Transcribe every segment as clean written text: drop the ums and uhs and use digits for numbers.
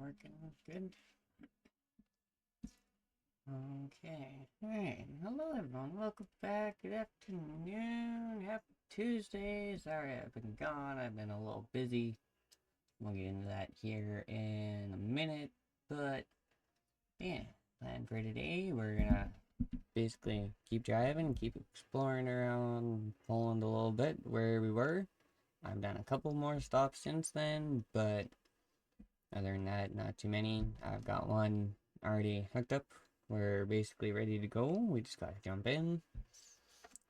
working good. Okay. Alright. Hello everyone. Welcome back. Good afternoon. Happy Tuesday. Sorry I've been gone. I've been a little busy. We'll get into that here in a minute. But yeah, plan for today. We're gonna basically keep driving, keep exploring around Poland a little bit where we were. I've done a couple more stops since then, but other than that, not too many. I've got one already hooked up. We're basically ready to go. We just gotta jump in.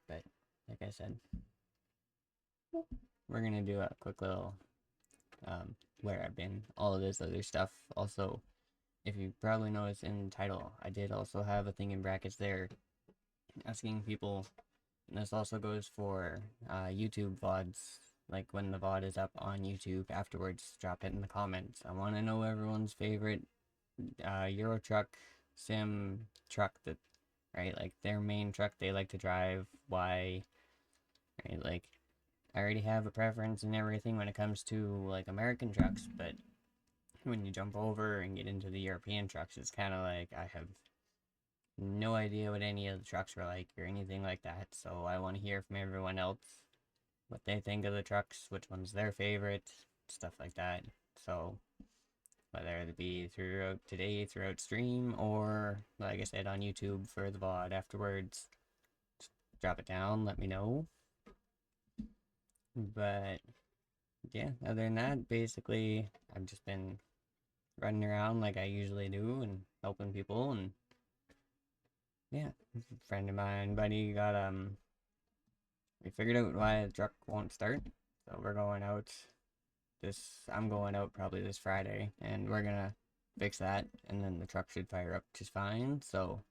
But like I said, we're gonna do a quick little where I've been, all of this other stuff. Also, if you probably noticed in the title, I did also have a thing in brackets there asking people, and this also goes for YouTube VODs. Like when the VOD is up on YouTube afterwards, drop it in the comments. I want to know everyone's favorite Euro truck sim truck, that right, like their main truck they like to drive. Why? Right, like I already have a preference and everything when it comes to like American trucks, but when you jump over and get into the European trucks, it's kind of like I have no idea what any of the trucks are like or anything like that. So I want to hear from everyone else what they think of the trucks, which one's their favorite, stuff like that. So whether it be throughout today, throughout stream, or like I said on YouTube for the VOD afterwards, drop it down, let me know. But yeah, other than that, basically I've just been running around like I usually do and helping people. And yeah, a friend of mine, buddy, got we figured out why the truck won't start, so we're going out I'm going out probably this Friday, and we're gonna fix that, and then the truck should fire up just fine. So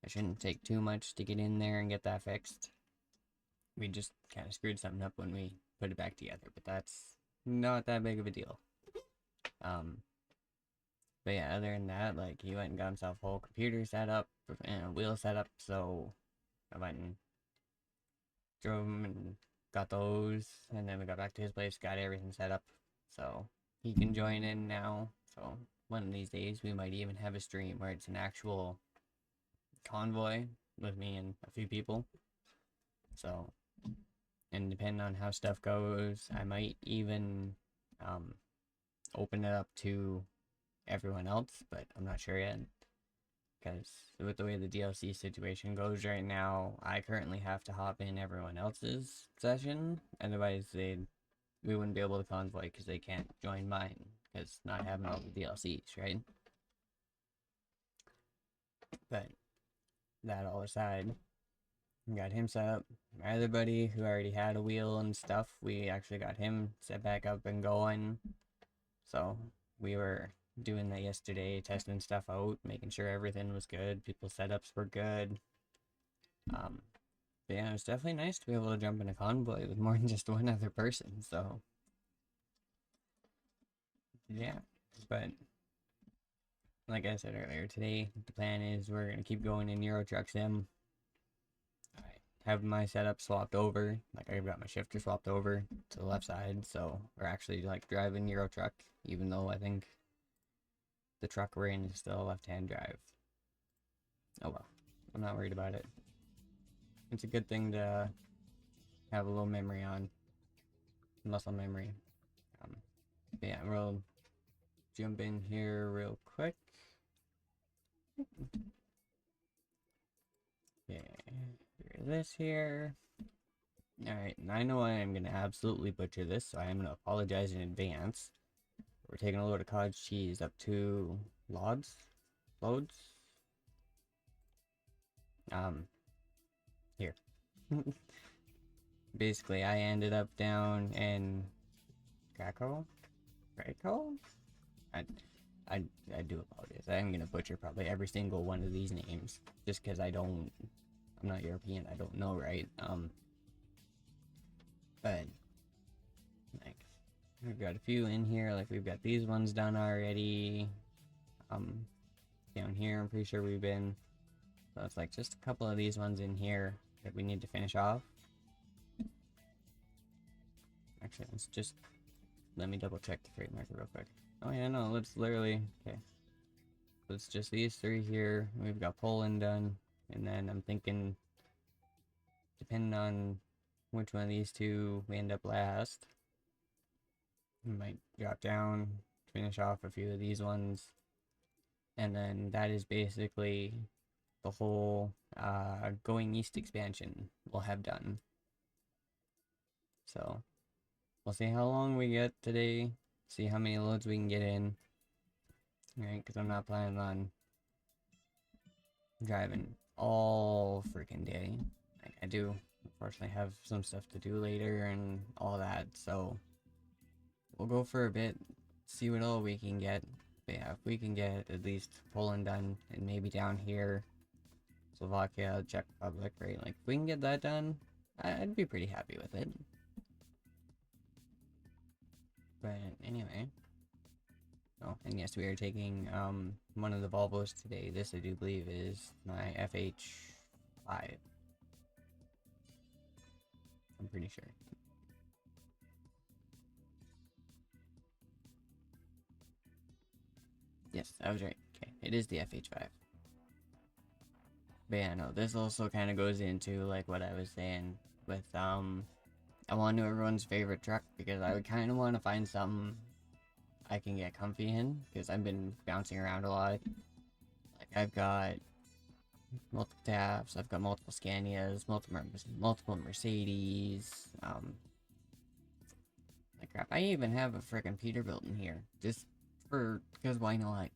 it shouldn't take too much to get in there and get that fixed. We just kind of screwed something up when we put it back together, but that's not that big of a deal. But yeah, other than that, like, he went and got himself a whole computer set up and a wheel set up, so I went and drove him and got those, and then we got back to his place, got everything set up, so he can join in now. So one of these days we might even have a stream where it's an actual convoy with me and a few people. So, and depending on how stuff goes, I might even open it up to everyone else, but I'm not sure yet, because with the way the DLC situation goes right now, I currently have to hop in everyone else's session, otherwise we wouldn't be able to convoy because they can't join mine, because not having all the DLCs, right? But that all aside, got him set up. My other buddy, who already had a wheel and stuff, we actually got him set back up and going. So we were doing that yesterday, testing stuff out, making sure everything was good, people's setups were good. But yeah, it was definitely nice to be able to jump in a convoy with more than just one other person. So yeah, but like I said earlier, today the plan is we're gonna keep going in Euro Truck Sim. I have my setup swapped over, like I've got my shifter swapped over to the left side, so we're actually like driving Euro Truck, even though I think the truck we're in is still a left-hand drive. Oh well, I'm not worried about it. It's a good thing to have a little memory on, muscle memory. But yeah, we'll jump in here real quick. Okay, this here. Alright, and I know I am going to absolutely butcher this, so I am going to apologize in advance. We're taking a load of cottage cheese up to Loads? Here. Basically, I ended up down in Krakow? I, I do apologize. I'm gonna butcher probably every single one of these names, just because I'm not European, I don't know, right? But, like, we've got a few in here, like we've got these ones done already. Down here, I'm pretty sure we've been, so it's like just a couple of these ones in here that we need to finish off. Actually, let me double check the freight marker real quick. Oh yeah, no, let's literally, okay. So it's just these three here. We've got Poland done. And then I'm thinking, depending on which one of these two we end up last, we might drop down, finish off a few of these ones. And then that is basically the whole going east expansion we'll have done. So we'll see how long we get today, see how many loads we can get in. Right, because I'm not planning on driving all freaking day. Like, I do, unfortunately, have some stuff to do later and all that, so we'll go for a bit, see what all we can get. But yeah, if we can get at least Poland done, and maybe down here, Slovakia, Czech Republic, right? Like, if we can get that done, I'd be pretty happy with it. But anyway. Oh, and yes, we are taking one of the Volvos today. This, I do believe, is my FH5. I'm pretty sure. Yes, I was right. Okay, it is the FH5. But yeah, no, this also kind of goes into, like, what I was saying with, I want to know everyone's favorite truck, because I would kind of want to find something I can get comfy in, because I've been bouncing around a lot. Like, I've got multiple Taps, I've got multiple Scanias, multiple Mercedes, like crap. I even have a freaking Peterbilt in here, just because why not?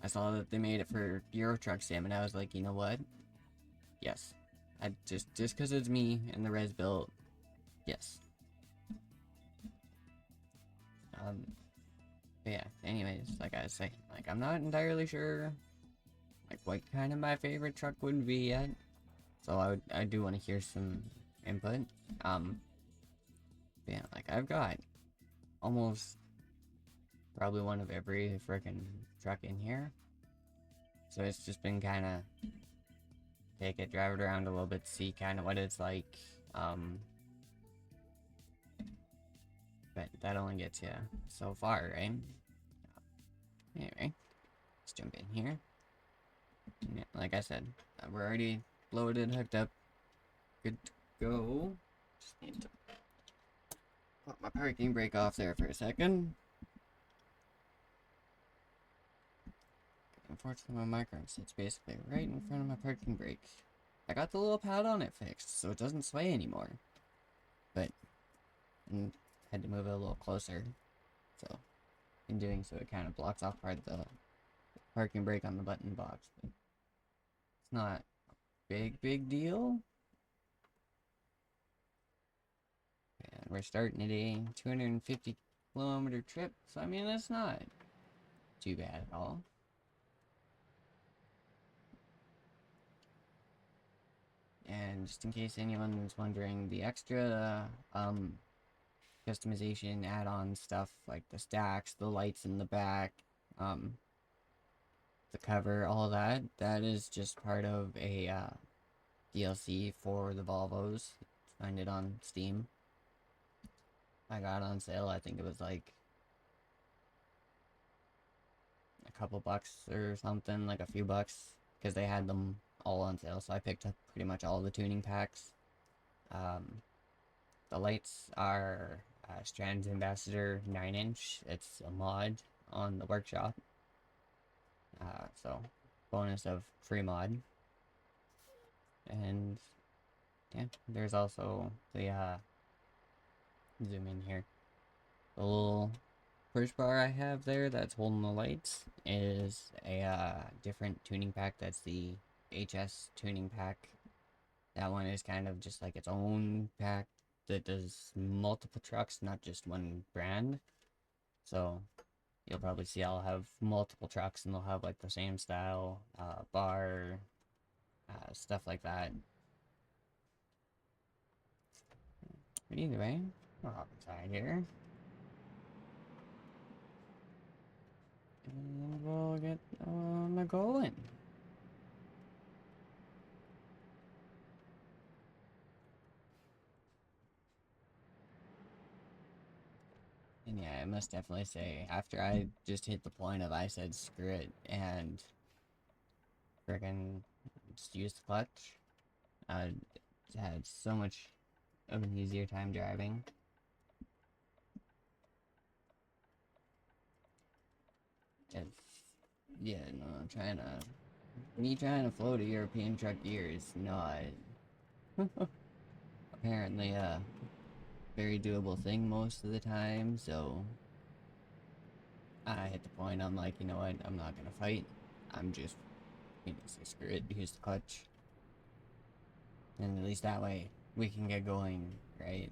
I saw that they made it for Euro Truck Sim, and I was like, you know what? Yes. I just because it's me and the res built, yes. Um, but yeah. Anyways, like I was saying, like I'm not entirely sure, like what kind of my favorite truck would be yet. So I do want to hear some input. Yeah, like I've got almost probably one of every freaking truck in here. So it's just been kind of take it, drive it around a little bit, see kind of what it's like. But that only gets you so far, right? Anyway, let's jump in here. Yeah, like I said, we're already loaded, hooked up, good to go. Just need to put my parking brake off there for a second. Unfortunately, my microphone sits basically right in front of my parking brake. I got the little pad on it fixed, so it doesn't sway anymore. But I had to move it a little closer. So, in doing so, it kind of blocks off part of the parking brake on the button box. But it's not a big deal. And we're starting at a 250-kilometer trip, so I mean, that's not too bad at all. And just in case anyone's wondering, the extra customization add-on stuff like the stacks, the lights in the back, the cover, all that, that is just part of a DLC for the Volvos. Find it on Steam. I got it on sale. I think it was like a couple bucks or something, like a few bucks, because they had them all on sale. So I picked up pretty much all the tuning packs. The lights are Strand's Ambassador 9-inch. It's a mod on the workshop. So bonus of free mod. And yeah, there's also the zoom in here. The little push bar I have there that's holding the lights is a different tuning pack. That's the HS tuning pack. That one is kind of just like its own pack that does multiple trucks, not just one brand. So you'll probably see I'll have multiple trucks and they'll have like the same style bar, stuff like that. But either way, we'll hop inside here. And we'll get going. And yeah, I must definitely say, after I just hit the point of I said screw it and friggin' just used the clutch, I had so much of an easier time driving. It's, yeah, no, me trying to float a European truck gear is not apparently a very doable thing most of the time, so I hit the point, I'm like, you know what, I'm not gonna fight. I'm just gonna say screw it, use the clutch. And at least that way, we can get going, right?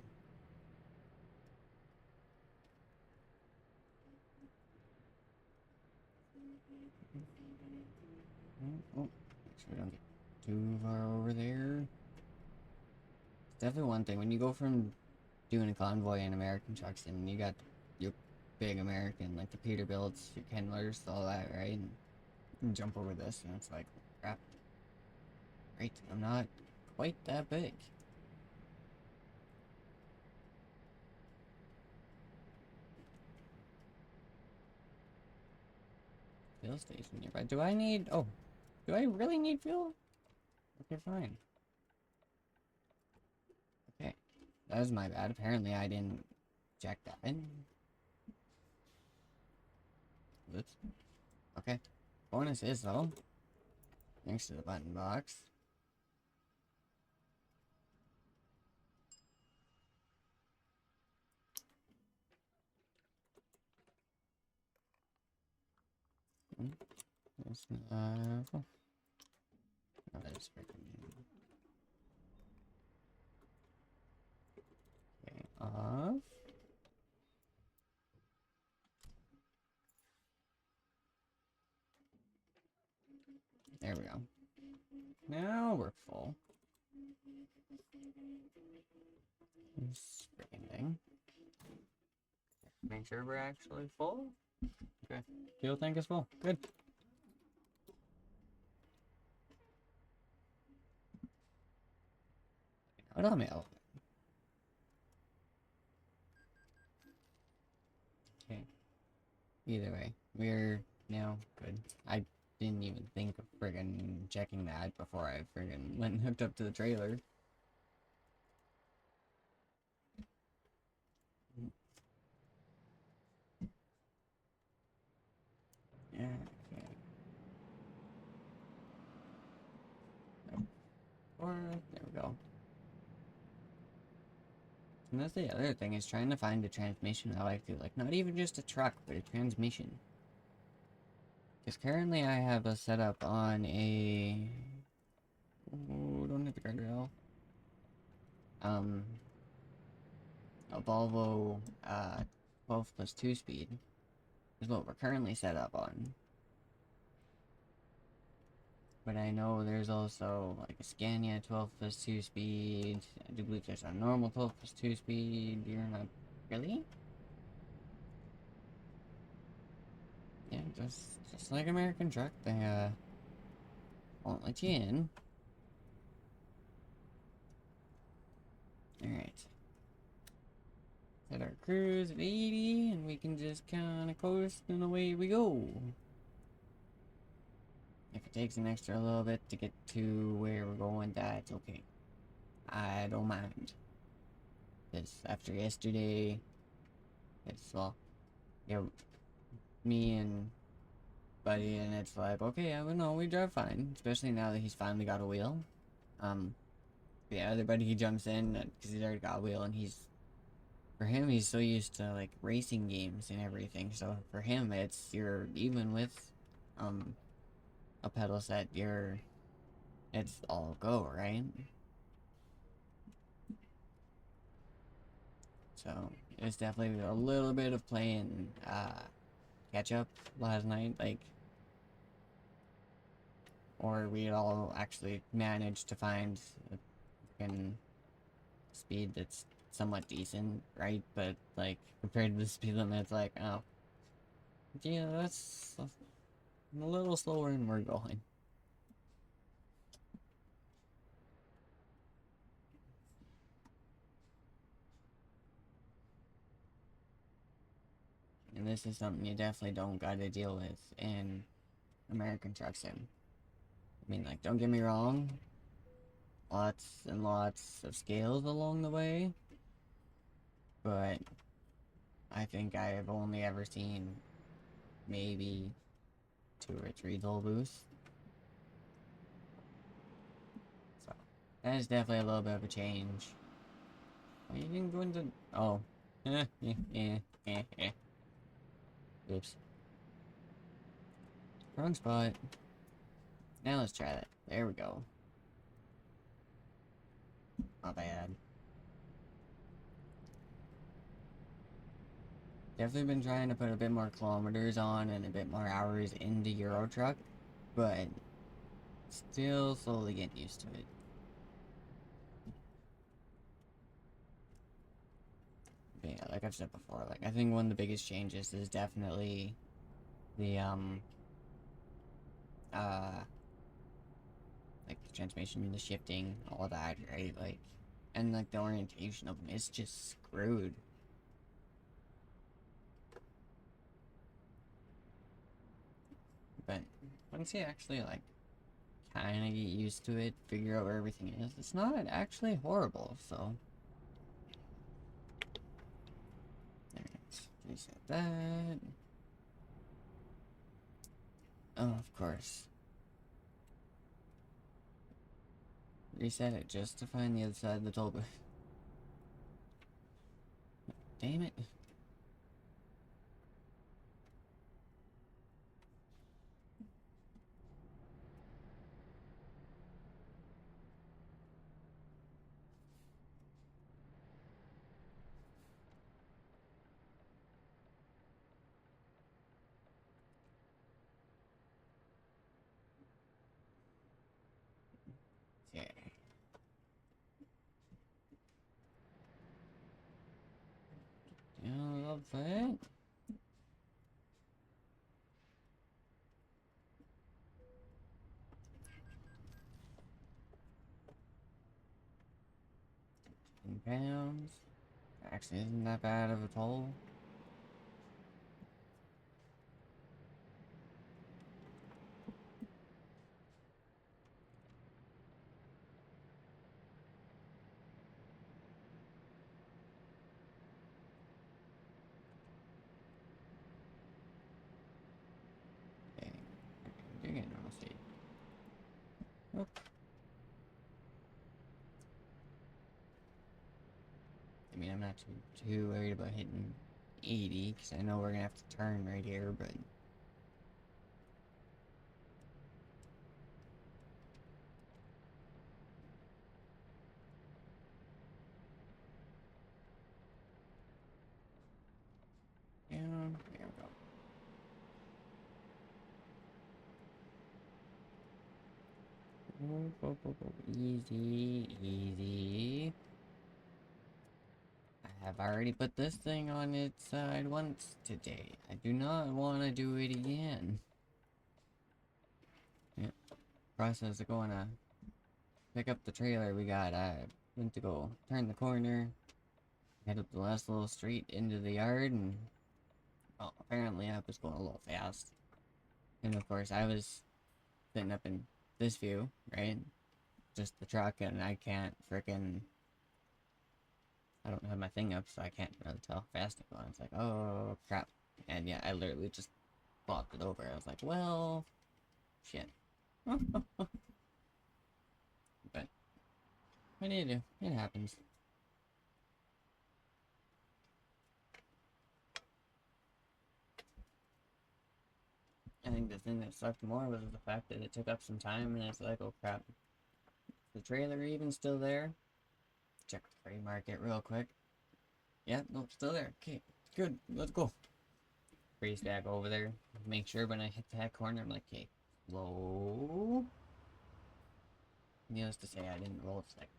Oh, make sure we don't get too far over there. It's definitely one thing, when you go from doing a convoy in American trucks and you got your big American, like the Peterbilts, your Kenlers, all that, right? And you jump over this and it's like, crap. Right, I'm not quite that big. Fuel station nearby. Do I need... Oh. Do I really need fuel? Okay, fine. Okay. That was my bad. Apparently I didn't check that in. Whoops. Okay. Bonus is, though, next to the button box. It's full. Oh, that's freaking... Okay, off. There we go. Now we're full. This freaking thing. Make sure we're actually full. Okay. Fuel tank is full. Good. Hold on, mail. Okay. Either way, we're now good. I didn't even think of friggin' checking that before I friggin' went and hooked up to the trailer. Yeah, okay. Or, there we go. And that's the other thing, is trying to find a transmission I like to, like, not even just a truck, but a transmission. Because currently I have a setup on a... Oh, don't hit the guardrail. A Volvo, 12 plus 2 speed is what we're currently set up on. But I know there's also like a Scania 12 plus 2 speed. I do believe there's a normal 12 plus 2 speed. You're not really? Yeah, just like American truck, they won't let you in. Alright. Set our cruise at 80 and we can just kinda coast and away we go. If it takes an extra little bit to get to where we're going, that's okay. I don't mind. Because after yesterday, it's, well, yeah, me and Buddy, and it's like, okay, I don't know, we drive fine. Especially now that he's finally got a wheel. The other buddy, he jumps in, because he's already got a wheel, and for him, he's so used to, like, racing games and everything. So for him, even with, a pedal set, it's all go, right? So, it's definitely a little bit of playing, catch up last night, like, or we all actually managed to find a fucking speed that's somewhat decent, right? But, like, compared to the speed limit, it's like, oh, yeah, that's a little slower than we're going. And this is something you definitely don't gotta deal with in American Truck Sim. I mean, like, don't get me wrong, lots and lots of scales along the way, but I think I have only ever seen maybe 2 or 3 toll booths. So, that is definitely a little bit of a change. Oh, you didn't go into... Oh. Oops. Wrong spot. Now let's try that. There we go. Not bad. Definitely been trying to put a bit more kilometers on and a bit more hours into Euro Truck, but still slowly getting used to it. But yeah, like I've said before, like I think one of the biggest changes is definitely the like the transmission, the shifting, all of that, right? Like, and like the orientation of them is just screwed. But once you actually like kind of get used to it, figure out where everything is, it's not actually horrible. So there it is. Reset that. Oh, of course. Reset it just to find the other side of the toll booth. Damn it. Yeah. I love that. £10. Actually, isn't that bad of a toll. Okay. Dig it, I'll see. Oop. I mean, I'm not too worried about hitting 80, because I know we're gonna have to turn right here, but... Yeah, there we go. Easy, easy. I have already put this thing on its side once today. I do not want to do it again. Yeah. Process of going to pick up the trailer we got. I went to go turn the corner, head up the last little street into the yard, and well, apparently I was going a little fast. And of course, I was sitting up in this view, right? Just the truck, and I can't frickin'. I don't have my thing up, so I can't really tell how fast I'm going. It's like, oh crap. And yeah, I literally just flopped it over. I was like, well, shit. But what do you do? It happens. I think the thing that sucked more was the fact that it took up some time, and it's like, oh crap. Is the trailer even still there? Check the free market real quick. Yeah, no, still there. Okay, good. Let's go. Free stack over there. Make sure when I hit that corner, I'm like, okay, slow. Needless to say, I didn't roll a second.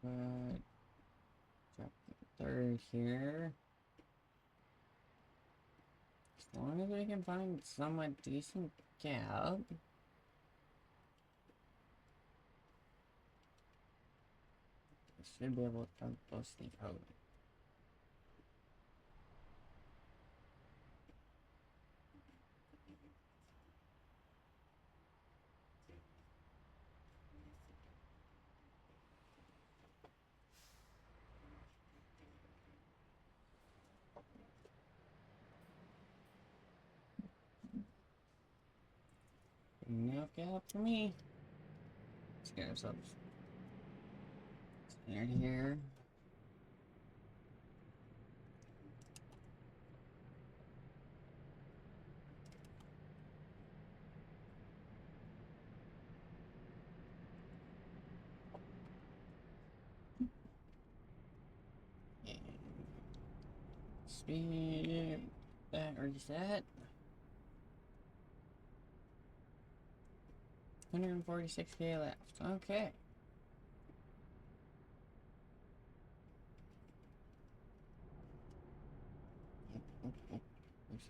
But drop the third here. As long as we can find somewhat decent gap. We should be able to both sneak out. Enough gap for me. Let's get ourselves centered here. And speed that reset. 146k left. Okay. Oops.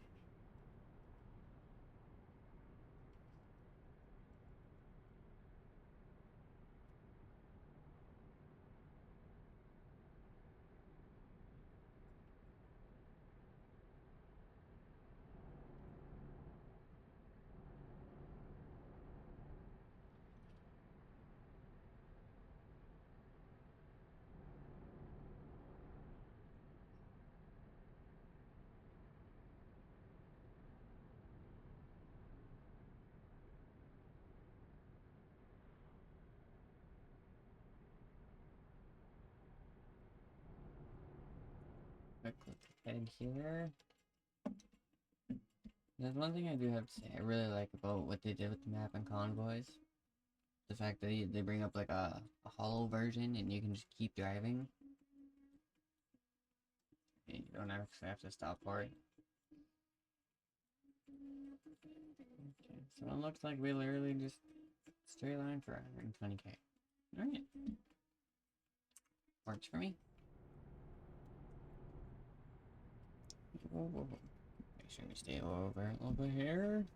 Quick look ahead here. There's one thing I do have to say I really like about what they did with the map and convoys. The fact that they bring up like a hollow version and you can just keep driving. And you don't actually have to stop for it. Okay, so it looks like we literally just straight line for 120k. Alright. Works for me. Whoa, whoa, whoa. Make sure we stay over a little bit here.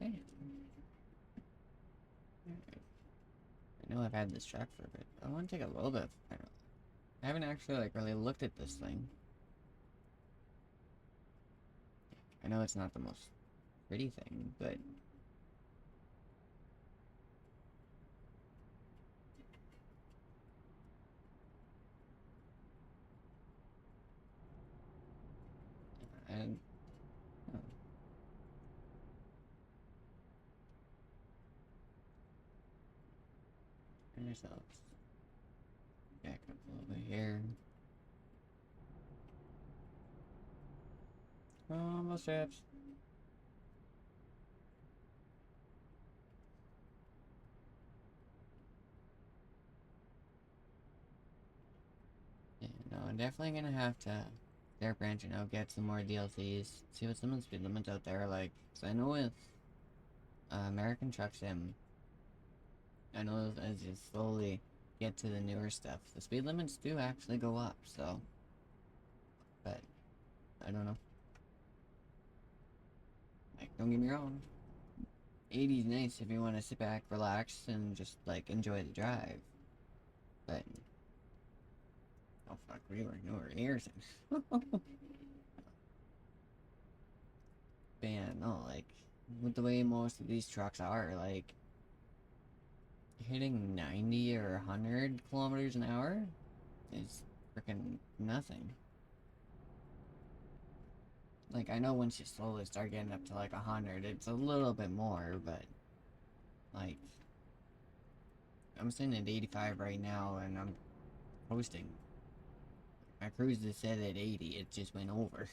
Okay. I know I've had this track for a bit. I want to take a little bit. I haven't actually like really looked at this thing. I know it's not the most pretty thing, but and oh, ourselves back up a little bit here. Almost straps. Yeah, no, I'm definitely gonna have to start branching out, get some more DLCs, see what some of the speed limits out there are like. So I know with American Truck Sim, I know as you slowly get to the newer stuff, the speed limits do actually go up, so. But, I don't know. Like, don't get me wrong. 80 is nice if you want to sit back, relax, and just, like, enjoy the drive. But, oh fuck, we were nowhere near it. Man, no, like, with the way most of these trucks are, like, hitting 90 or 100 kilometers an hour is freaking nothing. Like, I know once you slowly start getting up to like 100, it's a little bit more, but like, I'm sitting at 85 right now and I'm coasting. My cruise is set at 80, it just went over.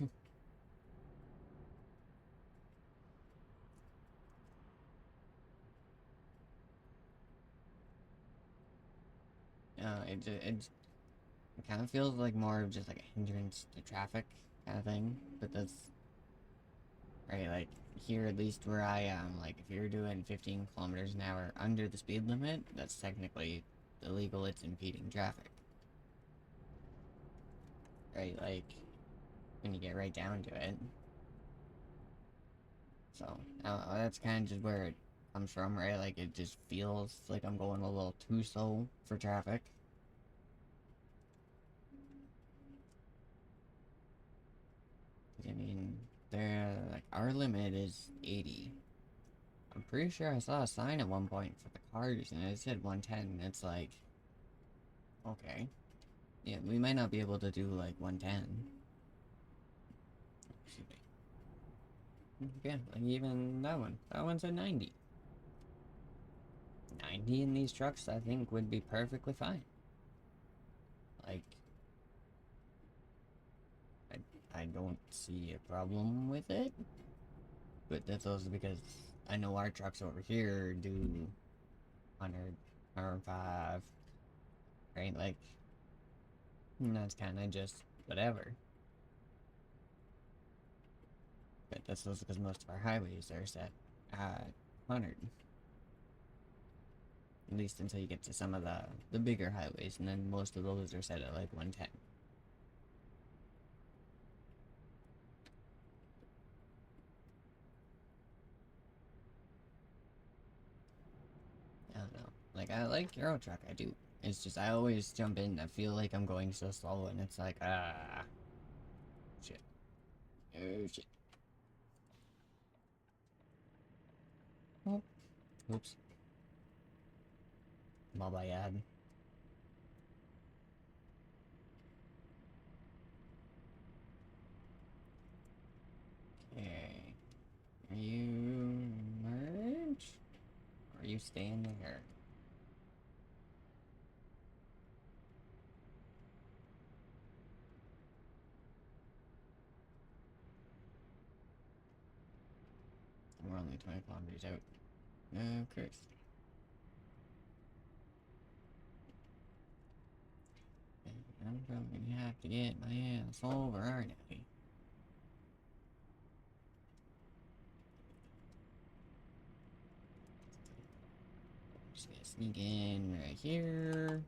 It kind of feels like more of just like a hindrance to traffic kind of thing. But that's, right, like, here at least where I am, like, if you're doing 15 kilometers an hour under the speed limit, that's technically illegal, it's impeding traffic. Right, like, when you get right down to it. So, that's kind of just where it comes from, right? Like, it just feels like I'm going a little too slow for traffic. I mean, like, our limit is 80. I'm pretty sure I saw a sign at one point for the cars and it said 110, and it's like, okay. Yeah, we might not be able to do like 110. Yeah, like even that one's at 90. 90 in these trucks, I think, would be perfectly fine. Like, I don't see a problem with it. But that's also because I know our trucks over here do 100, 105, right? Like, that's kind of just whatever. But that's also because most of our highways are set at 100. At least until you get to some of the bigger highways, and then most of those are set at like 110. I don't know. Like, I like Euro Truck, I do. It's just, I always jump in, I feel like I'm going so slow, and it's like, shit. Oh, shit. Oh, oops. My bad. Okay. Are you merge? Or are you staying there? We're only 20 kilometers out. Of course. I'm probably gonna have to get my ass over, aren't I? Just gonna sneak in right here.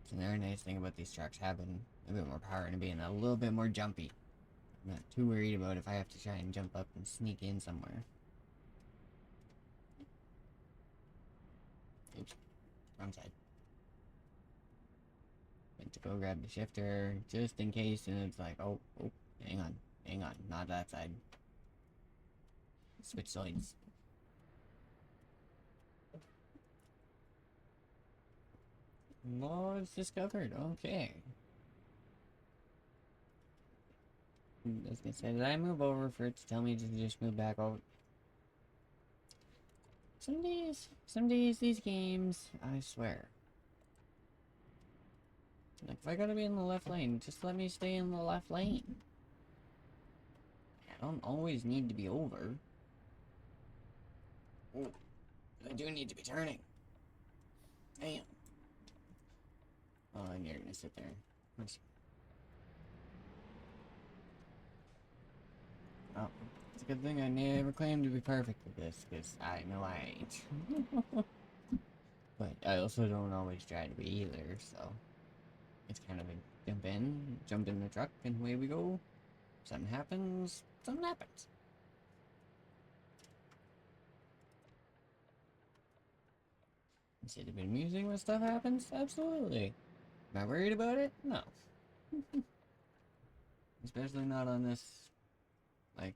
It's another nice thing about these trucks having a bit more power and being a little bit more jumpy. I'm not too worried about if I have to try and jump up and sneak in somewhere. Oops, wrong side. Went to go grab the shifter just in case, and it's like, oh, hang on, not that side. Switch sides. Mods discovered, okay. I was gonna say, did I move over for it to tell me to just move back over? Some days these games, I swear. Like, if I gotta be in the left lane, just let me stay in the left lane. I don't always need to be over. Ooh, I do need to be turning. Damn. Oh, and you're gonna sit there. Oh, it's a good thing I never claimed to be perfect at this, because I know I ain't. But I also don't always try to be either, so it's kind of a jump in the truck, and away we go. Something happens, something happens. Is it a bit amusing when stuff happens? Absolutely. Am I worried about it? No. Especially not on this, like,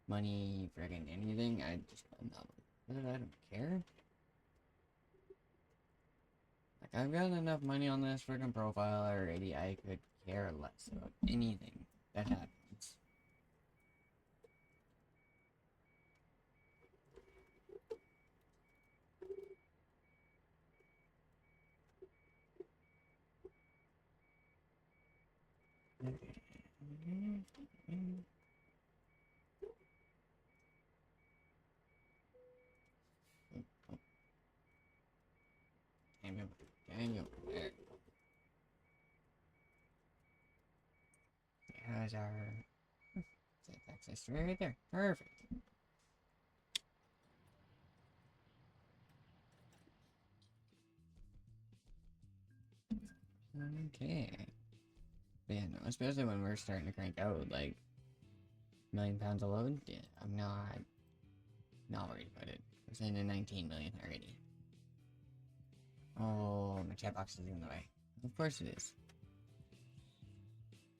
money, friggin' anything. I'm not, I don't care. Like, I've got enough money on this friggin' profile already, I could care less about anything that happens. Daniel. There. There's our safe access right there. Perfect. Okay. But yeah, no, especially when we're starting to crank out like £1,000,000 a load. Yeah, I'm not worried about it. We're in 19 million already. Oh, my chat box is in the way. Of course it is.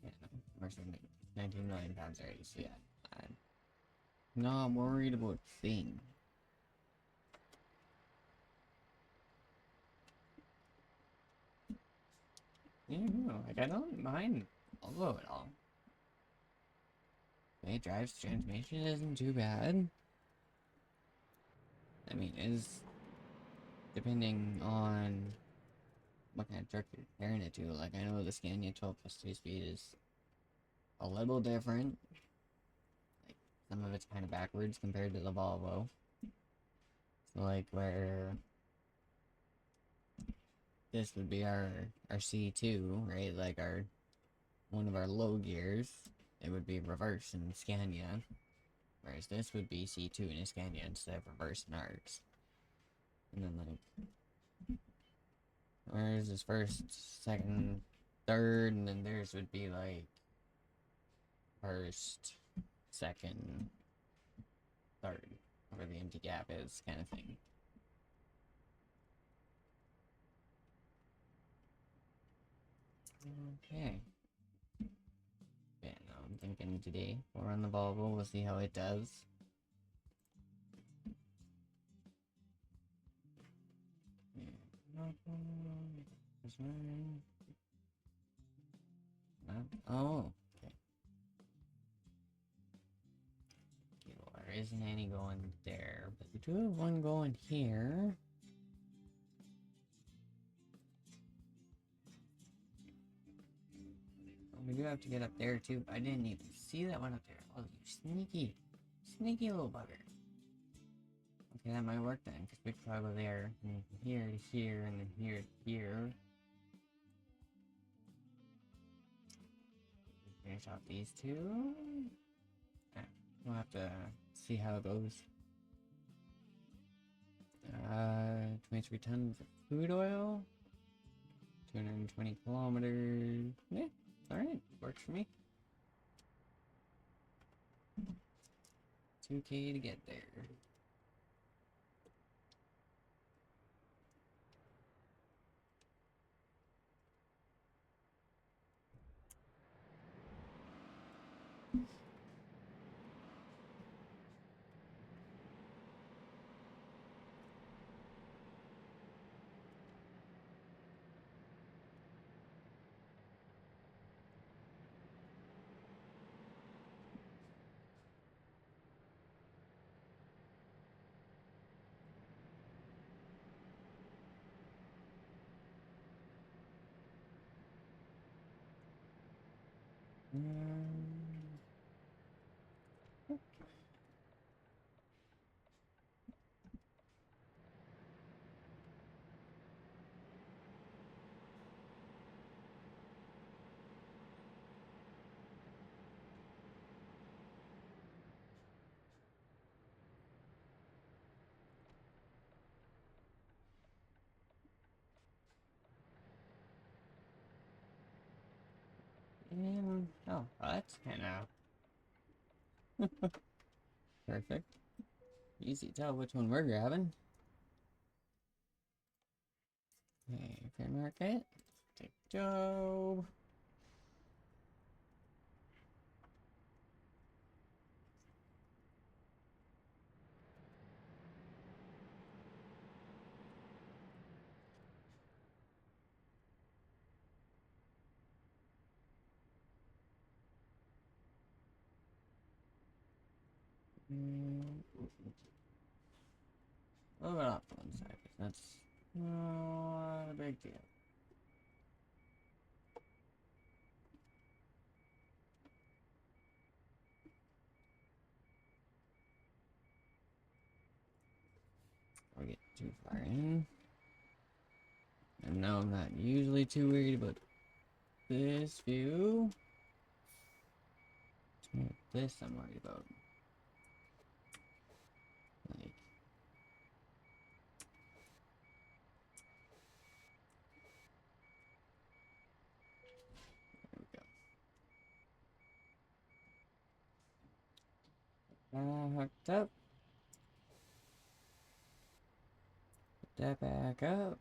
Yeah, no, we're in 19 million pounds already, so yeah. I'm not worried about thing. Yeah, no, like I don't mind Volvo at all. It drives transmission isn't too bad. I mean, is depending on what kind of truck you're comparing it to. Like I know the Scania 12 plus 2 speed is a little different. Like some of it's kind of backwards compared to the Volvo. So like where this would be our C2, right? Like our one of our low gears, it would be reverse in Scania, whereas this would be C2 in a Scania instead of reverse in ours. And then like, where's this first, second, third, and then theirs would be like first, second, third, where the empty gap is, kind of thing. Okay. Yeah, no, I'm thinking today we'll run the Volvo, we'll see how it does. Oh, okay. There isn't any going there, but we do have one going here. We do have to get up there too. I didn't even see that one up there. Oh, you sneaky little bugger. Okay, that might work then, because we could probably go there, and here to here, and then here to here. Finish off these two. We'll have to see how it goes. 23 tons of food oil. 220 kilometers. Yeah, alright, works for me. 2K to get there. Oh, that's kind of perfect. Easy to tell which one we're grabbing. Okay, fair market. Take Joe. A little bit off to one side, but that's not a big deal. I'll get too far in. And no, I'm not usually too worried about this view. This I'm worried about. Like, there we go. Hooked up. Put that back up.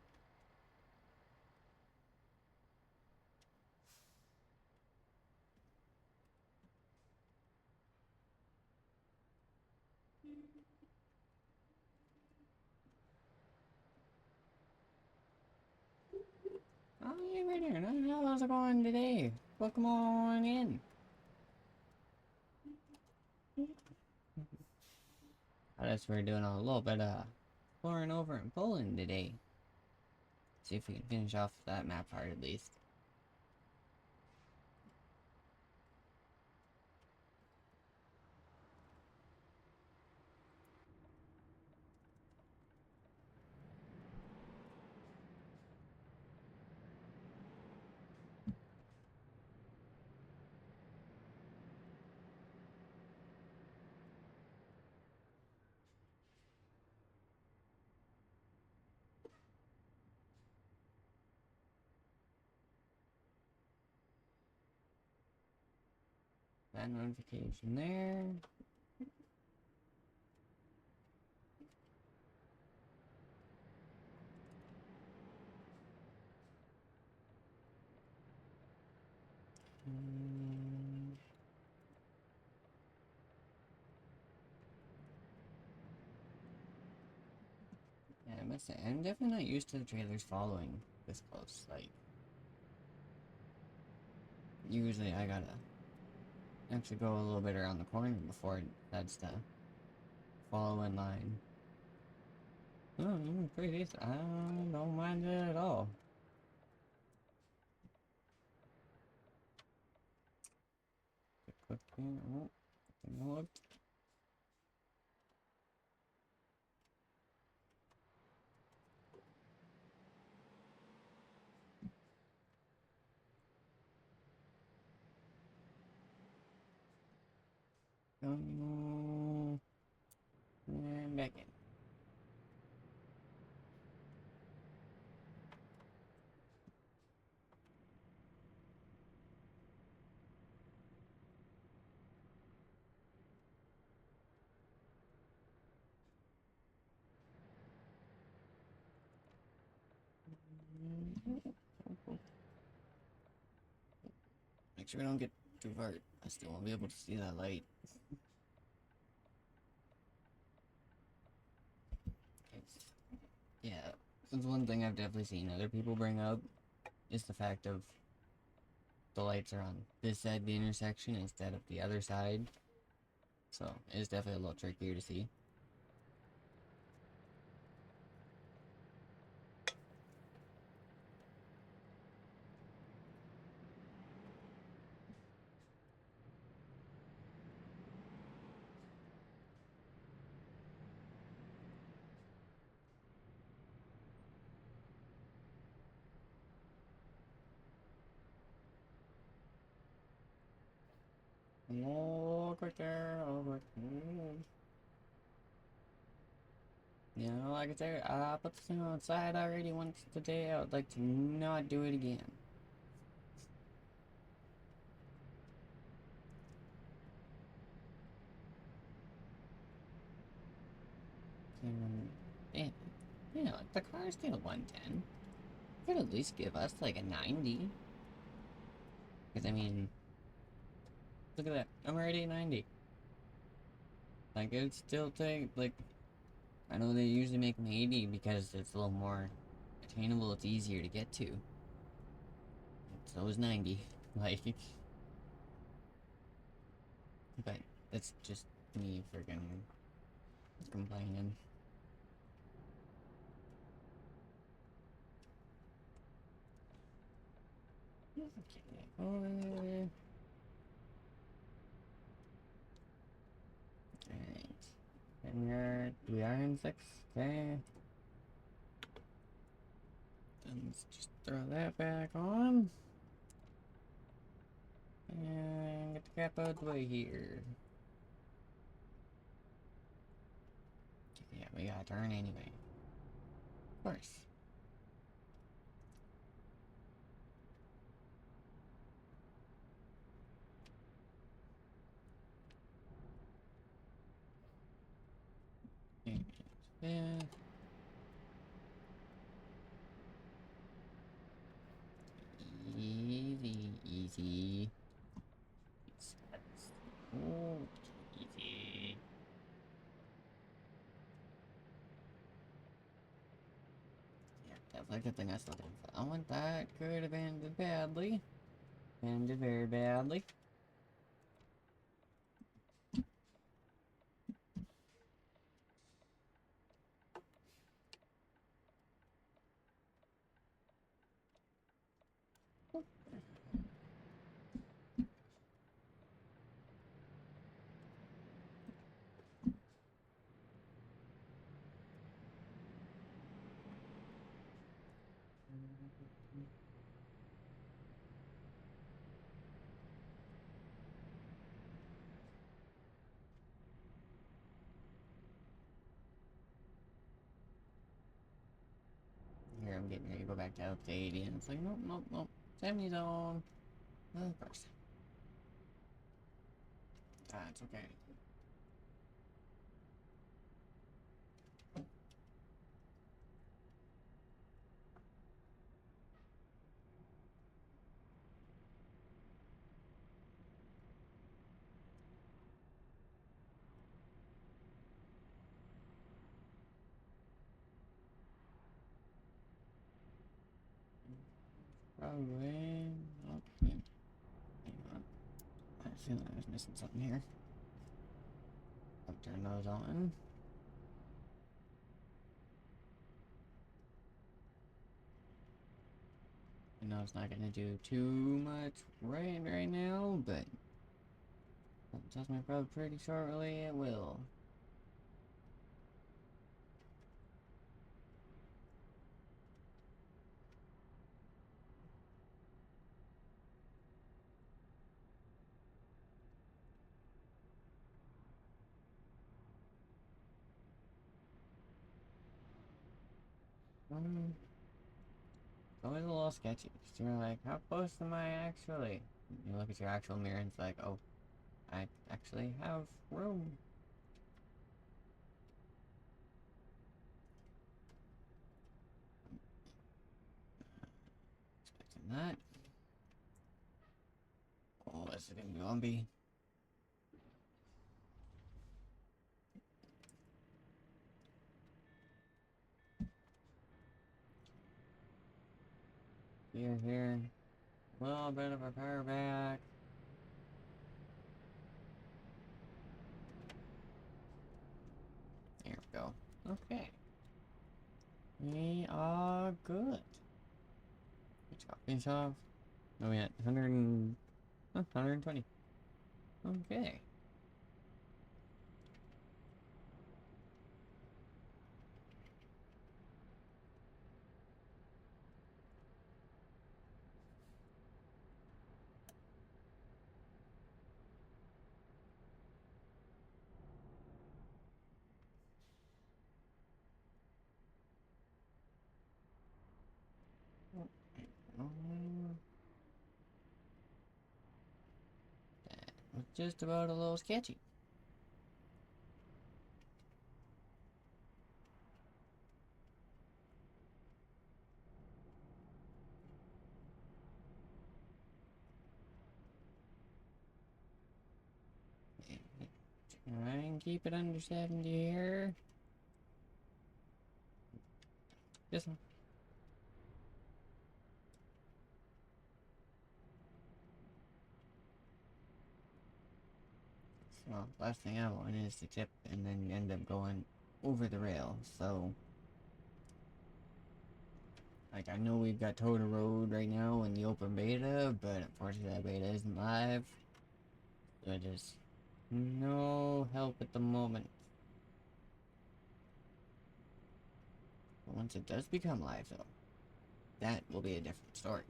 Oh, yeah, right here. How's it going today? Welcome on in. I guess we're doing a little bit of exploring over in Poland today. See if we can finish off that map part at least. That notification there. Yeah, I must say, I'm definitely not used to the trailers following this close. Like, usually I gotta actually go a little bit around the corner before it decides to follow in line. Oh, pretty decent. I don't mind it at all. Quick thing. Oh, thing I looked. And back in. Make sure we don't get too far. I still won't be able to see that light. Yeah, that's one thing I've definitely seen other people bring up is the fact of the lights are on this side of the intersection instead of the other side. So it's definitely a little trickier to see. Oh, quick there. Oh, quick. You know, like I said, I put this thing on the side already once today. I would like to not do it again. And, you know, the car's still 110. Could at least give us like a 90. Because, I mean, look at that. I'm already at 90. Like, it'd still take, like, I know they usually make them 80 because it's a little more attainable. It's easier to get to. So is 90. Like, but that's just me freaking complaining. Okay. Alright. And we are in 6. Okay. Then let's just throw that back on. And get the crap out of the way here. Yeah, we gotta turn anyway. Of course. Yeah. Easy, easy. Oh, easy. Yeah, definitely good thing I still didn't. I want that. Could have ended badly. Ended very badly. Here, I'm getting ready to go back to up to 80, and it's like, nope, nope, nope. 70 zone. Of course. That's okay. Probably. Okay. Hang on. I feel like I was missing something here. I'll turn those on. I know it's not gonna do too much right now, but that tells me probably pretty shortly it will. It's always a little sketchy. So you're like, how close am I actually? You look at your actual mirror and it's like, oh, I actually have room. Expecting that. Oh, this is gonna be lumpy. Here. A little bit of a power back. There we go. Okay. We are good. Finish off. Oh, we at 120. Okay. That was just about a little sketchy. Try and keep it under 70 here. This one. Well, last thing I want is to tip and then end up going over the rail, so... Like, I know we've got Total Road right now in the open beta, but unfortunately that beta isn't live. So it is no help at the moment. But once it does become live, though, that will be a different story.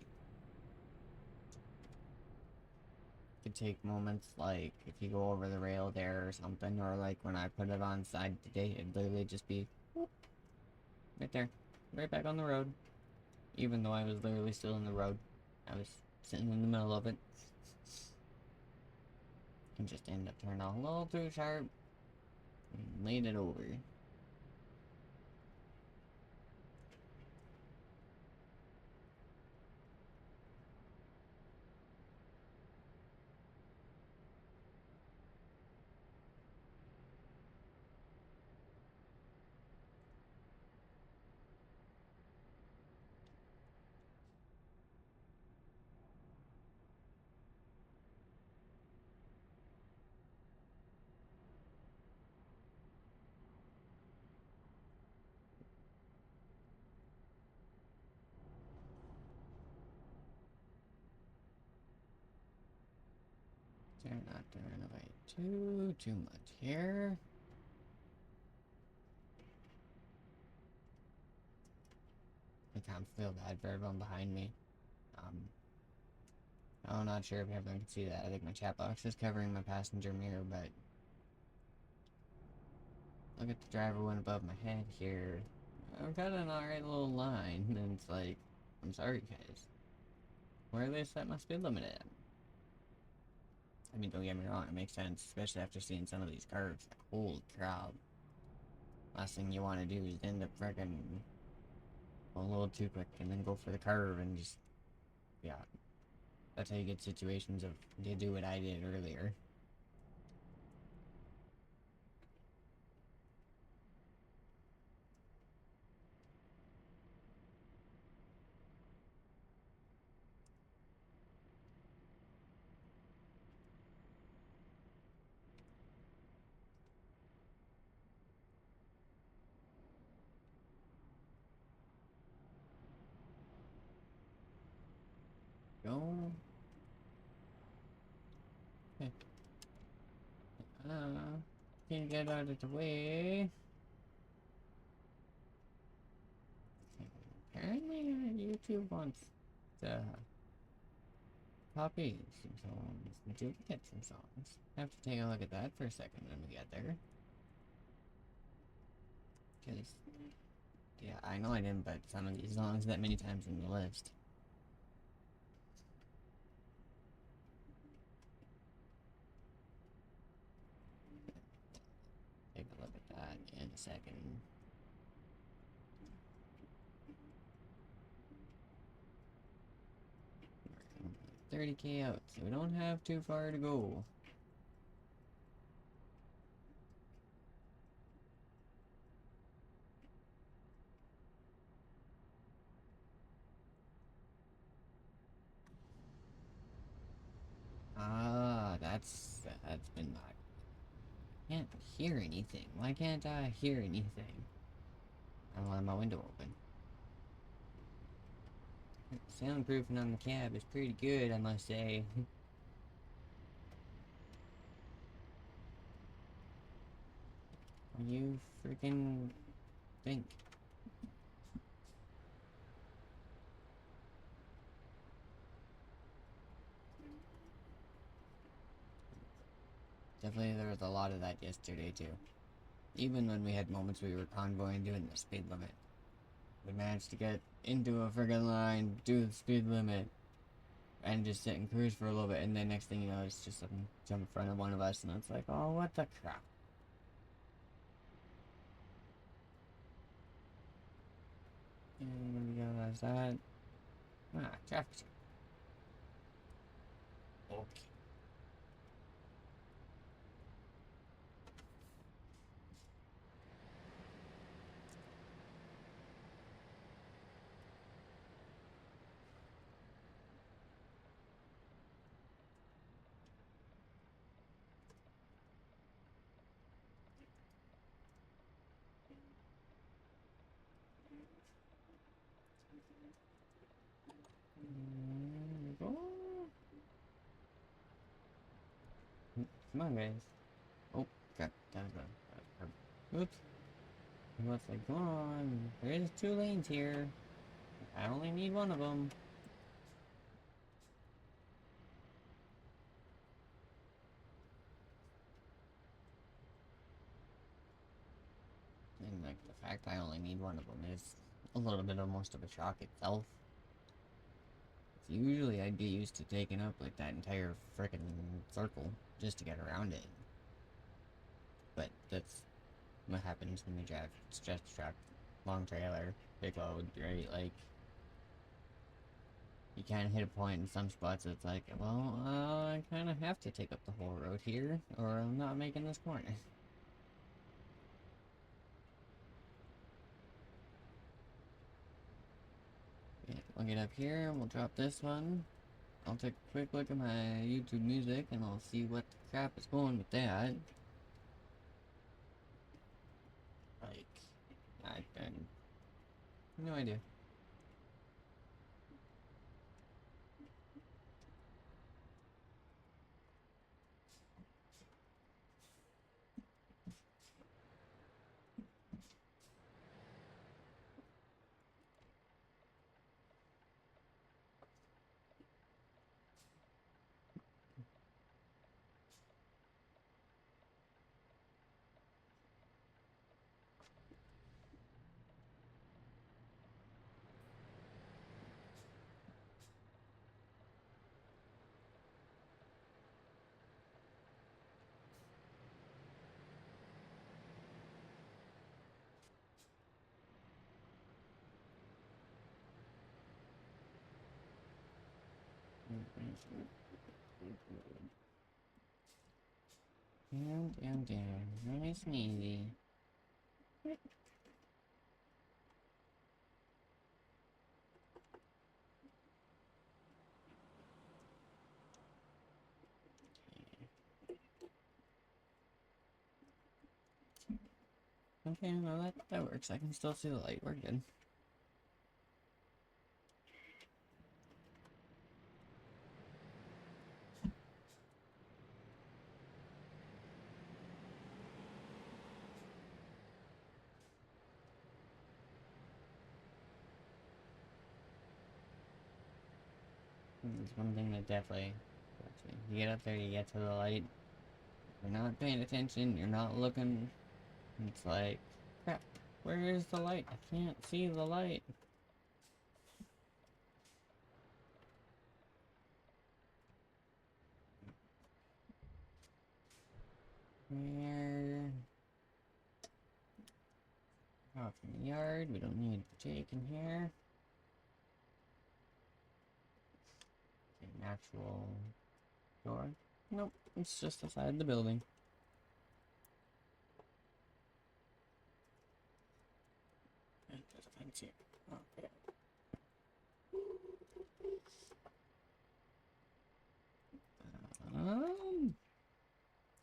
Could take moments like if you go over the rail there or something, or like when I put it on side today, it'd literally just be whoop, right there, right back on the road, even though I was literally still in the road. I was sitting in the middle of it and just ended up turning a little too sharp and laid it over. Try not to renovate too much here. I kind of feel bad for everyone behind me. I'm not sure if everyone can see that. I think my chat box is covering my passenger mirror, but look at the driver went above my head here. I've got an alright little line, and it's like, I'm sorry guys. Where do they set my speed limit at? I mean, don't get me wrong, it makes sense, especially after seeing some of these curves. Like, holy crap. Last thing you want to do is end up freaking a little too quick and then go for the curve and just, yeah. That's how you get situations of, you do what I did earlier. Go. Can get out of the way. Apparently, YouTube wants to copy some songs and duplicate some songs. I have to take a look at that for a second when we get there. Because, yeah, I know I didn't put some of these songs that many times in the list. Take a look at that in a second. We're 30k out, so we don't have too far to go. Ah, that's been my... I can't hear anything. Why can't I hear anything? I don't have my window open. Soundproofing on the cab is pretty good, I must say. You freaking think. Definitely there was a lot of that yesterday too. Even when we had moments we were convoying doing the speed limit. We managed to get into a friggin' line, do the speed limit, and just sit and cruise for a little bit, and then next thing you know, it's just something jump in front of one of us, and it's like, oh, what the crap. And we realize that. Ah, traffic. Okay. There we go. Come on, guys. Oh, God, that was a... Oops. What's like going on? There is 2 lanes here. I only need one of them. And like the fact I only need one of them is a little bit almost of a shock itself. Usually I'd get used to taking up like that entire frickin' circle just to get around it. But that's what happens when you drive stretch truck, long trailer, big load, right? Like, you kind of hit a point in some spots that's like, well, I kind of have to take up the whole road here, or I'm not making this corner. Yeah, we'll get up here, we'll drop this one. I'll take a quick look at my YouTube music, and I'll see what the crap is going with that. Like, I no idea. Down. Nice and easy. Okay, well that works. I can still see the light. We're good. It's one thing that definitely, you get up there, you get to the light, you're not paying attention, you're not looking, it's like, crap, where is the light? I can't see the light. Where? Off in the yard, we don't need Jake in here. An actual door? Nope, it's just outside the building. And there's a fence here. Okay.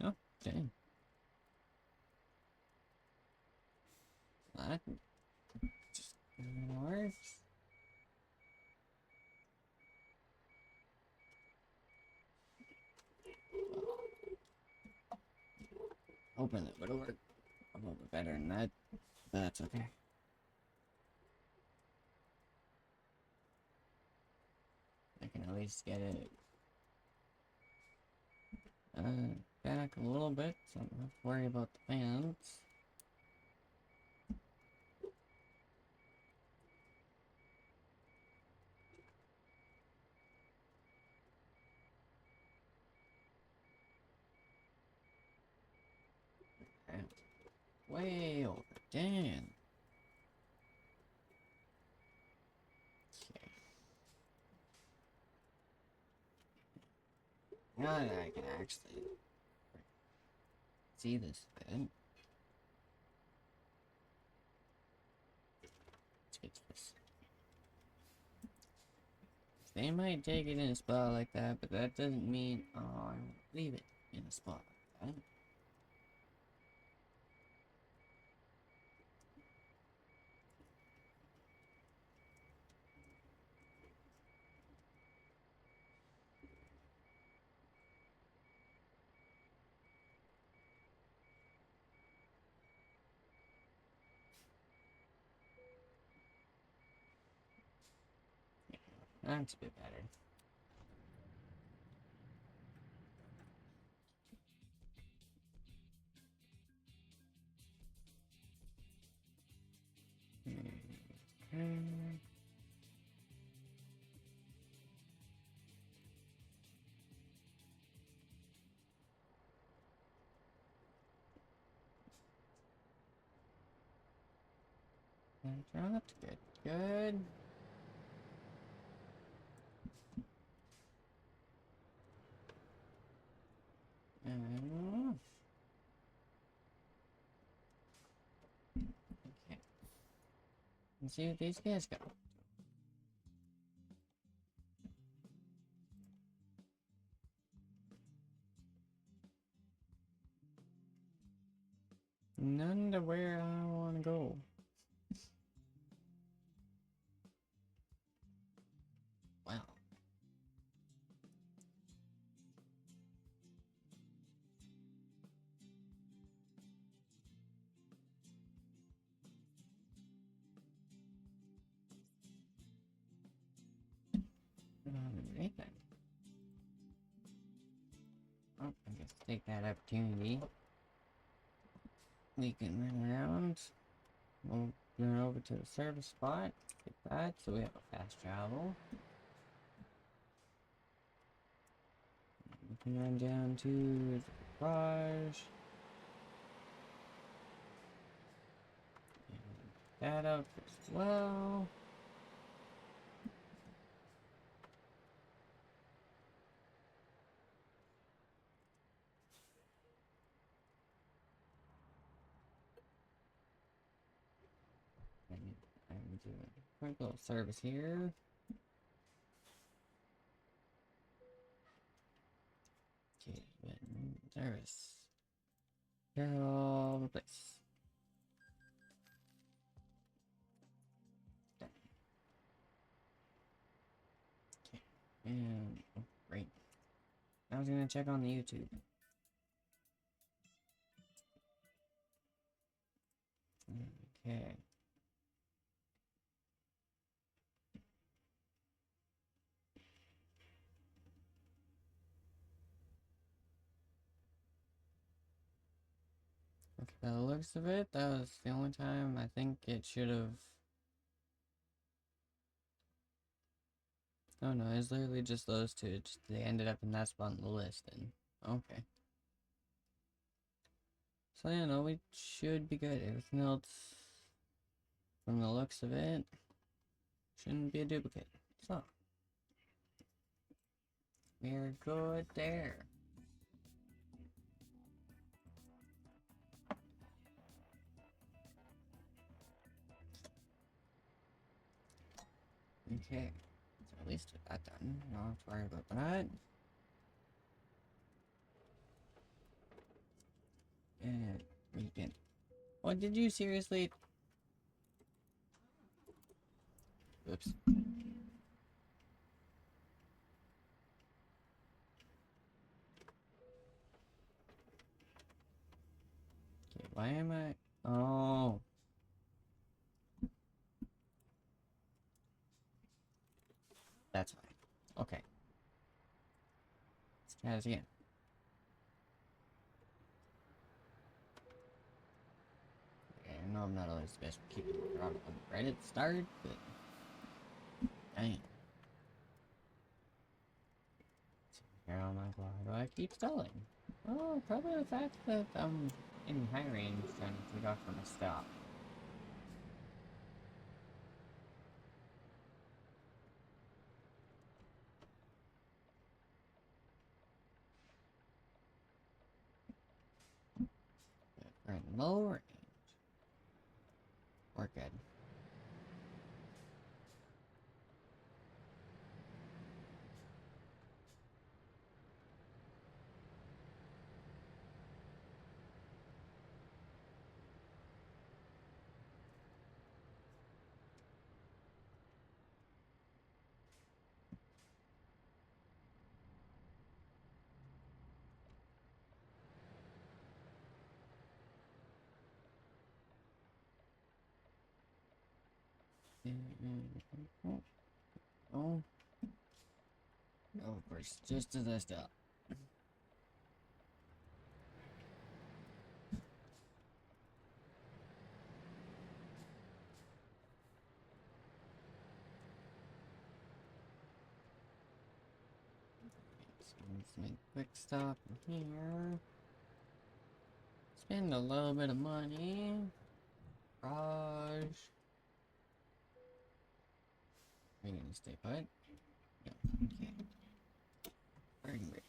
Oh, dang. That just works. Hoping it would work a little bit better than that, but that's okay. I can at least get it back a little bit, so I don't have to worry about the fence. And way over, damn. Okay. Now that I can actually see this bit. Let's get this. They might take it in a spot like that, but that doesn't mean, oh, I won't leave it in a spot like that. That's a bit better. Okay. Dropped. Good. Good. Okay. Let's see what these guys got. None to where I want to go. Wow. Alright then. Oh, I guess take that opportunity. We can run around. We'll run over to the service spot. Get that, so we have a fast travel. We can run down to the garage. And that up as well. I'm doing a quick little service here. Okay, service. Girl, replace. Done. Okay, and oh, great. I was gonna check on the YouTube. Okay. Okay, by the looks of it, that was the only time I think it should have. Oh no, it's literally just those two. They ended up in that spot on the list, and okay. So yeah, no, we should be good. Everything else, from the looks of it, shouldn't be a duplicate. So we're good there. Okay, so at least with that done, I don't have to worry about that. And we can. What did you seriously? Oops. Okay, why am I? Oh. That's fine. Okay. Let's try this again. Okay, I know I'm not always the best for keeping the Reddit started, but dang. Here on my why do I keep stalling? Oh, probably the fact that I'm in high range trying to take off from a stop. We're in low range. We're good. Oh. Oh, of course, just as I stop. So let's make a quick stop here. Spend a little bit of money. Garage. Are you gonna stay put? No. Okay. Parking brake.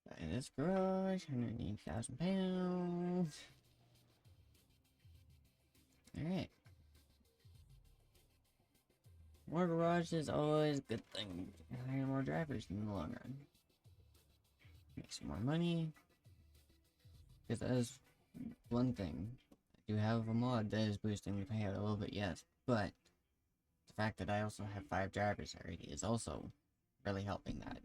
Buy this garage, £180,000. Alright. More garage is always a good thing. Hire more drivers in the long run. Make some more money. Because that is one thing. I do have a mod that is boosting the payout a little bit, yes. But the fact that I also have 5 drivers already is also really helping that.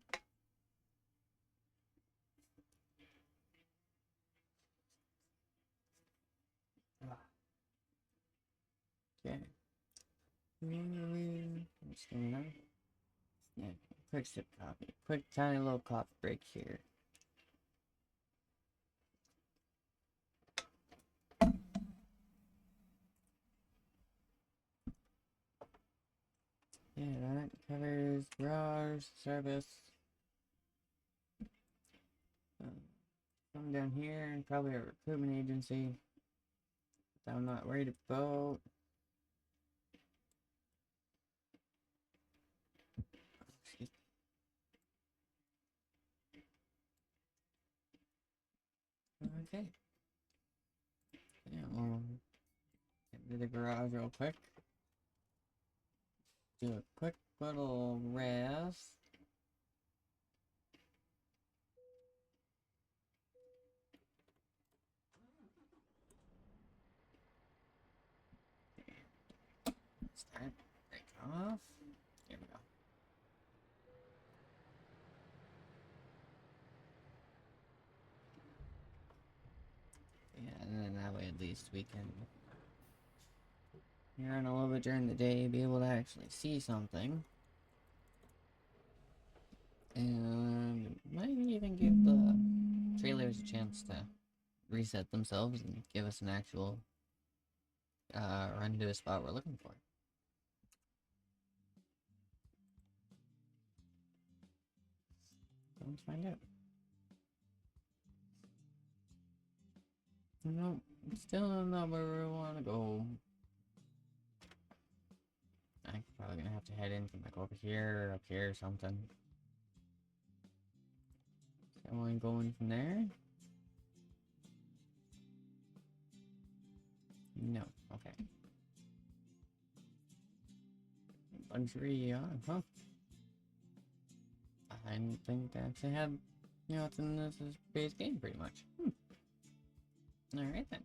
Okay. I'm just gonna yeah, quick sip coffee. Quick tiny little coffee break here. Yeah, that covers garage service. Come down here and probably a recruitment agency that I'm not worried about. Okay. Yeah, we'll get to the garage real quick. Do a quick little rest. Start, break off. Here we go. Yeah, and then that way at least we can run a little bit during the day, be able to actually see something. And might even give the trailers a chance to reset themselves and give us an actual run to a spot we're looking for. Let's find out. Nope, still not where we want to go. I'm probably gonna have to head in from like over here or up here or something. Someone going from there? No, okay. Luxury, huh? I didn't think they actually had, you know, it's in this base game pretty much. Alright then.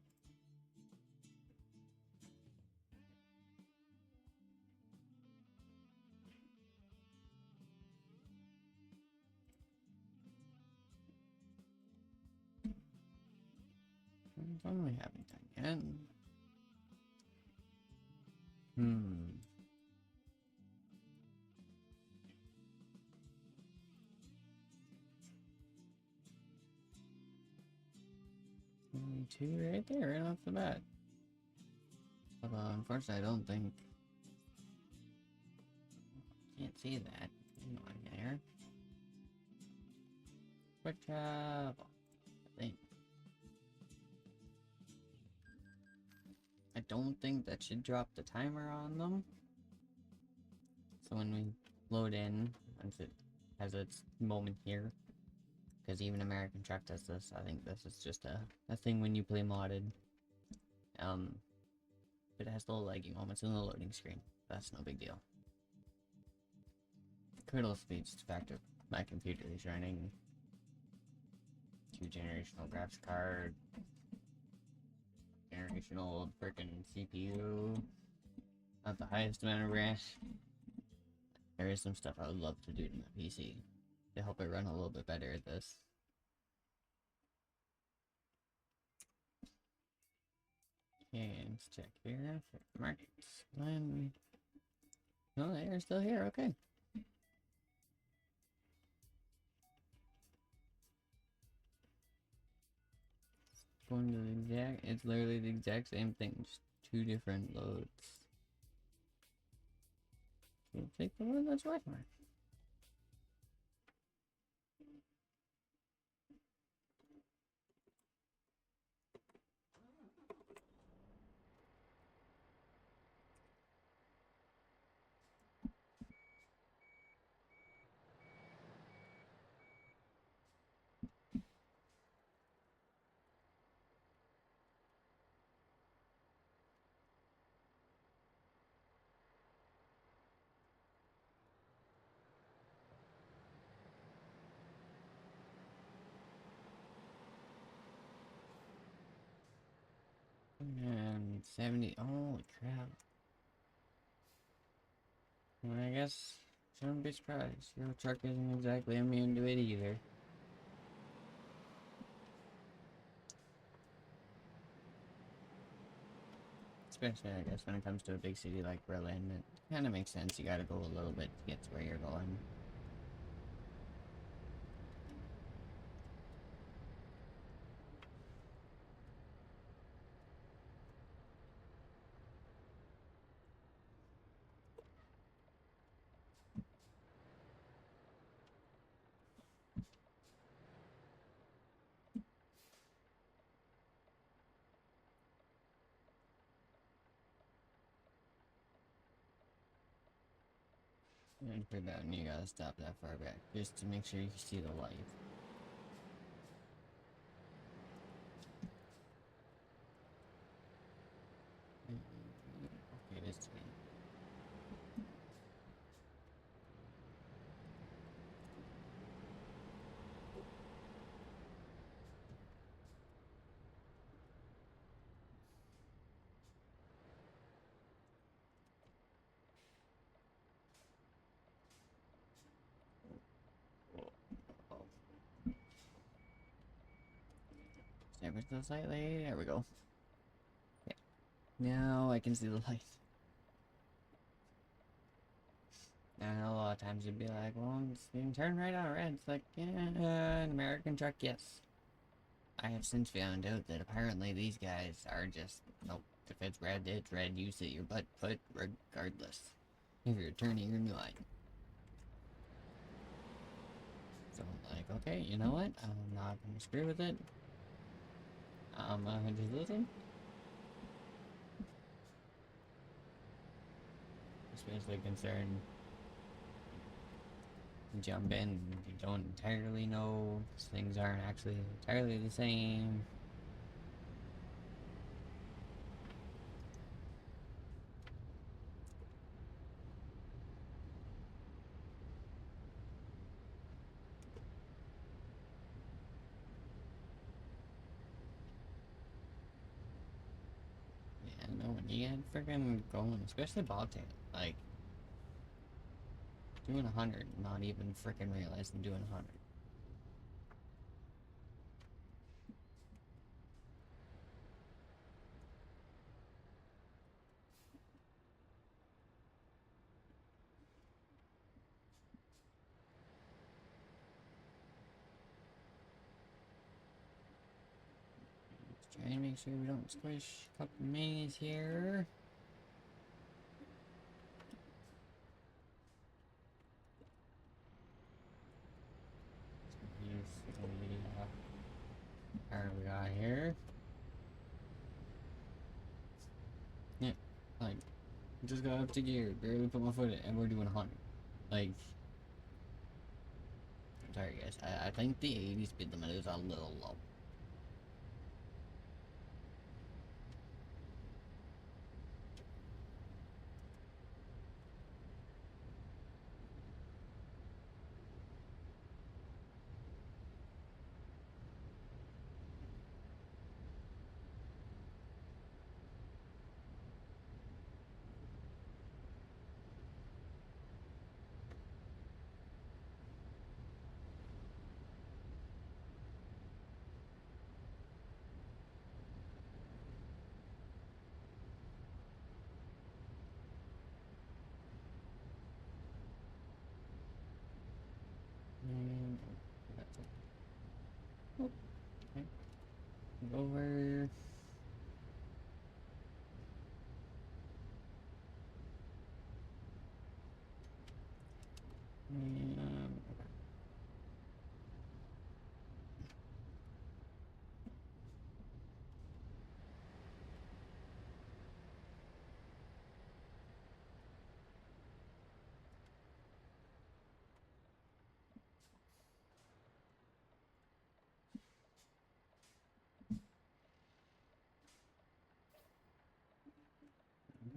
What we haven't done yet? 22 right there, right off the bat. But unfortunately, I don't think. Can't see that. Hang on there. Quick travel. I think. I don't think that should drop the timer on them. So when we load in, once it has its moment here, because even American Truck does this, I think this is just a thing when you play modded. But it has the little laggy moments in the loading screen. That's no big deal. Critical speed's the fact of my computer is running 2-generational graphics card, generational freaking CPU, not the highest amount of RAM. There is some stuff I would love to do to my PC to help it run a little bit better at this. Okay, let's check here. Markets. Glenn. No, they're still here. Okay. Going to the exact. It's literally the exact same thing, just two different loads. We'll take the one that's right mark. And 70. Holy crap. Well, I guess shouldn't be surprised. Your truck isn't exactly immune to it either. Especially, I guess, when it comes to a big city like Berlin, it kind of makes sense. You gotta go a little bit to get to where you're going. And for that, you gotta stop that far back just to make sure you see the light. Okay, this time. Ever so slightly. There we go. Yeah. Now I can see the light. And a lot of times you'd be like, well, you can turn right on red. It's like, yeah, an American truck, yes. I have since found out that apparently these guys are just, nope, if it's red, you sit your butt put regardless. If you're turning your light. So I'm like, okay, you know what? I'm not gonna screw with it. I'm gonna just listen. Especially concerned jump in, you don't entirely know, things aren't actually entirely the same. Yeah, no, when you get freaking going, especially Bobtail, like, doing 100, not even freaking realizing doing 100. Just trying to make sure we don't squish a couple minis here. Alright, we got here. Yeah, like, just got up to gear, barely put my foot in, and we're doing 100. Like, sorry guys, I think the 80 speed limit is a little low. And that's it. Oh, okay. Over. And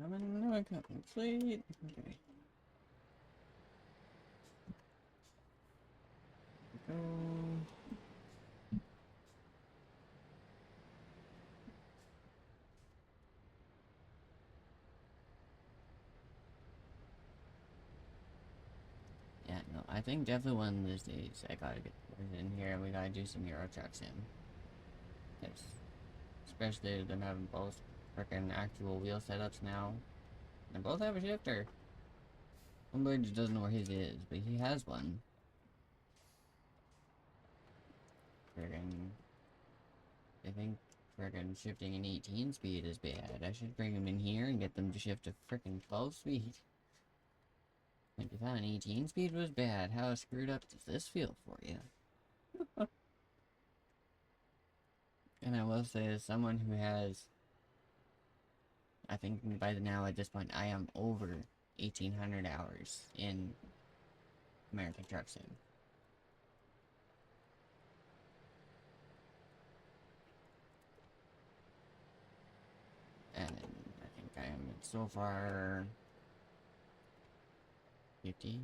coming, no, I can't complete. Okay. Go. Yeah, no, I think definitely one of these days I gotta get in here and we gotta do some Euro trucks in. Yes. Especially them having both freaking actual wheel setups now. They both have a shifter. Somebody just doesn't know where his is, but he has one. Friggin'. I think friggin' shifting an 18 speed is bad. I should bring them in here and get them to shift to frickin' 12 speed. Like, if an 18 speed was bad, how screwed up does this feel for you? And I will say, as someone who has, I think by now at this point, I am over 1,800 hours in American Truck Sim. And I think I am so far 50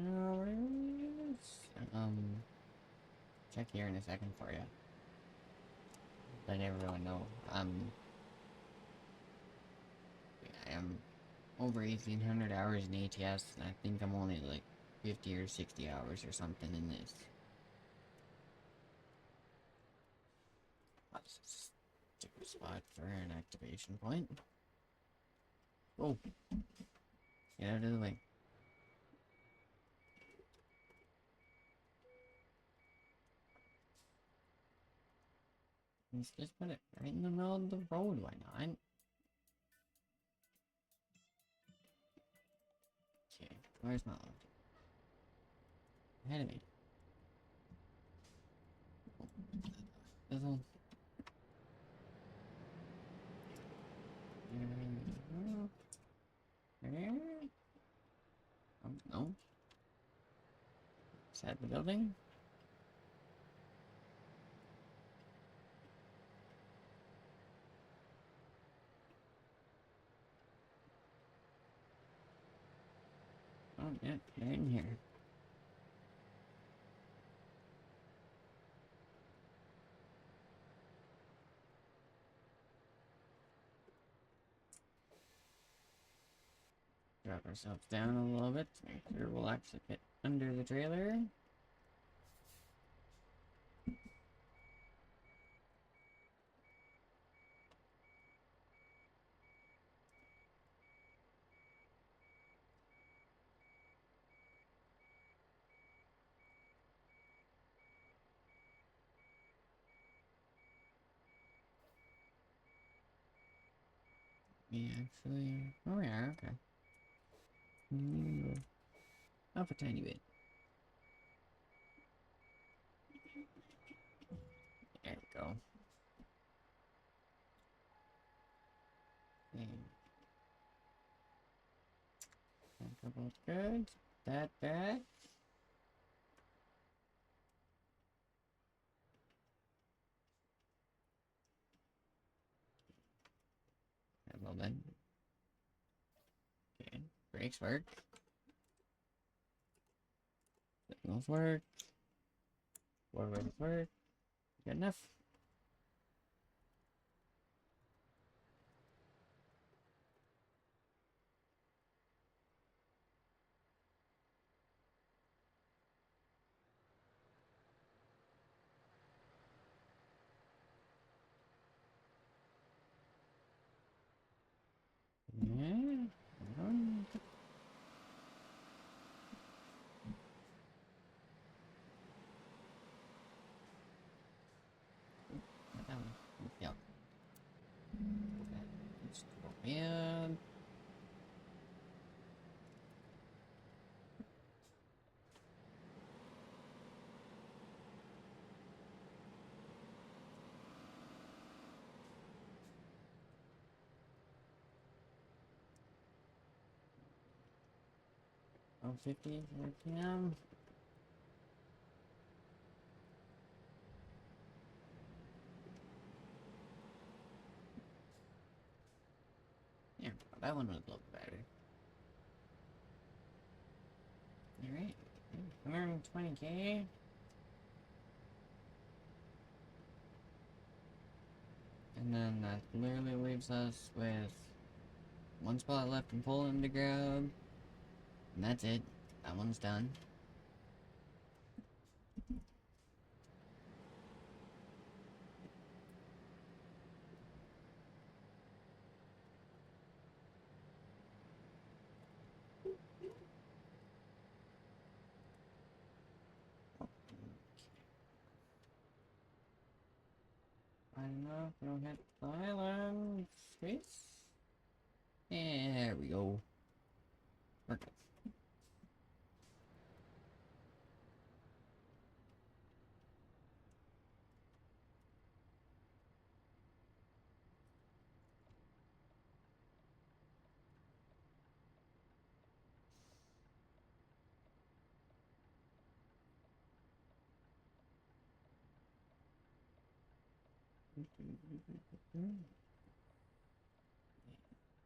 hours. Check here in a second for you. Let everyone know. I am over 1,800 hours in ATS, and I think I'm only like 50 or 60 hours or something in this. That's a stupid spot for an activation point. Oh, get out of the way. Let's just put it right in the middle of the road, why not? Okay, where's my load? Ahead of me. This one. Oh, no. Is that the building? Oh, yeah, they're in here. Drop ourselves down a little bit to make sure we'll actually fit under the trailer. We actually... Oh, we are, okay. Up a tiny bit. There we go. And a couple of goods. That back. A little bit. Okay. Brakes work. Signals work. Forwards work. Good enough. Yeah. Man. Oh, 50 p.m. Yeah, that one was a little better. Alright. 120k. And then that literally leaves us with one spot left in Poland to grab. And that's it. That one's done. I don't know if we'll hit the island. Space. There we go. Perfect.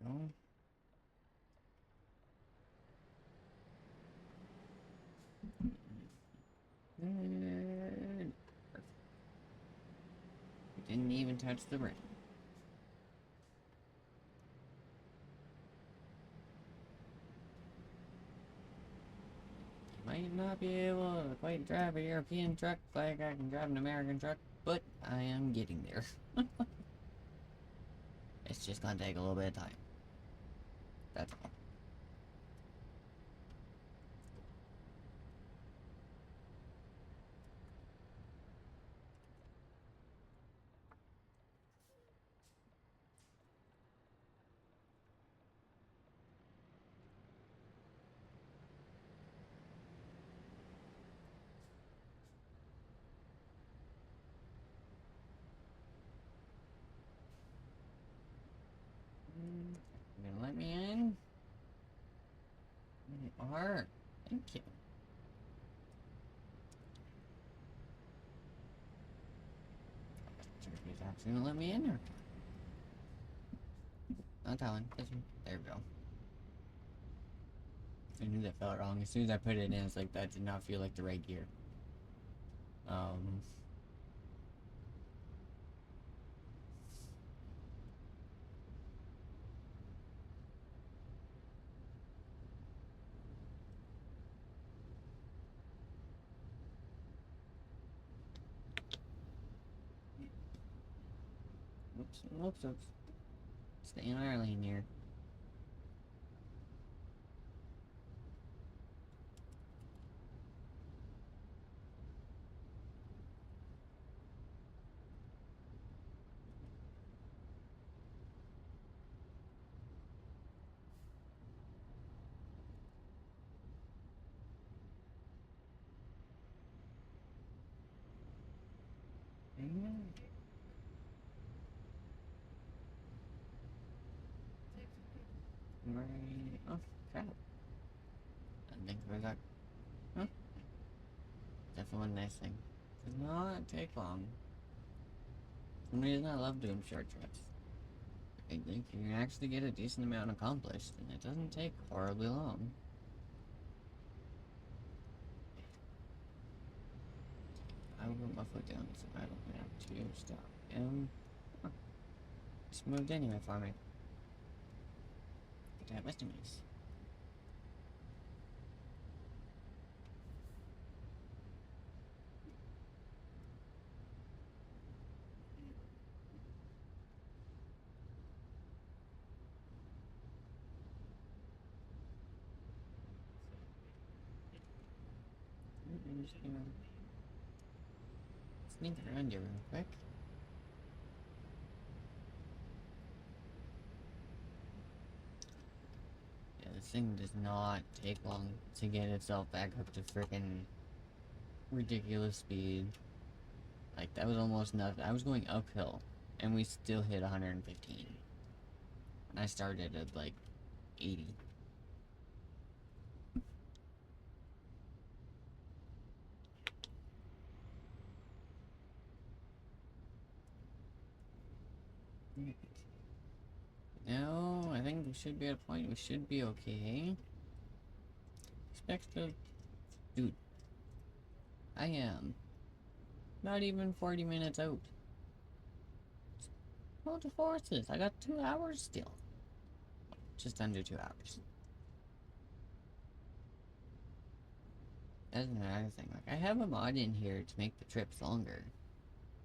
Go. Good. We didn't even touch the rim. Might not be able to quite drive a European truck like I can drive an American truck, but I am getting there. It's just gonna take a little bit of time. That's all. You're gonna let me in? You are. Thank you. Turkey's actually gonna let me in or? Not that one. This one. There we go. I knew that felt wrong. As soon as I put it in, it's like that did not feel like the right gear. Oops, oops, oops. Stay in our lane here. Right. Oh, crap. I think we got. Huh? Definitely one nice thing. Does not take long. For some reason, I love doing short trips. I think you can actually get a decent amount accomplished, and it doesn't take horribly long. I will put my foot down so I don't have to stop him. Huh. Just moved anyway for me. But that was nice. I'm just gonna sneak around here real quick. thing does not take long to get itself back up to freaking ridiculous speed. Like, that was almost nothing. I was going uphill, and we still hit 115. And I started at, like, 80. Now, I think we should be at a point. We should be okay. Expect the... Dude. I am not even 40 minutes out. Hold the forces. I got 2 hours still. Just under 2 hours. That's another thing. Like, I have a mod in here to make the trips longer.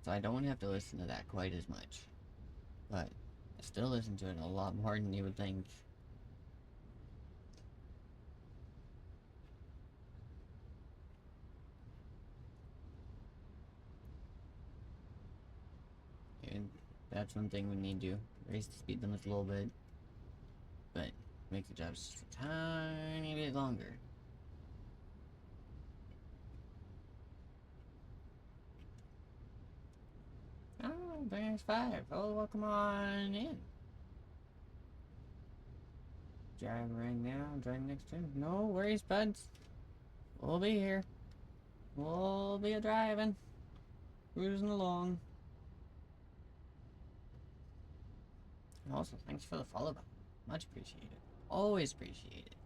So I don't have to listen to that quite as much. But I still listen to it a lot more than you would think. And that's one thing we need to do. Raise the speed limits a little bit. But make the jobs just a tiny bit longer. Oh, there's 5. Oh, well, come on in. Driving right now, driving next to him. No worries, buds. We'll be here. We'll be driving. Cruising along. And also, thanks for the follow button. Much appreciated. Always appreciated.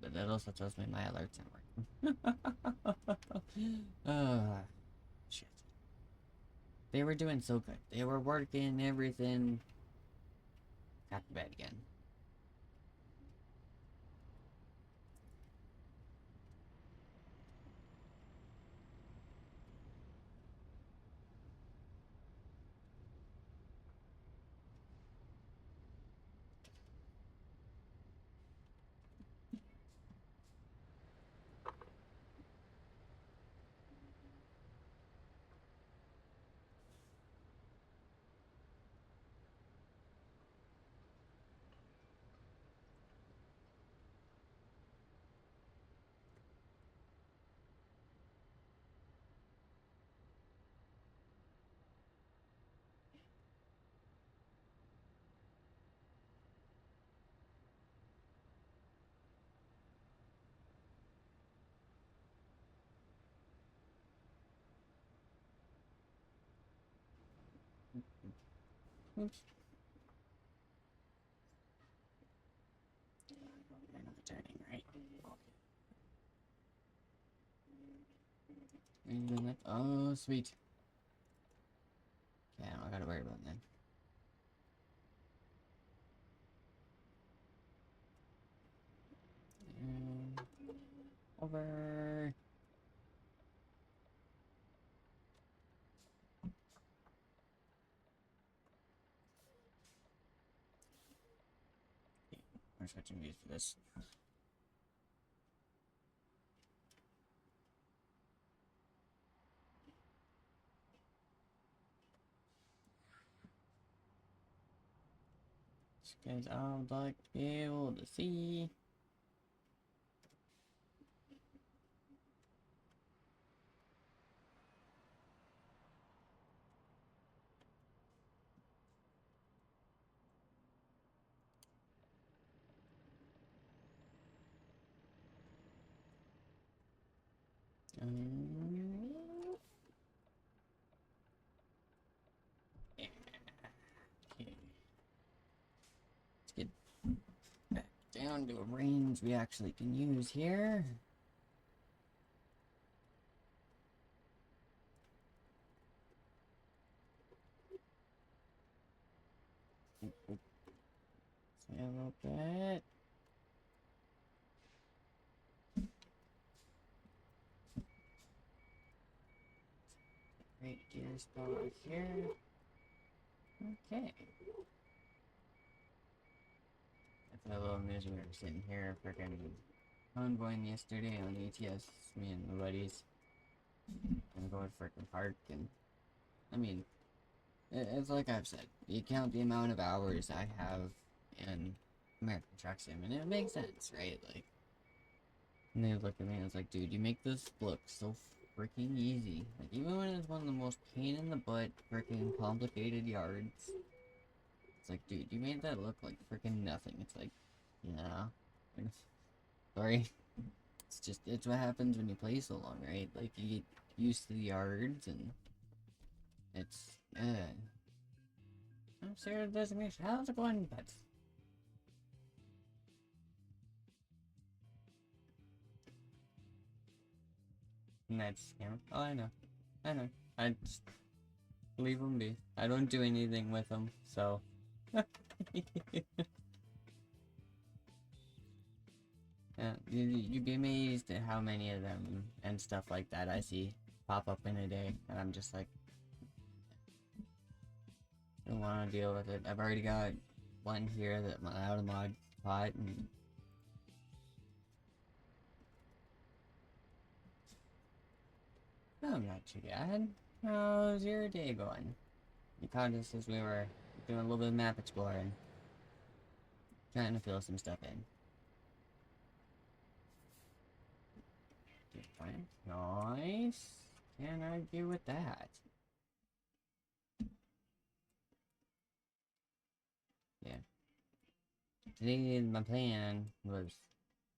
But that also tells me my alerts aren't working. Shit. They were doing so good. They were working, everything. Got to bed again. Oops. You're not turning, right? Okay. Oh, sweet. Okay, I don't gotta worry about that. Over. We're switching views for this. Because I would like to be able to see. Yeah. Okay. Let's get back down to a range we actually can use here. Say a little bit. Great gear spot here. Okay. That's a little misery. We're sitting here freaking convoying yesterday on ETS, me and my buddies. And going to freaking park, and I mean, It's like I've said, you count the amount of hours I have in American Truck Sim, and it makes sense, right? Like, and they look at me and it's like, dude, you make this look so freaking easy. Like, even when it's one of the most pain in the butt, freaking complicated yards, it's like, dude, you made that look like freaking nothing. It's like, yeah. Sorry. It's just, it's what happens when you play so long, right? Like, you get used to the yards, and it's, I'm Sarah Designation. How's it going, pets? That's scam. Oh, I know. I know. I just leave them be. I don't do anything with them, so. Yeah, you'd be amazed at how many of them and stuff like that I see pop up in a day, and I'm just like, I don't want to deal with it. I've already got one here that I'm out of mod pot, and no, I'm not too bad. How's your day going? You caught us as we were doing a little bit of map exploring, trying to fill some stuff in. Fine. Nice. Can't argue with that. Yeah. Today, my plan was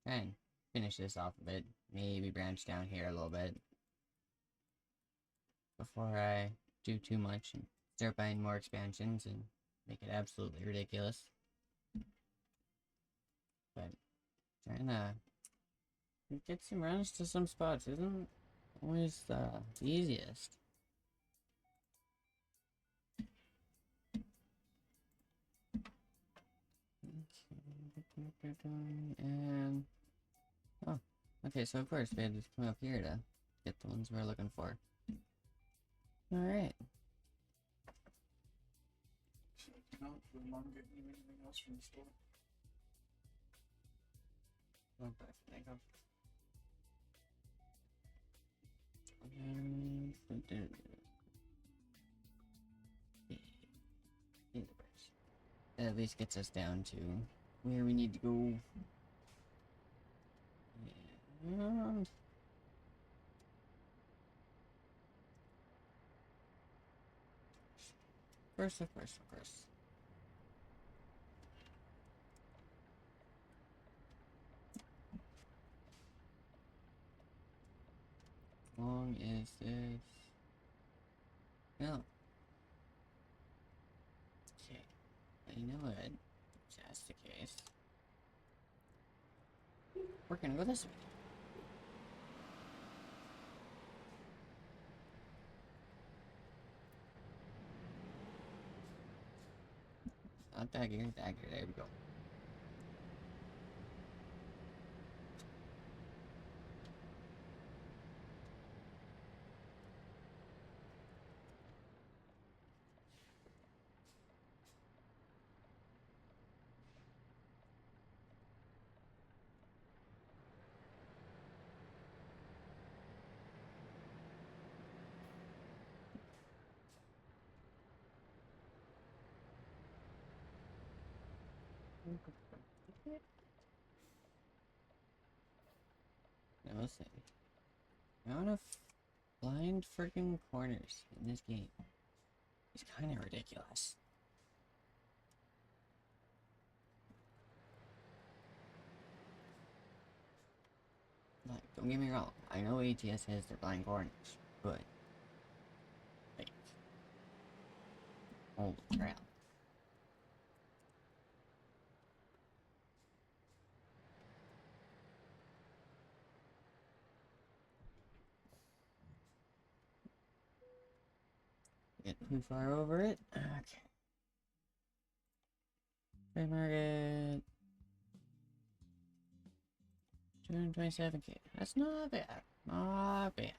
try and finish this off a bit. Maybe branch down here a little bit before I do too much and start buying more expansions and make it absolutely ridiculous. But trying to get some runs to some spots isn't always the easiest. Okay. And oh, okay. So of course we had to come up here to get the ones we're looking for. All right. No, did mom get you anything else from the store? Oh, there you go. That at least gets us down to where we need to go. And of course. How long is this? No. Okay. You know what? If that's the case, we're gonna go this way. Dagger. There we go. Now listen. Amount of blind freaking corners in this game is kind of ridiculous. Like, don't get me wrong. I know ATS has their blind corners, but like, holy crap. Get too far over it. Okay. Trade market. 227k. That's not bad. Not bad.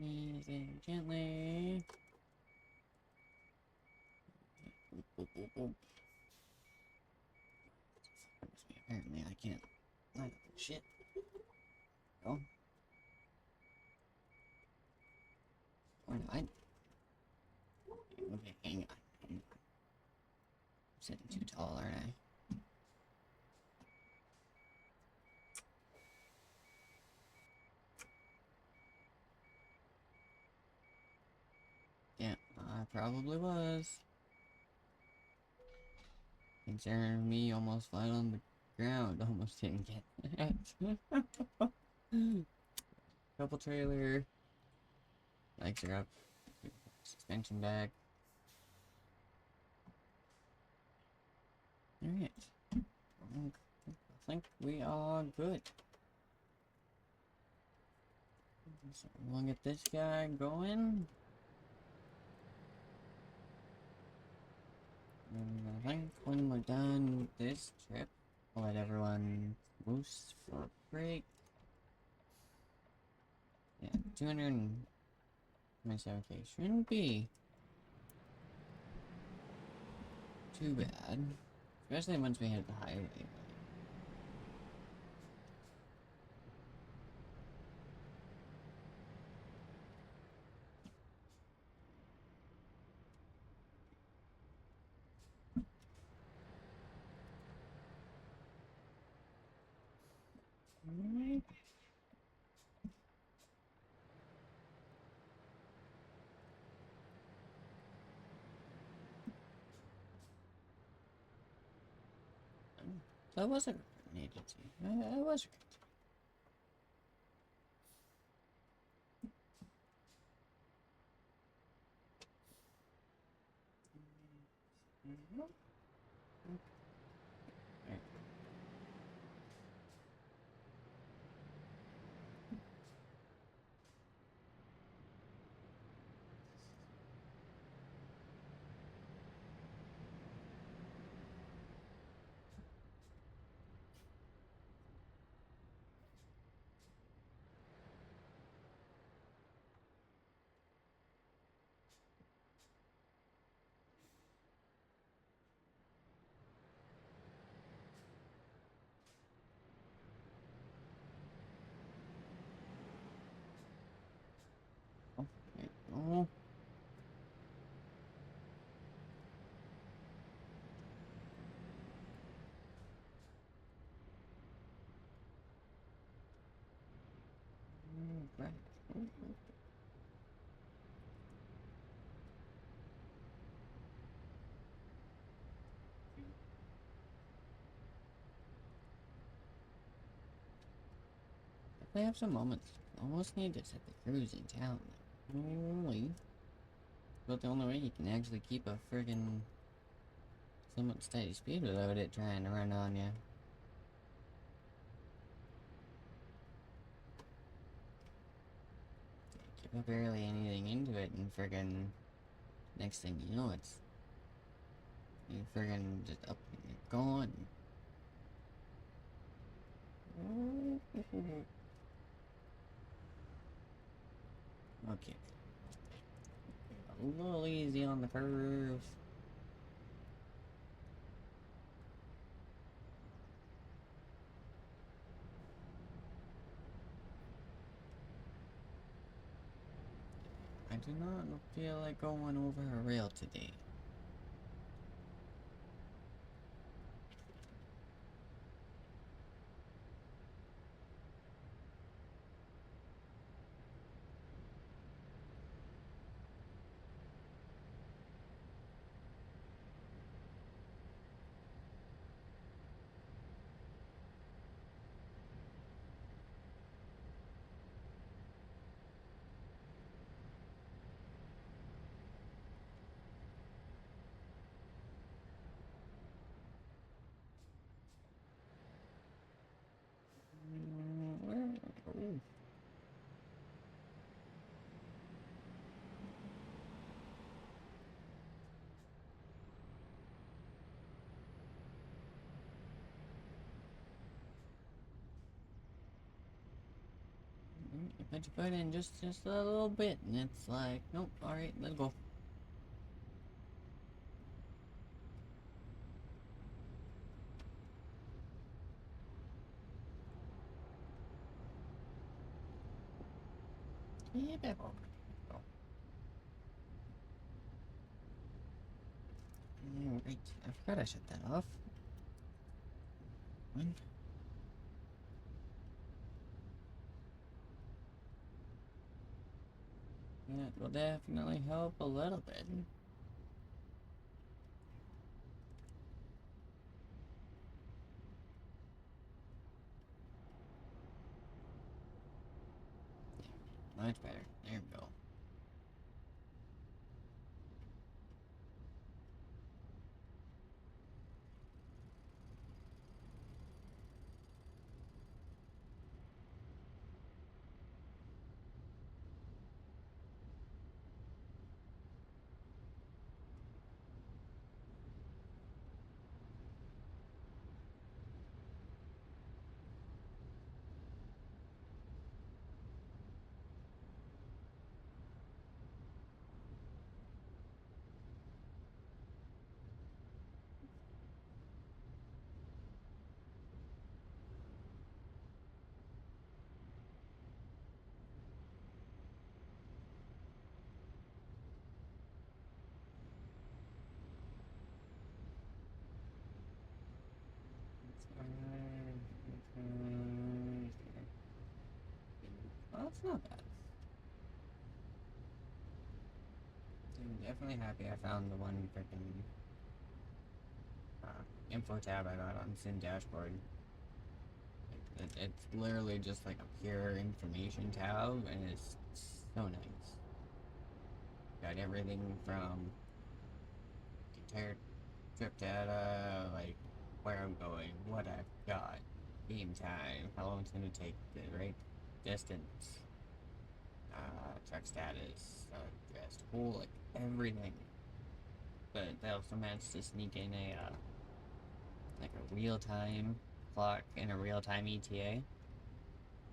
Easy, gently. Boop, boop, boop, boop. Apparently, I can't light up the shit. Oh. Oh, no, okay, hang on. I'm sitting too tall, aren't I? Yeah, I probably was. Considering me almost flat on the ground, almost didn't get that. Couple trailer. Legs are up. Suspension back. Alright. I think we are good. So we'll get this guy going. And I think when we're done with this trip, I'll let everyone loose for a break. Yeah, 227k shouldn't be too bad. Especially once we hit the highway. Alright. That was a recruitment agency. I was right. Oh, right. If I have some moments, I almost need to set the cruise in town. Holy. But the only way you can actually keep a friggin' somewhat steady speed without it trying to run on you. Keep barely anything into it and friggin' next thing you know you friggin' just up and you're gone. Okay. A little easy on the curves. I do not feel like going over a rail today. Put your foot in just a little bit, and it's like, nope, alright, let's go. Yeah, back over. Go. Alright, I forgot I shut that off. One. That will definitely help a little bit. Much better. There we go. Well, that's not bad. I'm definitely happy I found the one freaking info tab I got on Sim Dashboard. It's literally just like a pure information tab, and it's so nice. Got everything from entire trip data, like where I'm going, what I've got, game time, how long it's gonna take, the right distance, truck status, just whole like everything. But they also managed to sneak in a like a real time clock and a real time ETA.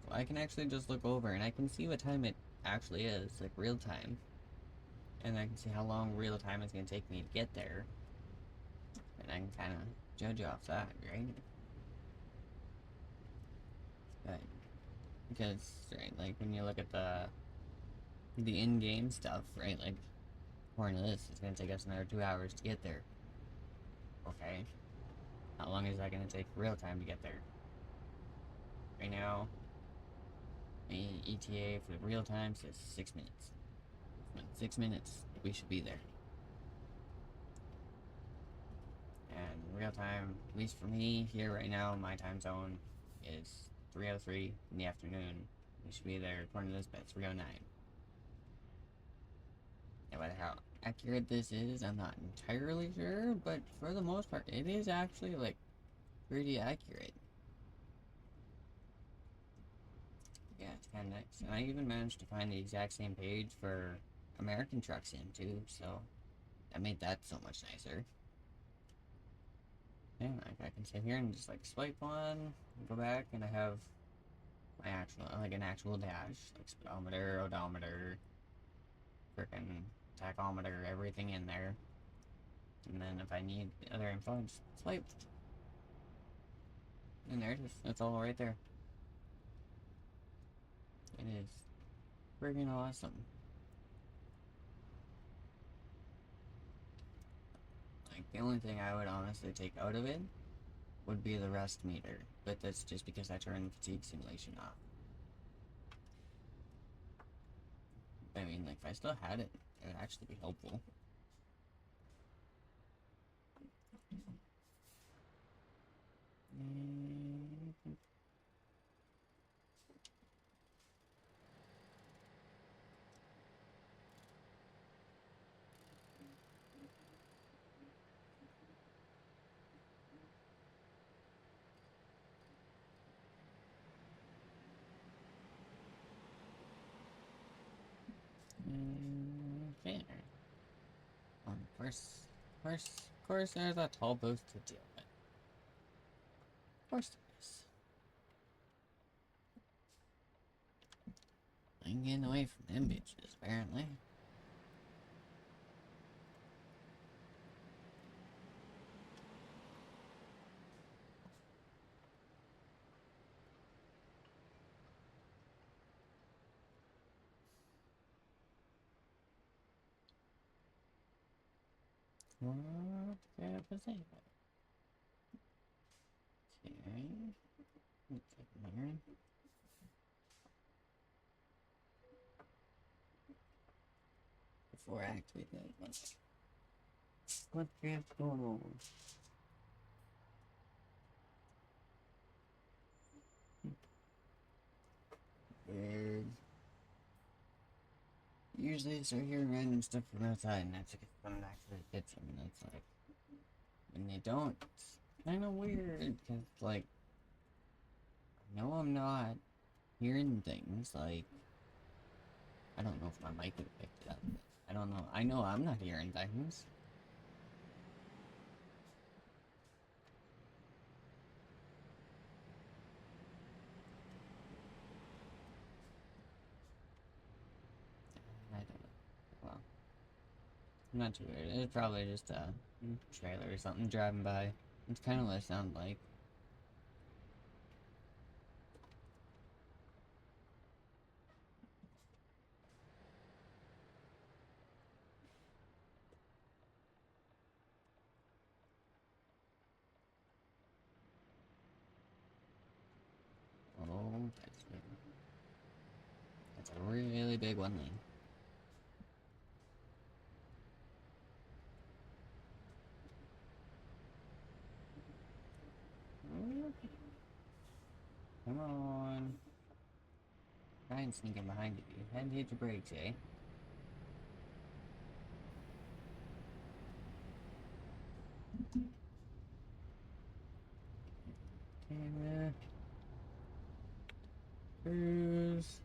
So I can actually just look over and I can see what time it actually is, like real time. And I can see how long real time it's gonna take me to get there. And I can kind of judge off that, right? But because right, like when you look at the in-game stuff, right? Like according to this, it's gonna take us another 2 hours to get there. Okay, how long is that gonna take real time to get there? Right now, the ETA for the real time says 6 minutes. In 6 minutes, we should be there. And real time, at least for me here right now, my time zone is 3:03 in the afternoon. We should be there according to this, but 3:09. No matter how accurate this is, I'm not entirely sure, but for the most part, it is actually like pretty accurate. Yeah, it's kind of nice. And I even managed to find the exact same page for American Truck Sim too, so that made that so much nicer. Yeah, like I can sit here and just like swipe one, go back, and I have my actual, like an actual dash, like speedometer, odometer, frickin' tachometer, everything in there. And then if I need other info, I just swipe. And there it is. It's all right there. It is friggin' awesome. Like, the only thing I would honestly take out of it would be the rest meter. But that's just because I turned the fatigue simulation off. I mean, like, if I still had it, it would actually be helpful. Okay. Of course, there's a toll booth to deal with. Of course there is. ain't getting away from them bitches, apparently. What? Yeah, what's that? Okay. Here. Before I activate that, what is going on? Weird. Usually I start hearing random stuff from outside, and that's when it actually hits them, and it's like, when they don't, it's kind of weird, because, like, I know I'm not hearing things, like, I don't know if my mic would have picked it up, but I don't know. I know I'm not hearing things. I don't know. Well, not too weird. It's probably just a trailer or something driving by. It's kind of what it sounds like. Oh, that's big. That's a really big one then. Come on. Try and sneak in behind you. Head hit your brakes, eh? Camera. Cruise.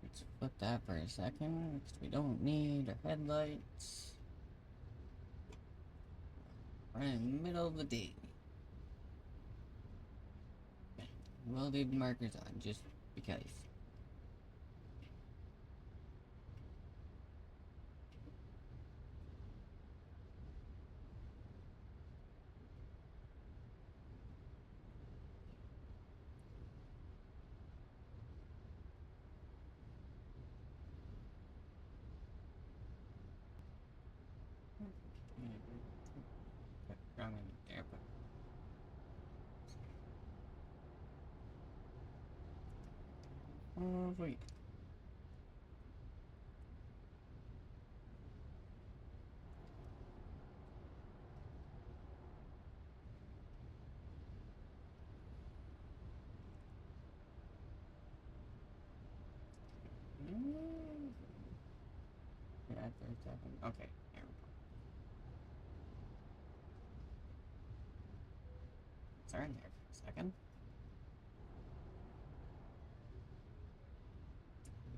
Let's flip that for a second, because we don't need our headlights. We're in the middle of the day. We'll leave the markers on, just because. Wrong one there, but oh wait. Yeah, 37. Okay, there we go. Sorry there for a second.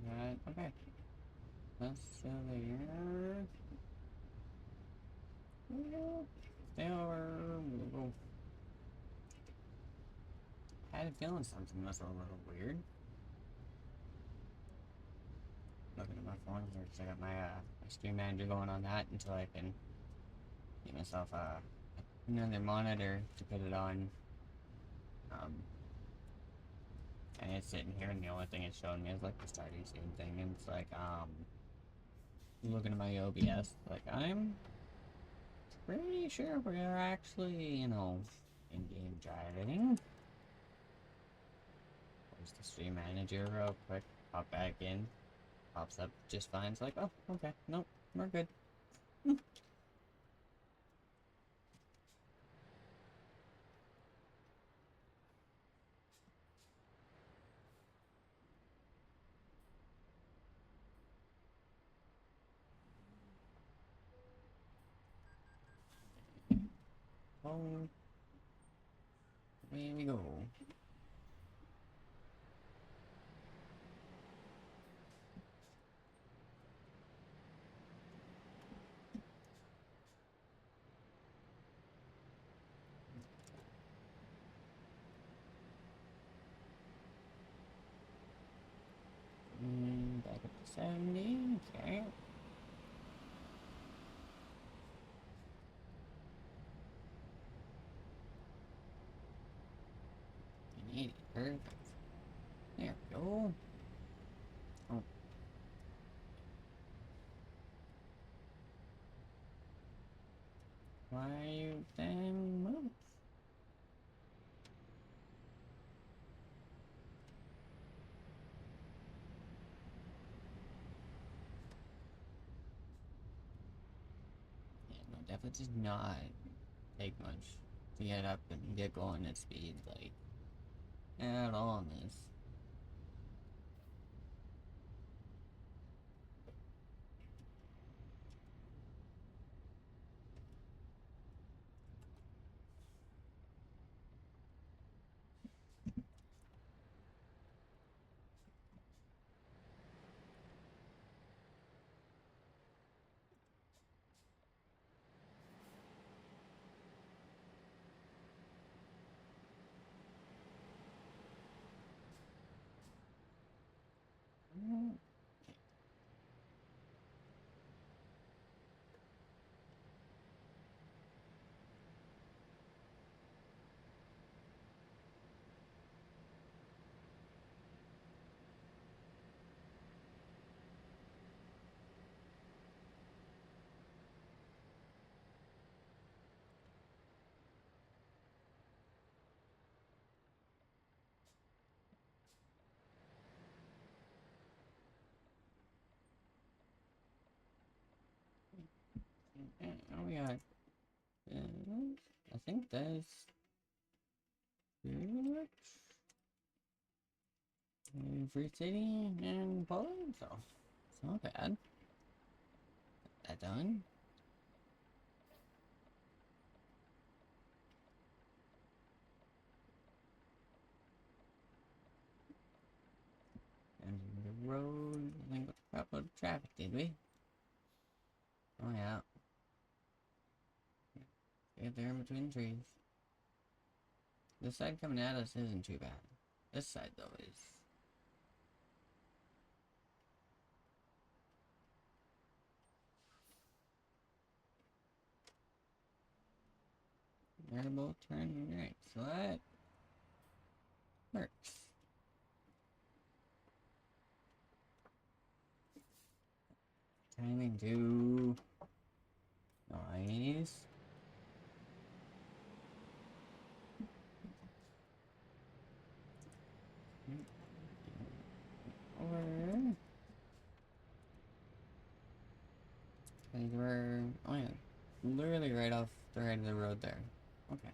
Right, okay. That's still there. Stay over. We'll go. I had a feeling something was a little weird. Looking at my phone here because I got my stream manager going on that until I can get myself another monitor to put it on. And it's sitting here, and the only thing it's showing me is like the starting scene thing, and it's like looking at my OBS, like I'm pretty sure we're actually, in-game driving. There's the stream manager real quick, pop back in, pops up just fine. It's like, oh, okay, nope, we're good. Oh, here we go. 70, okay. 80, perfect. There we go. Oh, why you then move? Yeah, no, definitely does not take much to get up and get going at speed, like, at all in this. Mm, oh, we got, I think that's good. Free City and Poland, so it's not bad. That done. And the road, I think, a couple of traffic, did we? Oh yeah. Get there in between the trees. This side coming at us isn't too bad. This side though is. They're both turning right, so that works. Timing too. Nice. Or these were, oh yeah, literally right off the right of the road there. Okay.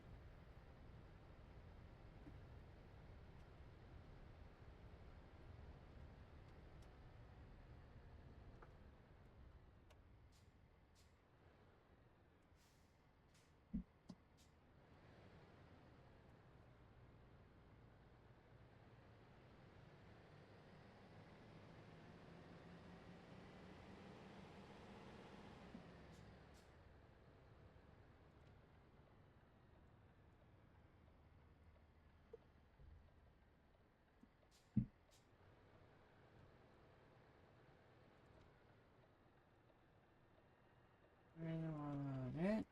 Right on it.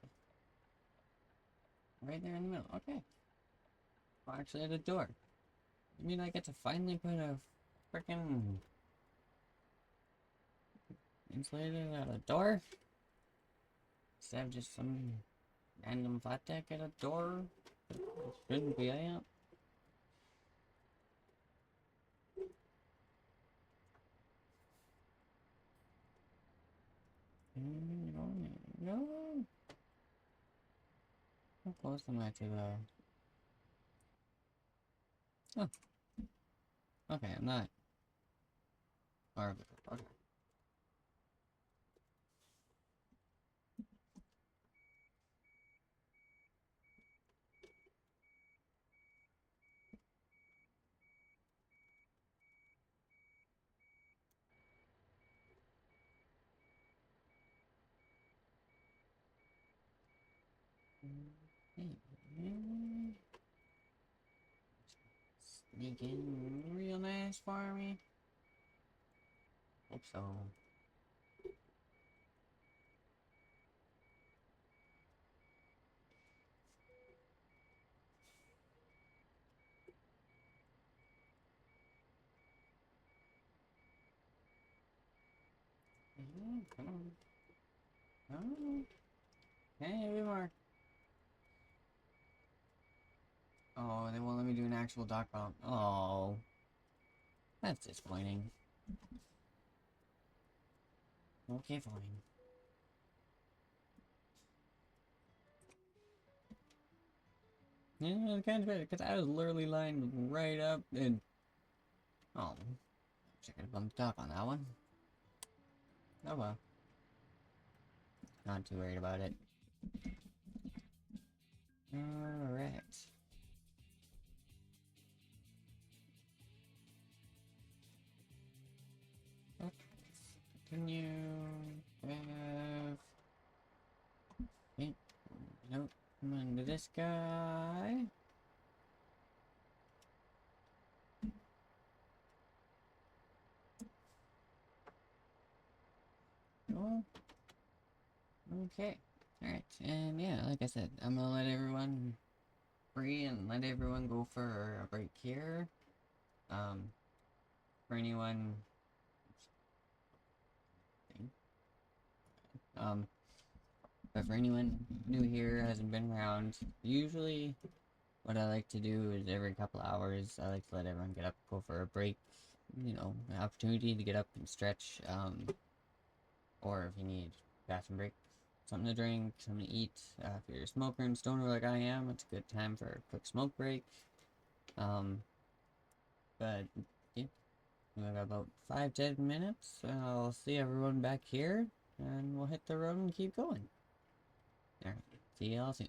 Right there in the middle. Okay. Oh, actually, at a door. You mean I get to finally put a freaking insulated at a door? Instead of just some random flat deck at a door? It shouldn't be out. No. How close am I to the... Oh, okay, I'm not. Or, okay. Sneak in real nice for me. Hope so. Come on. Oh. Hey, a bit more. Oh, they won't let me do an actual dock bump. Oh. That's disappointing. Okay, fine. Yeah, kind of better, because I was literally lined right up and... Oh. Wish I could have bumped up on that one. Oh well. Not too worried about it. Alright. Let's continue with... Okay. Nope. Come on to this guy. Oh. Okay. Alright. And yeah, like I said, I'm gonna let everyone free and let everyone go for a break here. Um, for anyone... Um, but for anyone new here, hasn't been around, usually what I like to do is every couple hours, I like to let everyone get up, go for a break, you know, an opportunity to get up and stretch, or if you need bathroom break, something to drink, something to eat. If you're a smoker and stoner like I am, it's a good time for a quick smoke break. Um, but yeah, we got about 5-10 minutes. I'll see everyone back here, and we'll hit the road and keep going. Alright, see y'all soon.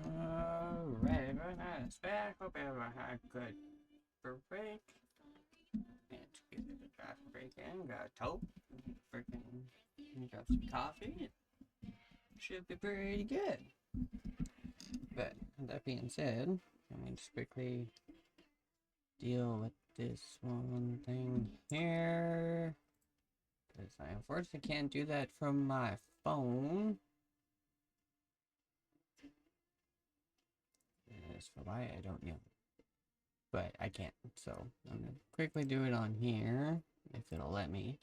Alright, very nice. Back. Hope everyone had a good break. And get a coffee break in. Got a toast. Freaking got some coffee. Should be pretty good. But that being said, let me just quickly deal with this one thing here. Because I unfortunately can't do that from my phone. As for why, I don't know. But I can't, so I'm gonna quickly do it on here, if it'll let me.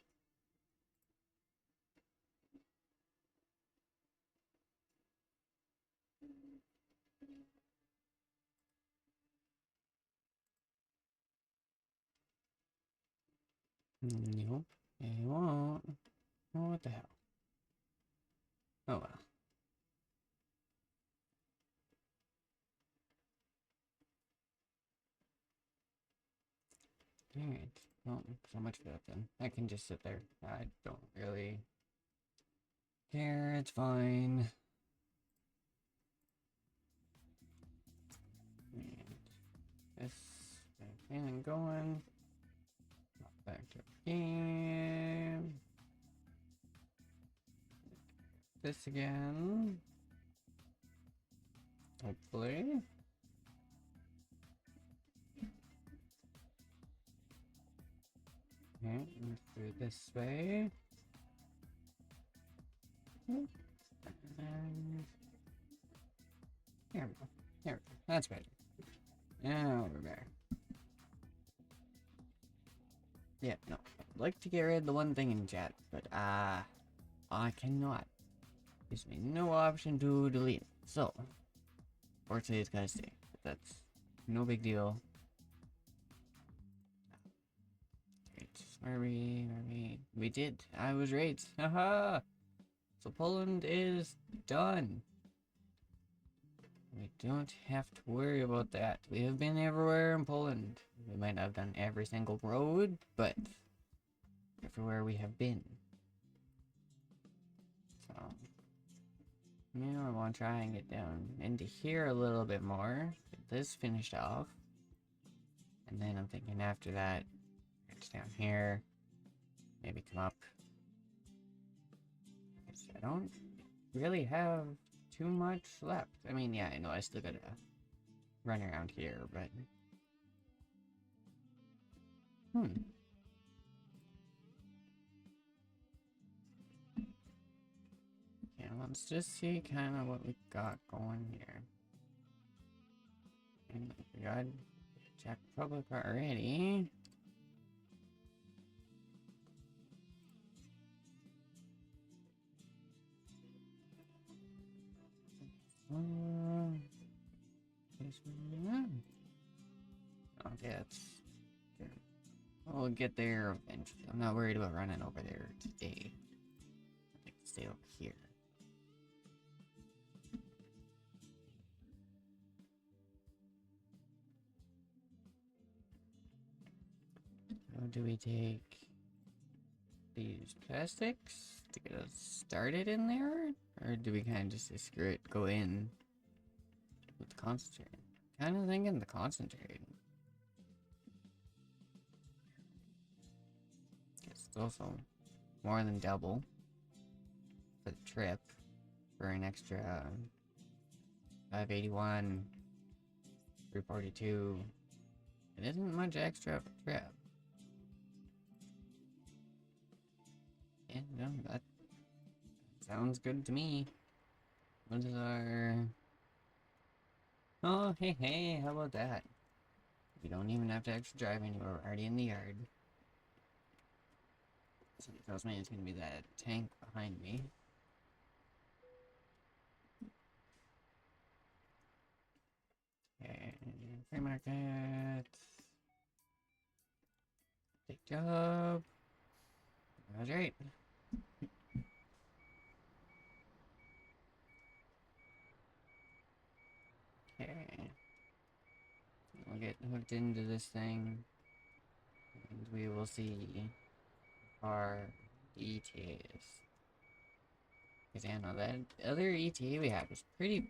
Nope, it won't. Oh, what the hell? Oh well. Alright, well, so much for that then. I can just sit there. I don't really care, it's fine. And this and going. Back to game. This again. Hopefully. Okay, let's do it this way. And there we go. There we go. That's better. Now we're back. Yeah, no. I'd like to get rid of the one thing in chat, but I cannot. Gives me no option to delete it. So, fortunately it's gotta stay. But that's no big deal. Right. Where are we? We did. I was right. Haha! So Poland is done. We don't have to worry about that. We have been everywhere in Poland. We might not have done every single road, but everywhere we have been. So, now I want to try and get down into here a little bit more. Get this finished off. And then I'm thinking after that, it's down here. Maybe come up. I don't really have too much left. I mean, yeah, I know I still gotta run around here, but... Yeah, let's just see kind of what we got going here. And we got Czech Republic already. Okay, that's good. We'll get there eventually. I'm not worried about running over there today. I can stay over here. So do we take these plastics to get us started in there? Or do we kind of just say, screw it, go in with the concentrate? Kind of thinking the concentrate. It's also more than double for the trip for an extra 581, 342. It isn't much extra for the trip. Yeah, no, that sounds good to me. What is our... Oh, hey, how about that? We don't even have to extra drive anywhere. We're already in the yard. Something tells me it's gonna be that tank behind me. Okay, free market. Big job. That's right. Okay. We'll get hooked into this thing. And we will see our ETAs. Because I know that other ETA we had was pretty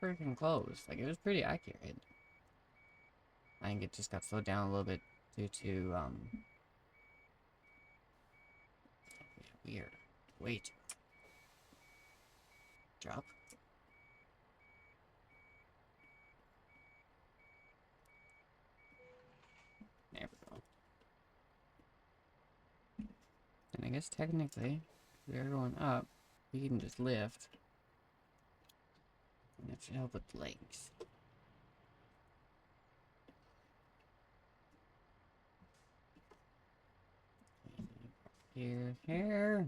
freaking close. Like, it was pretty accurate. I think it just got slowed down a little bit due to, weird. Wait. Drop. There we go. And I guess technically, we are going up, we can just lift. And that should help with the legs. Here. Go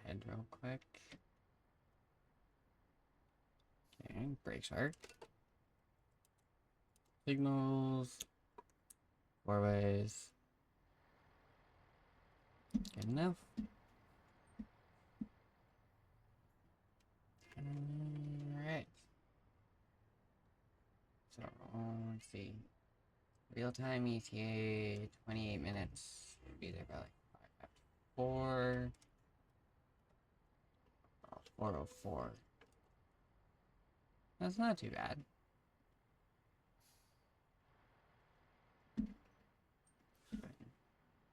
ahead real quick. Okay, brakes are. Signals. Four ways. Good enough. Alright. So, let's see. Real time ETA, 28 minutes. We'll be there by like 5 after 4. Oh, 4:04. That's not too bad.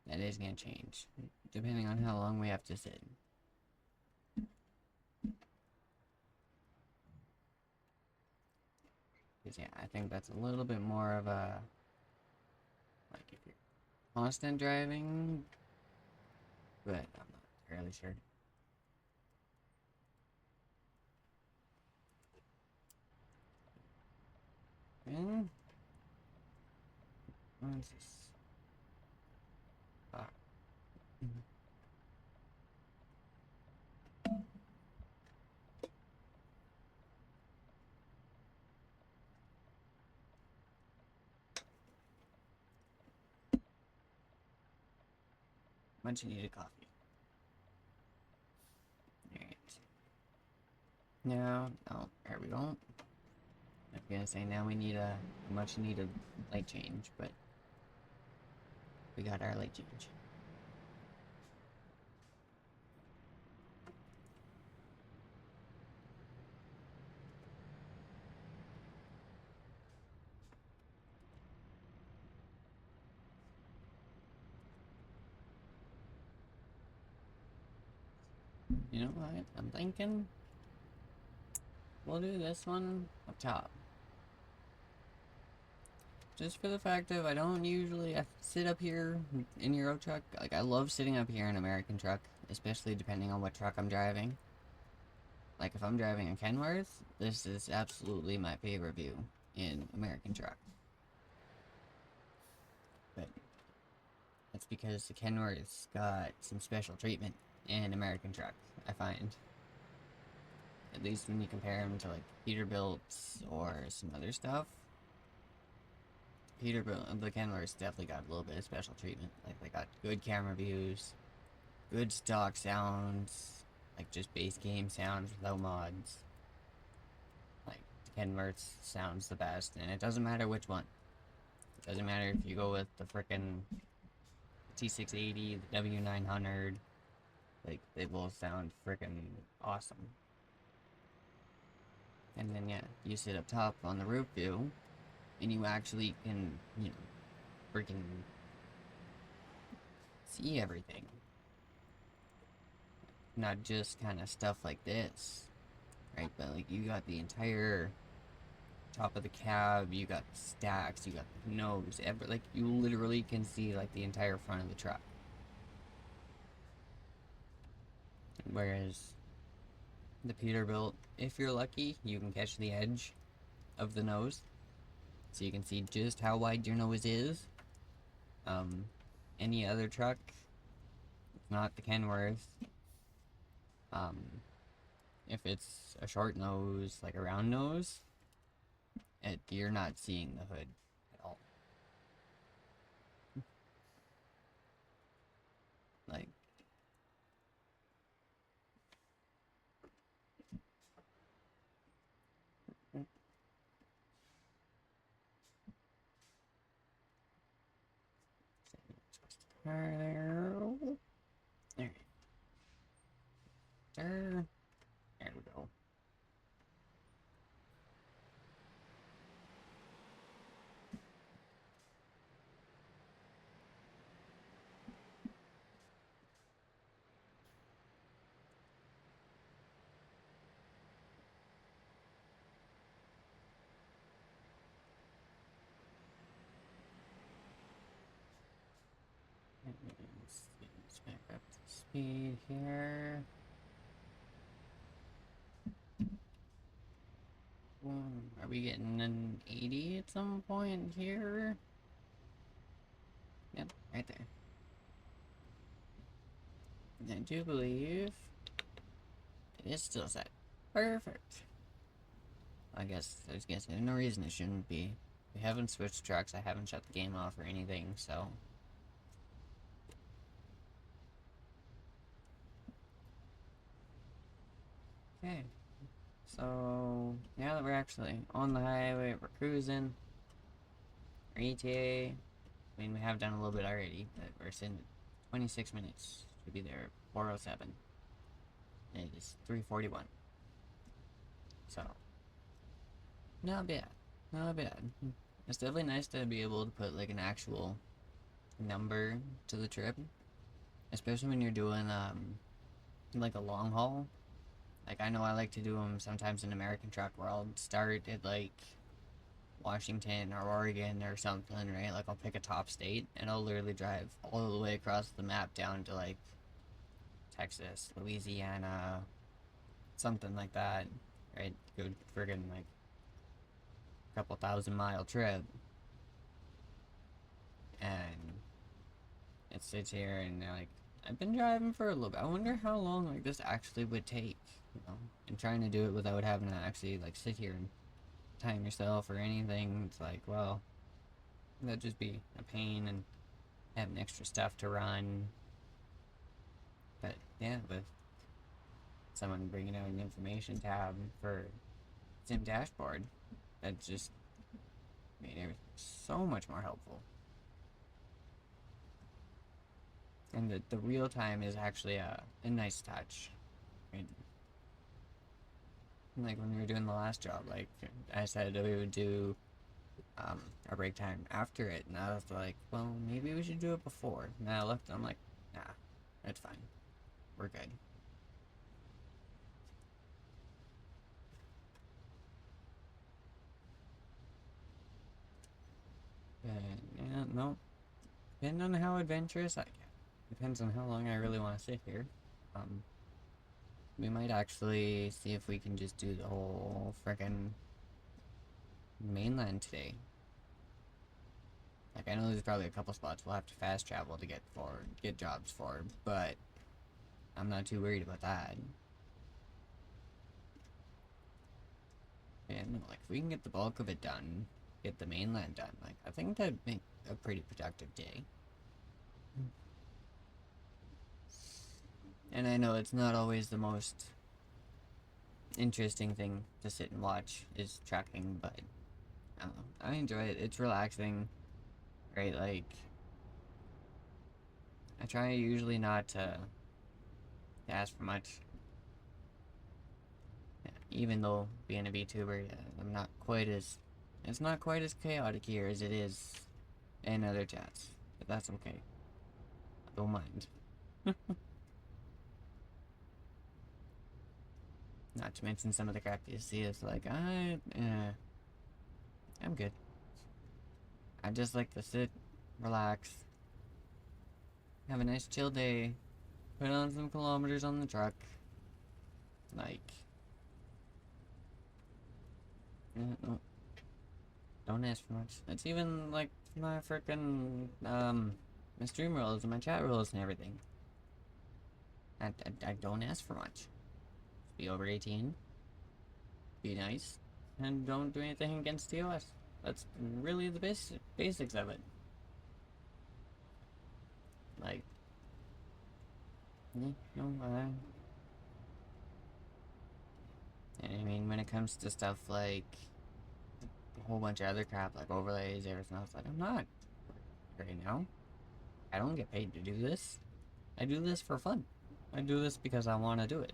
That is gonna change, depending on how long we have to sit. Because, yeah, I think that's a little bit more of a, like, if you're constant driving, but I'm not entirely sure. And, what's this? Much needed coffee. Alright. Now, oh, there we go. I was gonna say now we need a much needed light change, but we got our light change. You know what? I'm thinking we'll do this one up top. Just for the fact of I don't usually sit up here in Euro truck. Like, I love sitting up here in American truck, especially depending on what truck I'm driving. Like, if I'm driving a Kenworth, this is absolutely my favorite view in American truck. But that's because the Kenworth's got some special treatment in American truck, I find. At least when you compare them to, like, Peterbilt's or some other stuff. Peterbilt, the Kenworth's definitely got a little bit of special treatment. Like, they got good camera views, good stock sounds, like just base game sounds without mods. Like, the Kenworth sounds the best, and it doesn't matter which one. It doesn't matter if you go with the frickin' T680, the W900. Like, they both sound frickin' awesome. And then, yeah, you sit up top on the roof view, and you actually can, you know, freaking see everything. Not just kind of stuff like this, right? But, like, you got the entire top of the cab, you got the stacks, you got the nose, like, you literally can see, like, the entire front of the truck. Whereas the Peterbilt, if you're lucky, you can catch the edge of the nose, so you can see just how wide your nose is. Any other truck, not the Kenworth, if it's a short nose, like a round nose, you're not seeing the hood at all. Like, there. There. There we go. Let's back up to speed here. Are we getting an 80 at some point here? Yep, right there. I do believe it is still set. Perfect. I guess there's no reason it shouldn't be. We haven't switched trucks, I haven't shut the game off or anything, so. Okay. So, now that we're actually on the highway, we're cruising. Our ETA, I mean, we have done a little bit already, but we're sitting at 26 minutes. Should be there 4:07. And it is 3:41. So, not bad. Not bad. It's definitely nice to be able to put like an actual number to the trip, especially when you're doing like a long haul. Like I know I like to do them sometimes in American truck where I'll start at like Washington or Oregon or something, right? Like I'll pick a top state and I'll literally drive all the way across the map down to like Texas, Louisiana, something like that, right? Good friggin' like couple 1,000-mile trip, and it sits here and like I've been driving for a little bit. I wonder how long like this actually would take, you know, and trying to do it without having to actually like sit here and time yourself or anything. It's like, well, that'd just be a pain and having extra stuff to run. But yeah, with someone bringing out an information tab for Sim Dashboard, that just made everything so much more helpful. And the real time is actually a nice touch. Right? Like when we were doing the last job, like I said we would do our break time after it, and I was like, well, maybe we should do it before. And I looked and I'm like, nah, that's fine. We're good. But yeah, no. Depending on how adventurous I get. Depends on how long I really want to sit here. Um, we might actually see if we can just do the whole frickin' mainland today. Like I know there's probably a couple spots we'll have to fast travel to get jobs for, but I'm not too worried about that. And like if we can get the bulk of it done, get the mainland done, like I think that'd make a pretty productive day. And I know it's not always the most interesting thing to sit and watch is trucking, but I don't know. I enjoy it. It's relaxing, right? Like I try usually not to ask for much. Even though being a VTuber, I'm not quite as it's not quite as chaotic here as it is in other chats, but that's okay. I don't mind. Not to mention some of the crap you see is like I'm good. I just like to sit, relax, have a nice chill day, put on some kilometers on the truck, like. No, don't ask for much. It's even like my frickin' my stream rules and my chat rules and everything. I don't ask for much. Be over 18. Be nice. And don't do anything against TOS. That's really the basics of it. Like, yeah, no, and I mean, when it comes to stuff like a whole bunch of other crap, like overlays, everything else, like, I'm not right now. I don't get paid to do this. I do this for fun. I do this because I want to do it.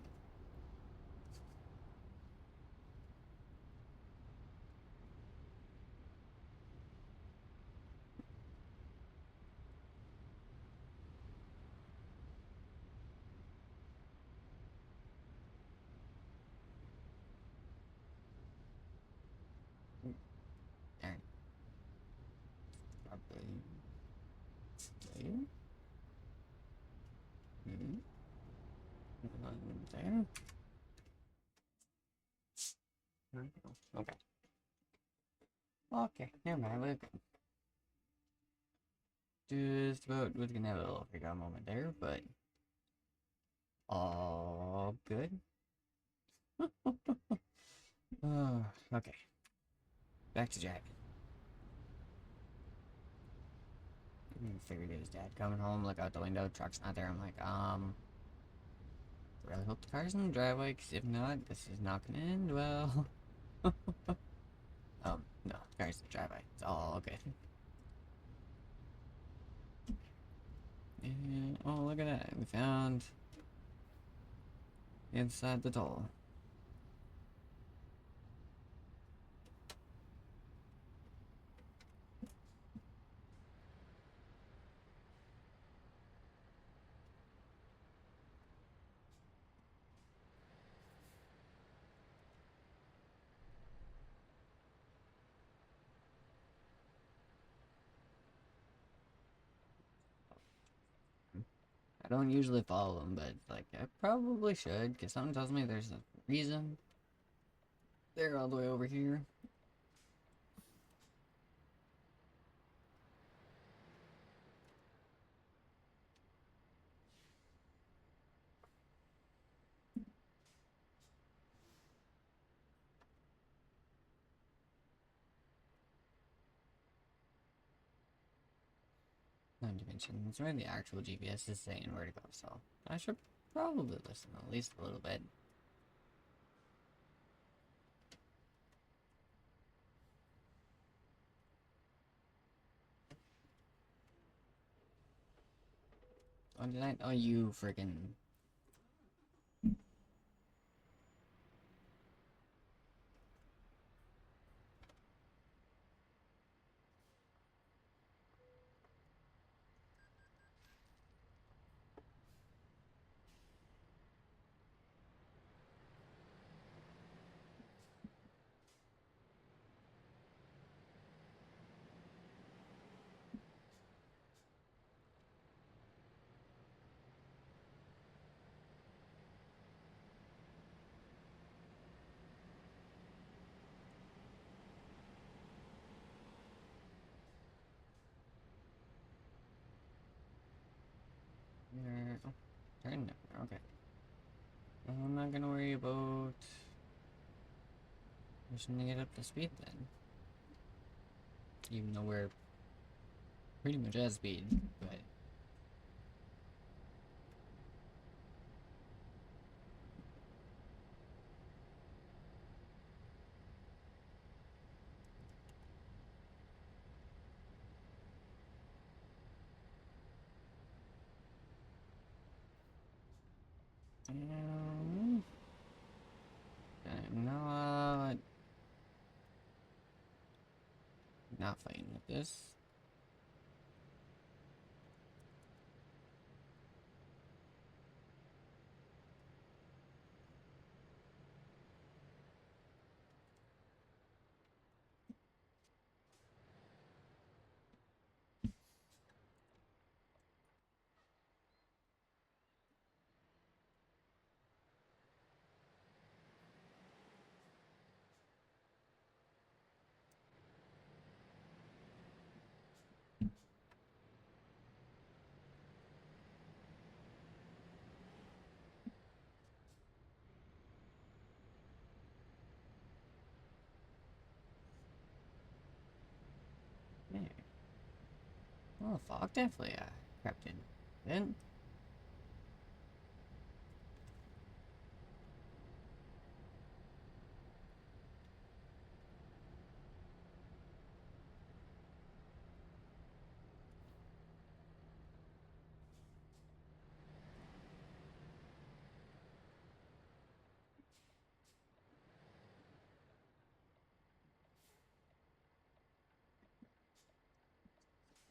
Alright. Probably. Later? There. Okay. Okay, never mind. We're good. Just about was gonna have a little freak out moment there, but all good. Okay. Back to Jack. Figured it was Dad coming home. Look out the window. Truck's not there. I'm like, really hope the car's in the driveway, because if not, this is not gonna end well. No, the car's in the driveway. It's all good. And, oh, look at that. We found inside the doll. I don't usually follow them, but like I probably should, because something tells me there's a reason they're all the way over here. Not to mention, it's where the actual GPS is saying where to go, so I should probably listen at least a little bit. Oh, did I? Oh, you freaking. Oh, turn there. Okay. I'm not gonna worry about pushing to get up to speed then. Even though we're pretty much at speed, but. I'm not fighting with this. Yeah. Well, fog definitely crept in. Then.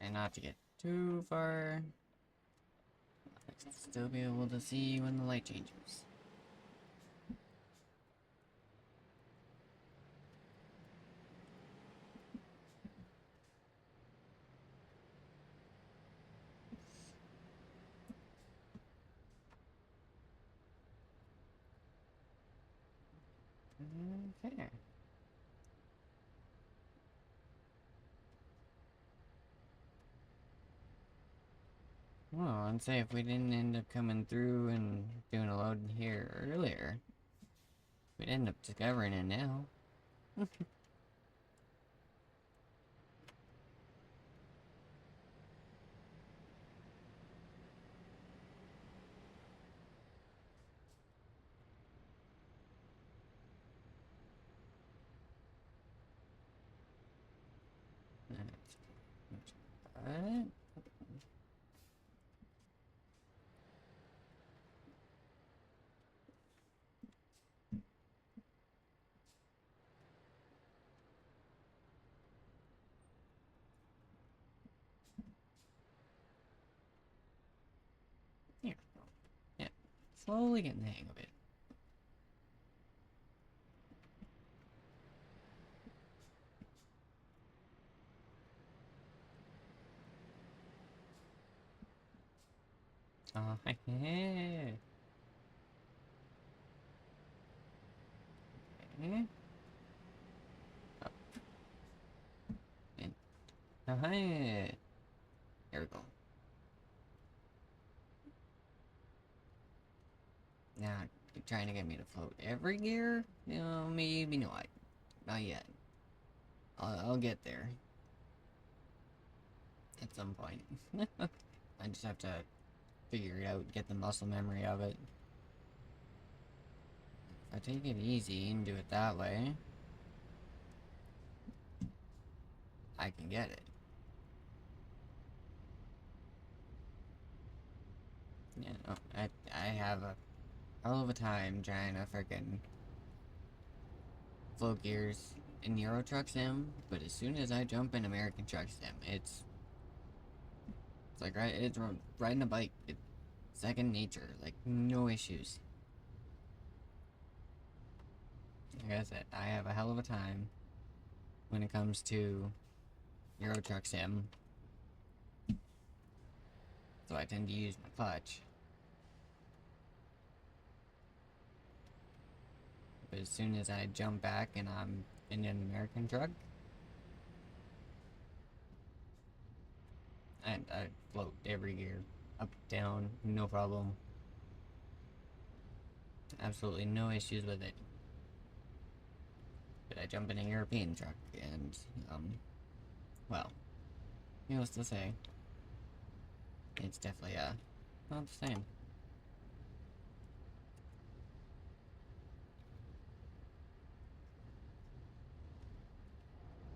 And not to get too far. I'd still be able to see when the light changes. Okay. Well, I'd say if we didn't end up coming through and doing a load here earlier, we'd end up discovering it now. Alright. Here. Yeah. Slowly getting the hang of it. Oh, hey. Okay. Oh, and, oh, hey. Here we go. Now, you're trying to get me to float every gear? You know, maybe not. Not yet. I'll get there. At some point. I just have to figure it out, get the muscle memory of it. If I take it easy and do it that way, I can get it. Yeah, no, I have a hell of a time trying to frickin' float gears in Euro Truck Sim, but as soon as I jump in American Truck Sim, it's like it's riding a bike. It's second nature, like no issues. Like I said, I have a hell of a time when it comes to Euro Truck Sim, so I tend to use my clutch. But as soon as I jump back and I'm in an American truck, I float every gear. Up, down, no problem. Absolutely no issues with it. But I jump in a European truck and, well, needless to say, it's definitely, not the same.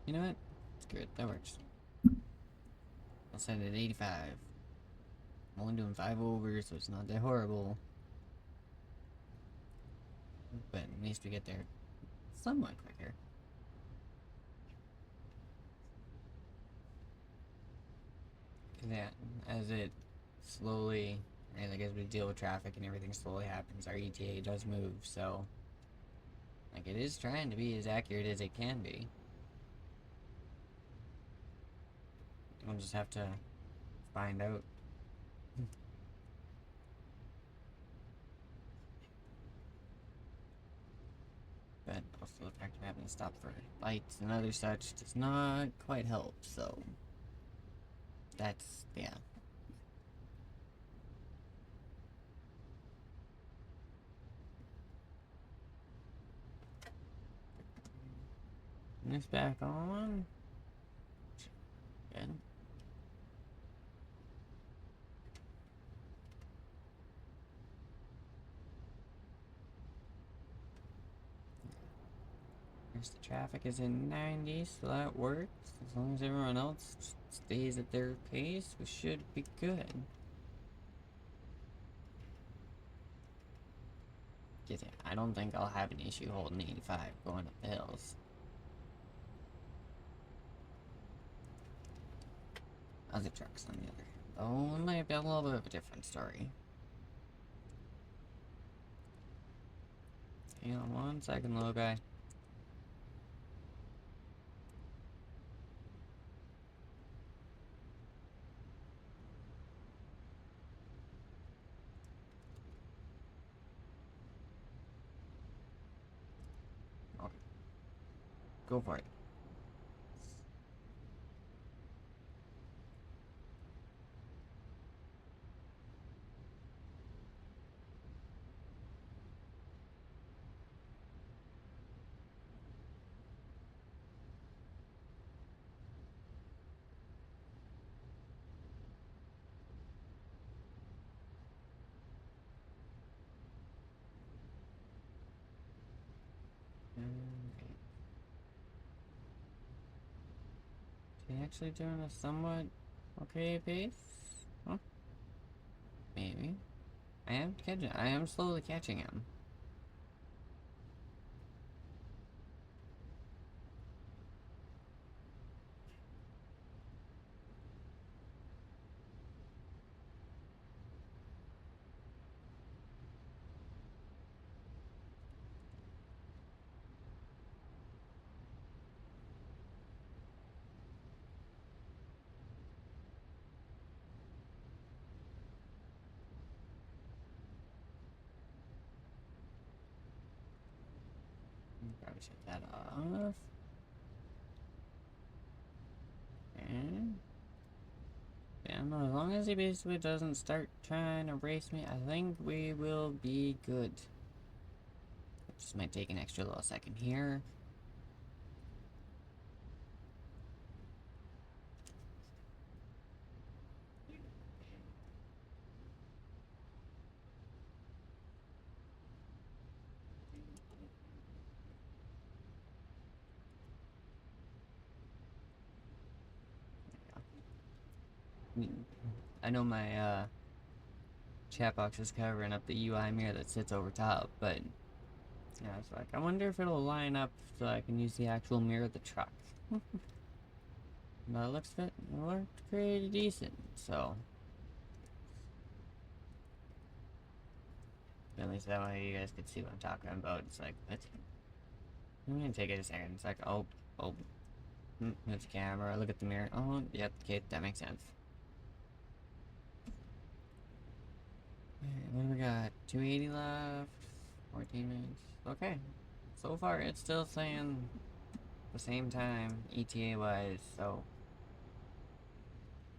You know what? It's good. That works. I'll set it at 85. I'm only doing 5 over, so it's not that horrible. But at least we get there somewhat quicker. Yeah, as it slowly, and like as we deal with traffic and everything slowly happens, our ETA does move, so like it is trying to be as accurate as it can be. We'll just have to find out. But also the fact of having to stop for lights and other such does not quite help, so that's, yeah. And it's back on. Good. There's the traffic is in 90, so that works. As long as everyone else stays at their pace, we should be good. I don't think I'll have an issue holding 85 going up the hills. Other trucks on the other hand, though, it might be a little bit of a different story. Hang on 1 second, little guy. Go for it. Okay. Is he actually doing a somewhat okay pace? Huh? Maybe. I am slowly catching him. Probably shut that off. And yeah, no, as long as he basically doesn't start trying to race me, I think we will be good. It just might take an extra little second here. I know my chat box is covering up the UI mirror that sits over top, but yeah, it's like I wonder if it'll line up so I can use the actual mirror of the truck. But it worked pretty decent, so at least that way you guys could see what I'm talking about. It's like, what? I'm gonna take it a second. It's like, oh, move the camera, look at the mirror. Oh, yep, okay, that makes sense. Alright, what do we got? 280 left, 14 minutes. Okay, so far it's still saying the same time ETA wise, so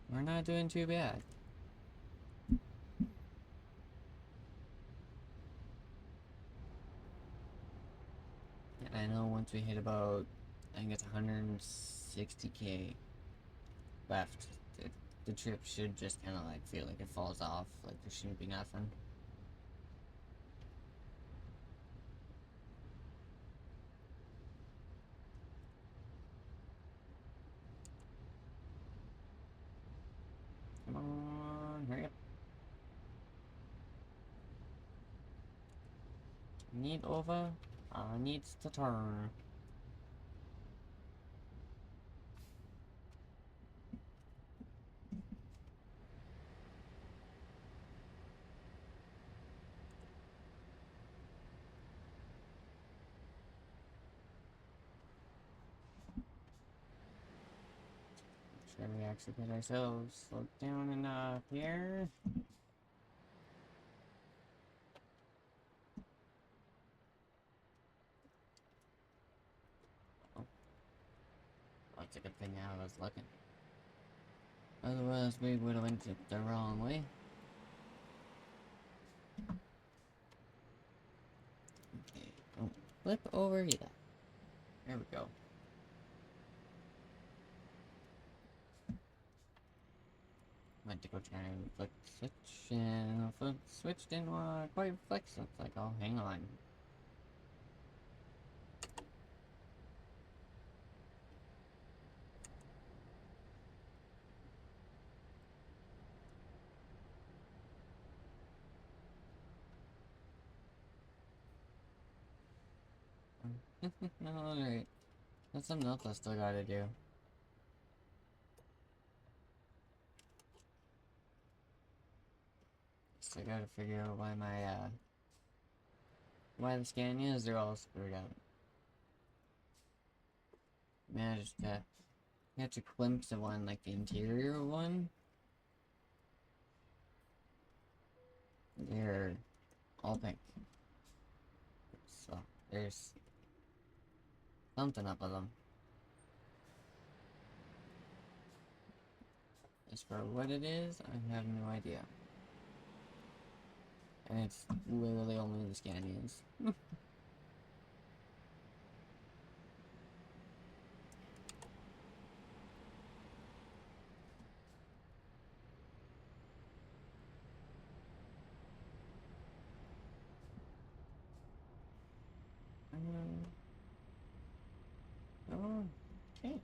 we're not doing too bad. And I know once we hit about, I think it's 160k left, the trip should just kind of like feel like it falls off, like there shouldn't be nothing. Come on, hurry up. Need over. Needs to turn. Make sure we actually get ourselves slowed down enough here. Oh, that's a good thing I was looking. Otherwise, we would have went it the wrong way. Okay, don't flip over either. There we go. Went to go try and flick the switch, and the switch didn't want to quite flex. So it's like, oh, hang on. Alright. That's something else I still gotta do. Still gotta figure out why my, why the Scanias are all screwed up. Managed to catch a glimpse of one, like the interior one. They're all pink. So, there's something up with them. As for what it is, I have no idea. And it's literally only the Scanians. Okay.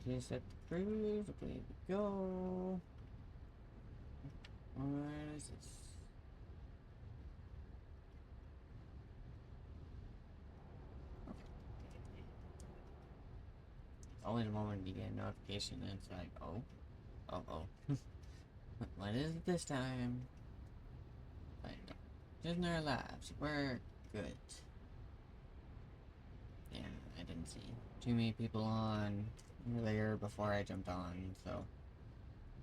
Okay, set the cruise. Away we go. What is this? Always a moment you get a notification and it's like, oh, oh. What is it this time? But just in our lives, we're good. Yeah, I didn't see too many people on earlier before I jumped on, so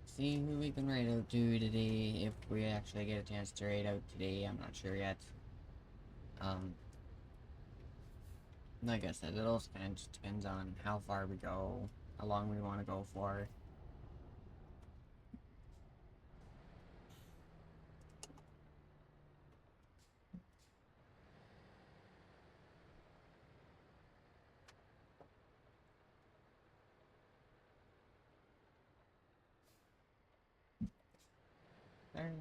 see who we can raid out to today. If we actually get a chance to raid out today, I'm not sure yet. Like I said, it also kind of just depends on how far we go, how long we want to go for. Third.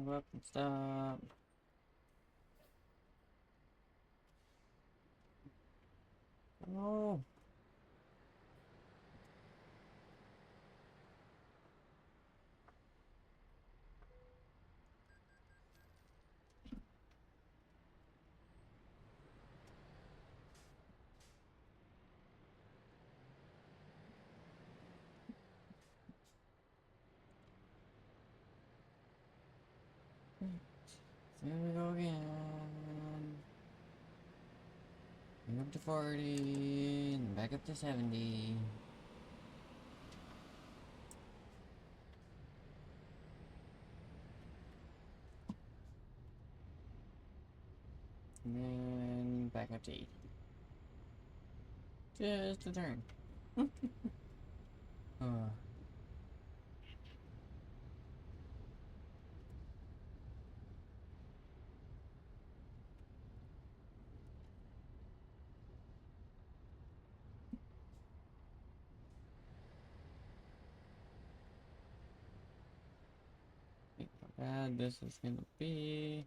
Go up and stop. Oh. There we go again. Up to 40, and back up to 70. And then back up to 80. Just a turn. Oh. Think how bad this is gonna be.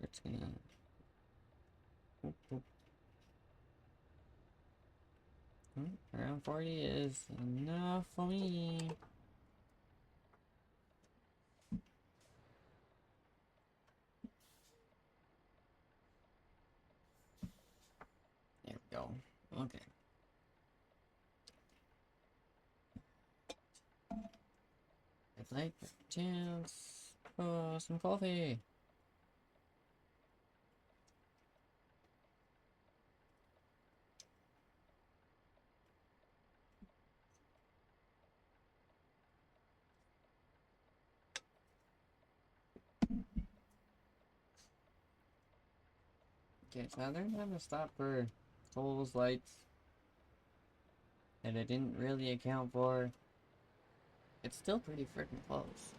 It's gonna. Oop, oop. Around 40 is enough for me. There we go. Okay. I'd like a chance. Oh, some coffee. Okay, so I learned how to stop for tolls lights that I didn't really account for. It's still pretty freaking close.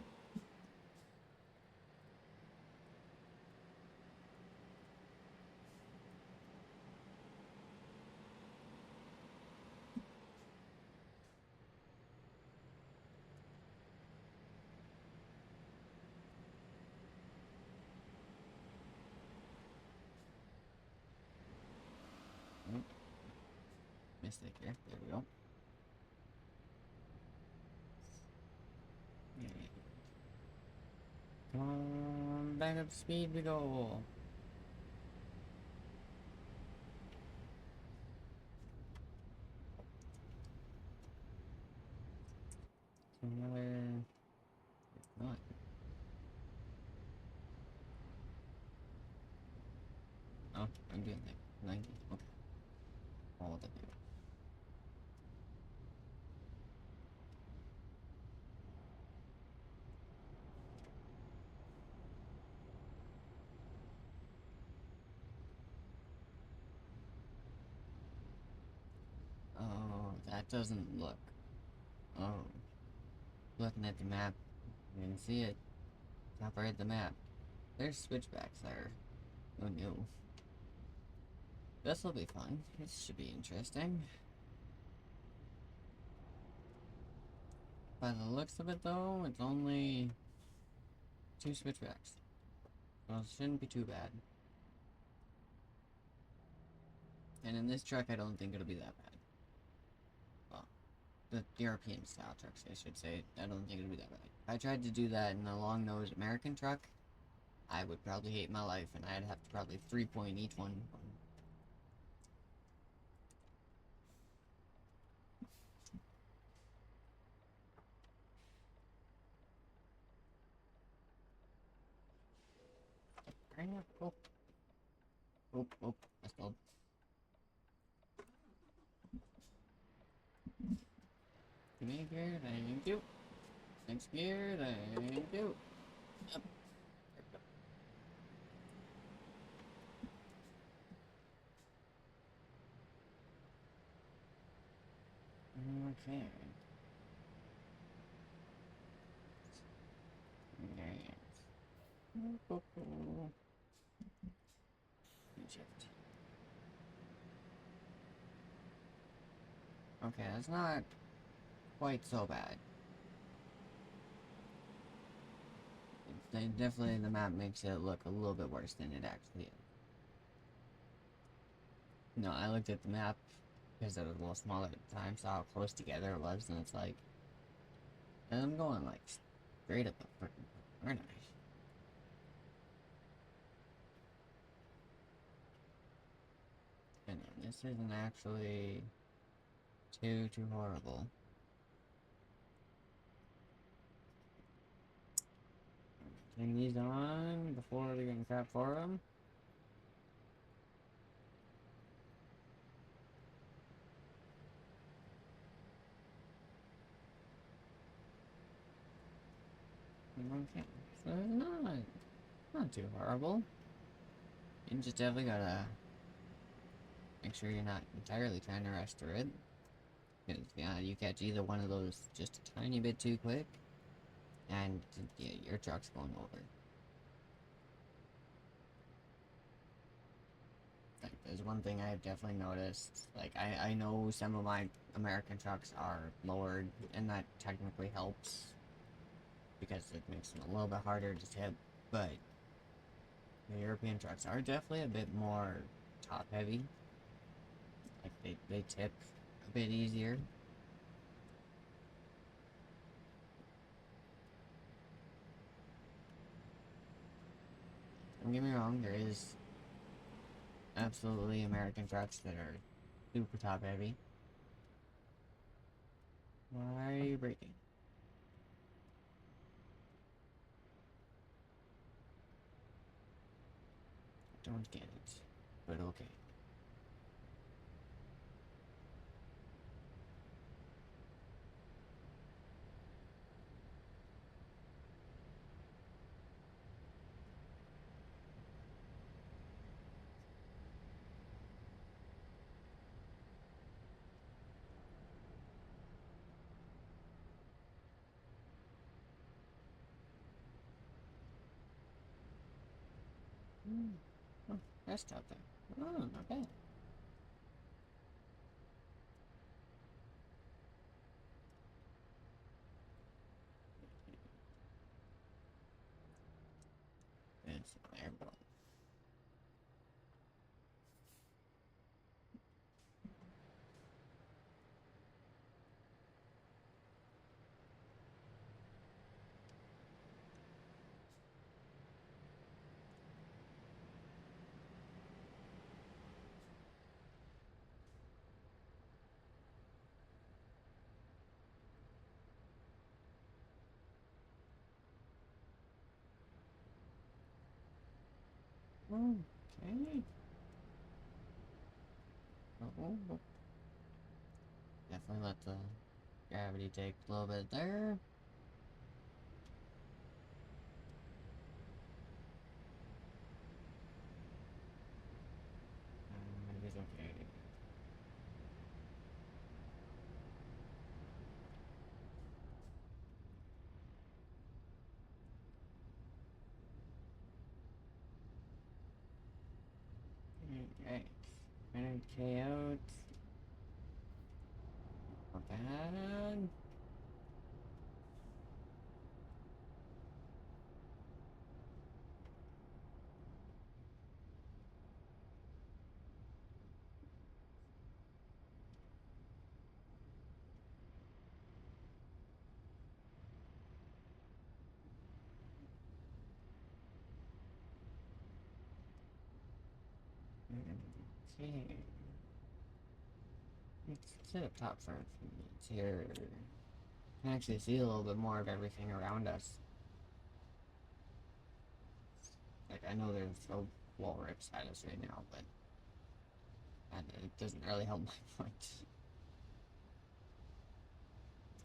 Oh, mistake here. There we go. Alright. Come on, back up to speed we go. Another. Not. I'm doing like 90. Okay. All the view. Oh, that doesn't look. Oh. Looking at the map, you can see it. Top right of the map. There's switchbacks there. Oh no. This'll be fun. This should be interesting. By the looks of it though, it's only 2 switchbacks. Well, it shouldn't be too bad. And in this truck, I don't think it'll be that bad. Well, the European style trucks, I should say. I don't think it'll be that bad. If I tried to do that in a long-nosed American truck, I would probably hate my life, and I'd have to probably 3-point each one. Oh, oh, oh, I stalled. Give me a gear, thank you. Next gear, thank you. Up. Okay. Yes. Egypt. Okay, that's not quite so bad. Definitely the map makes it look a little bit worse than it actually is. No, I looked at the map because it was a little smaller at the time, saw how close together it was, and it's like, and I'm going like straight up the freaking, aren't I? I know, this isn't actually too horrible. Turn these on before they're getting crap for them. Okay, so it's not too horrible. You just definitely gotta make sure you're not entirely trying to rush through it. Because, yeah, you catch either one of those just a tiny bit too quick, and yeah, your truck's going over. Like, there's one thing I've definitely noticed. Like, I know some of my American trucks are lowered, and that technically helps because it makes them a little bit harder to tip, but the European trucks are definitely a bit more top heavy. Like, they tip a bit easier. Don't get me wrong, there is absolutely American trucks that are super top heavy. Why are you braking? Don't get it, but okay. Oh, that's top there. Oh, not bad. It's there, bro. Okay. Oh, definitely let the gravity take a little bit there. It is okay. Alright. 100k out. Not bad. Okay. Let's sit up top for a few minutes here. Can actually see a little bit more of everything around us. Like, I know there's a wall right beside us right now, but it doesn't really help my point.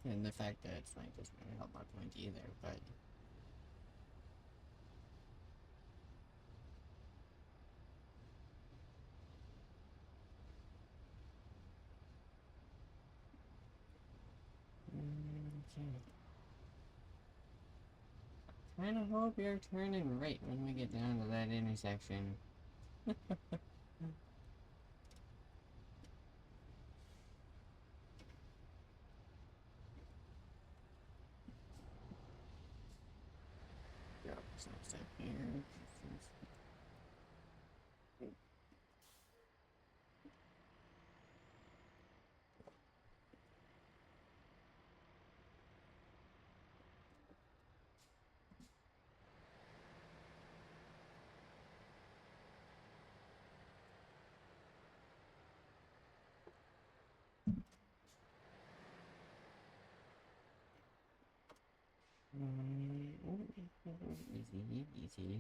And the fact that it's night doesn't really help my point either, but... Okay. Kinda hope you're turning right when we get down to that intersection. Yep, stop here. Easy, easy.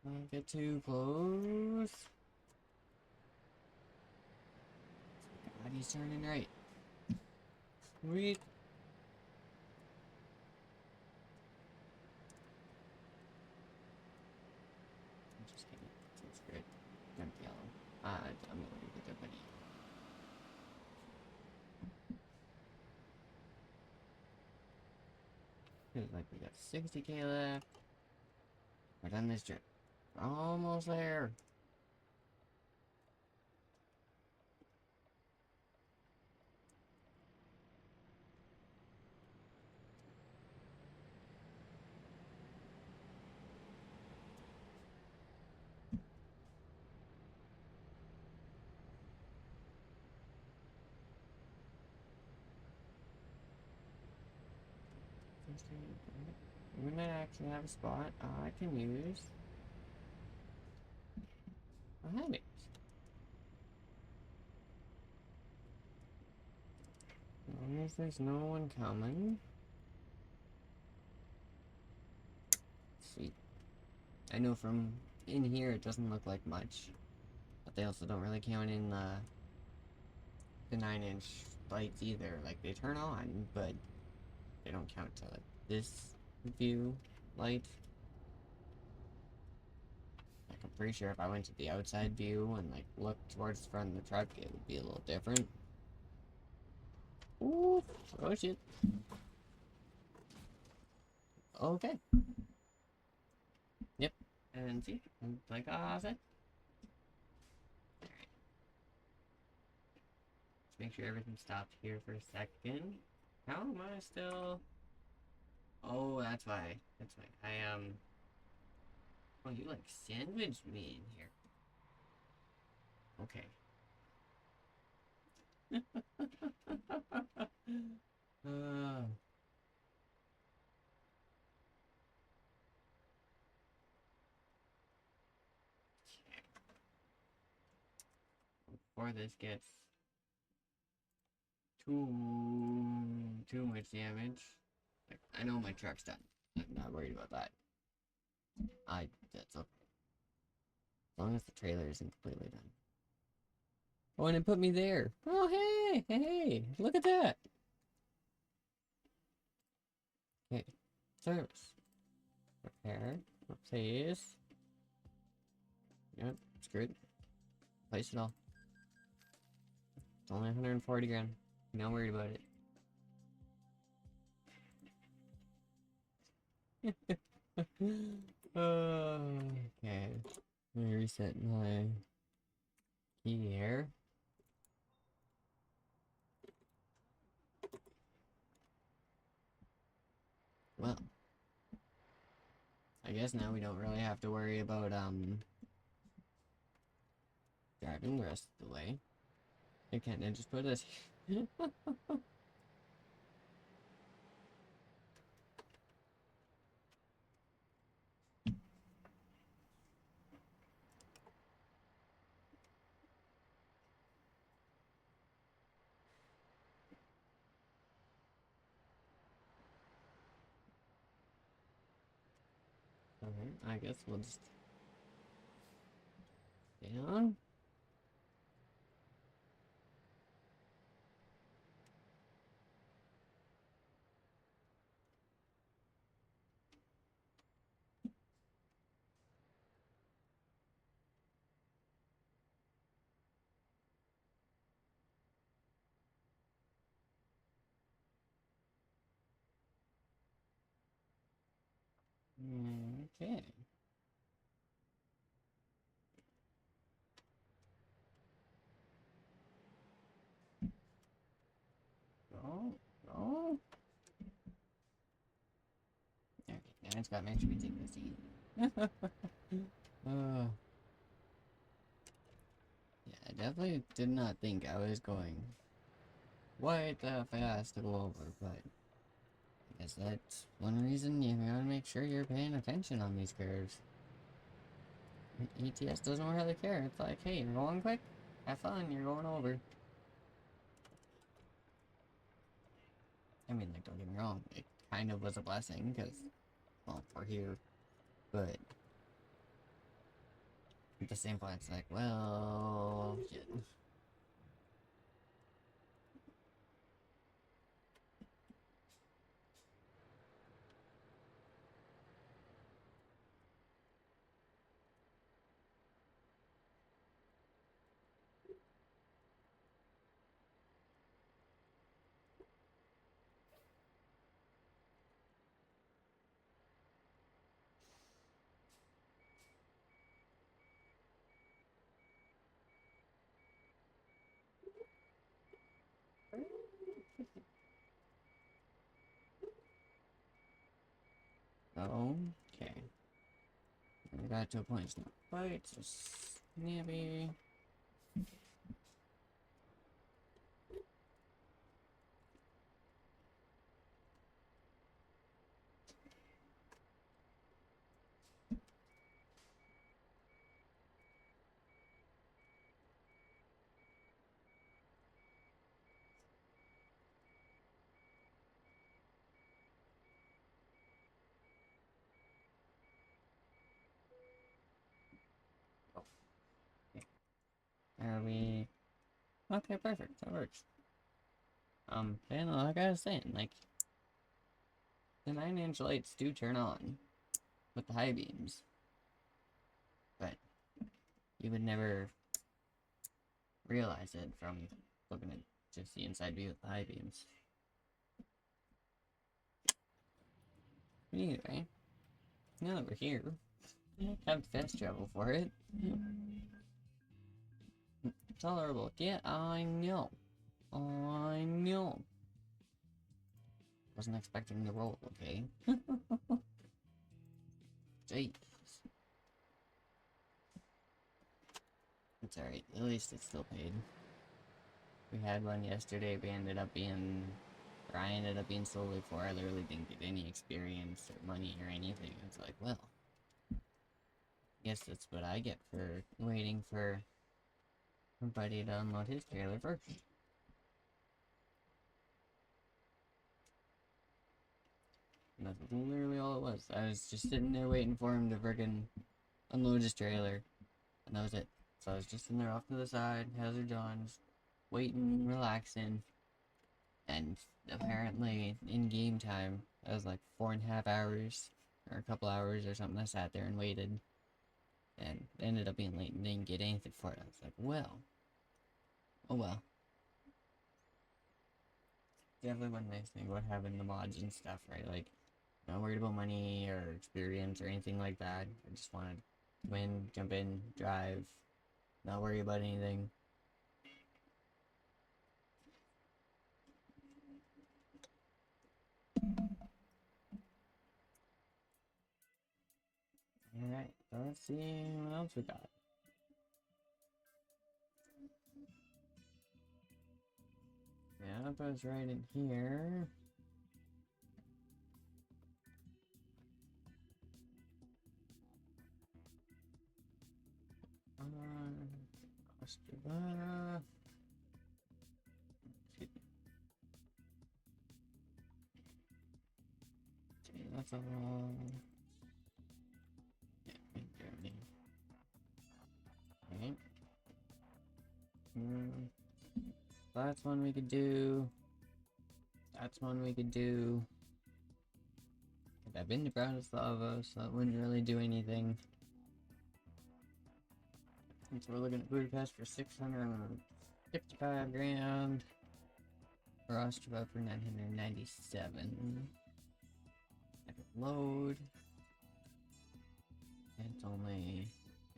Don't get too close. God, he's turning right. Sweet. I'm just kidding. It's good. Jump yellow. I'm gonna leave it there, buddy. Feels like we got 60k left. We're done this trip. We're almost there. We might actually have a spot I can use. Behind it. As long as there's no one coming. Sweet. I know from in here it doesn't look like much. But they also don't really count in the 9-inch lights either. Like, they turn on, but they don't count to like this view light. Like, I'm pretty sure if I went to the outside view and like looked towards the front of the truck, it would be a little different. Ooh, oh shit. Okay. Yep. And see, like I said. Alright. Let's make sure everything stopped here for a second. How am I still? Oh, that's why. That's why. Oh, you like sandwiched me in here. Okay. uh, before this gets too much damage. Like, I know my truck's done. I'm not worried about that. That's okay. As long as the trailer isn't completely done. Oh, and it put me there. Oh, hey, hey, look at that. Okay, service. Repair. Replace. Yep, screwed. Place it all. It's only 140 grand. Not worried about it. Okay. Let me reset my key here. Well, I guess now we don't really have to worry about driving the rest of the way. I can't I just put this here. Alright, I guess we'll just down. Okay. Go, go. Okay, now I just gotta make sure we take this easy. uh, yeah, I definitely did not think I was going quite that fast to go over, but I guess that's one reason you gotta make sure you're paying attention on these curves. ETS doesn't really care. It's like, hey, you're going quick? Have fun, you're going over. I mean, like, don't get me wrong, it kind of was a blessing, because, well, we're here, but at the same point, it's like, well, shit. Okay. We got to a point, it's not quite so snappy. Oh, okay. Are we... Okay, perfect, that works. And like I was saying, like, the 9-inch lights do turn on with the high beams, but you would never realize it from looking at just the inside view of the high beams. But anyway, now that we're here, have fast travel for it. Tolerable. Yeah, I know. I know. Wasn't expecting the roll, okay? Jeez. It's alright, at least it's still paid. We had one yesterday, we ended up being... Or I ended up being solely for, I literally didn't get any experience or money or anything. It's like, well... Guess that's what I get for waiting for somebody to unload his trailer first. And that's literally all it was. I was just sitting there waiting for him to friggin' unload his trailer. And that was it. So I was just in there off to the side, hazard on, just waiting, relaxing, and apparently in game time, I was like 4.5 hours or a couple hours or something. I sat there and waited, and it ended up being late and didn't get anything for it. I was like, well, oh well. Definitely one nice thing about having the mods and stuff, right? Like, not worried about money or experience or anything like that. I just wanted to win, jump in, drive, not worry about anything. Alright, so let's see what else we got. Yeah, it goes right in here. Ostrava. Okay, that's all. Yeah, in Germany. Right. That's one we could do. That's one we could do. I've been to Bratislava, so that wouldn't really do anything. And so we're looking at Budapest for 655 grand. For Ostrava for 997. I could load. And it's only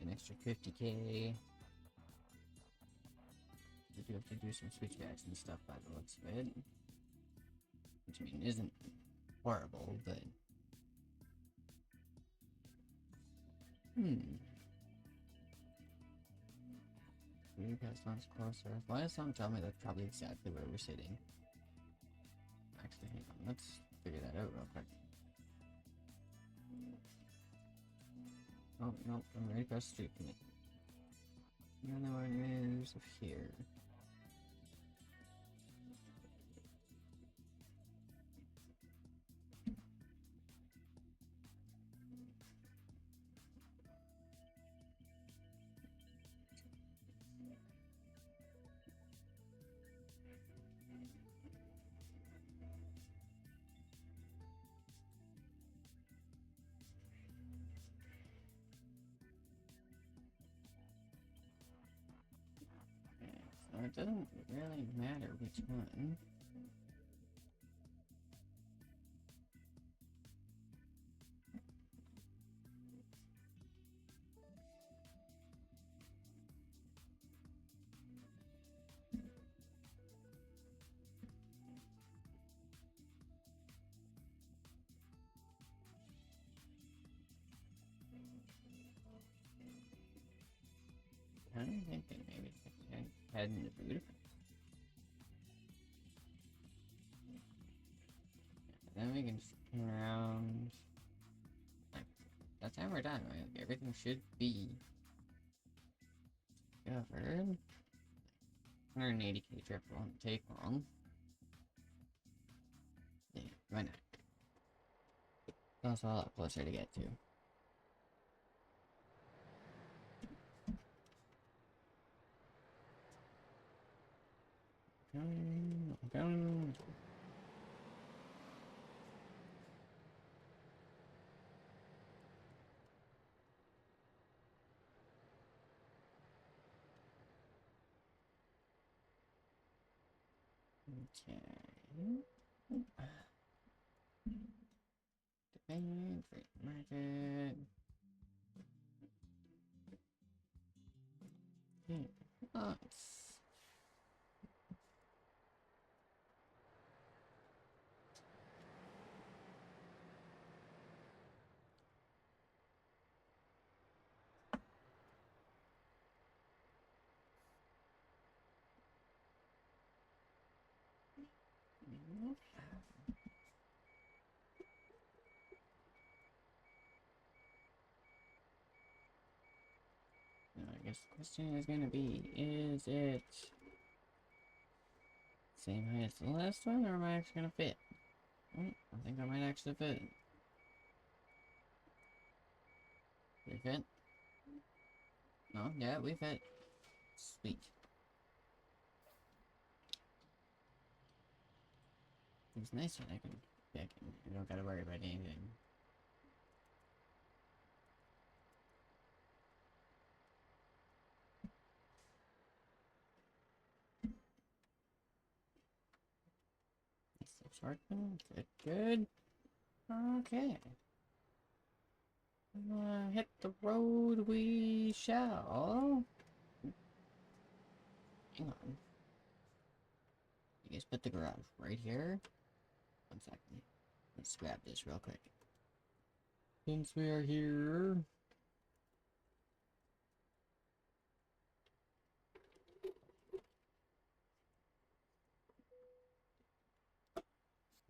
an extra 50k. We do have to do some switchbacks and stuff by the looks of it. Which I mean isn't horrible, but Budapest one's closer. Why does someone tell me that's probably exactly where we're sitting? Actually, hang on, let's figure that out real quick. Oh, no, I'm right across the street from it. The other one is here. Okay, so it doesn't really matter which one. I'm thinking maybe I can head into Budapest. Then we can just turn around. Like, that's how we're done, right? Like, everything should be covered. 180k trip won't take long. Yeah, why not? It's also a lot closer to get to. Going. Okay. Debate, free market. Okay. Lots. Now, I guess the question is gonna be, is it same height as the last one, or am I actually gonna fit? Oh, I think I might actually fit. We fit? No, yeah, we fit. Sweet. It's nice when I don't gotta worry about anything. Sharpen, good, good. Okay. Hit the road we shall. Hang on. You guys put the garage right here. 1 second. Let's grab this real quick. Since we are here.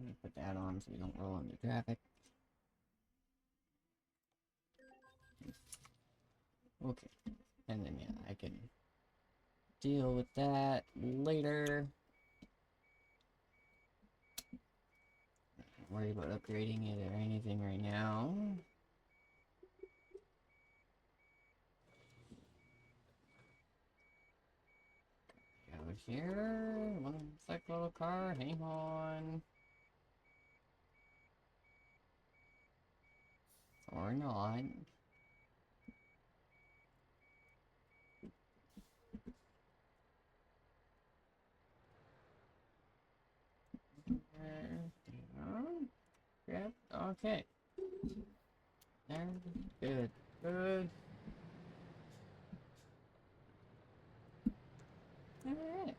I'm gonna put that on so we don't roll into traffic. Okay. And then, yeah, I can deal with that later. Not worry about upgrading it or anything right now. Out here. One sec, little car. Hang on. Or not. Down. Grab. Okay. There. Good. Good. Alright.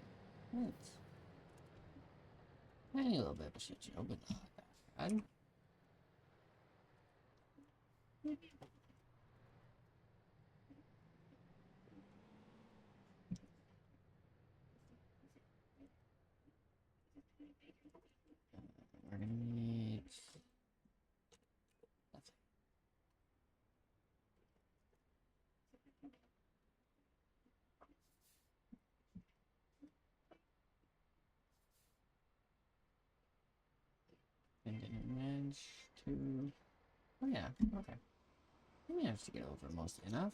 That's tiny little bit of a shit show, but not that bad. We're gonna need nothing. And then manage to. Oh yeah. Okay. We managed to get over mostly enough.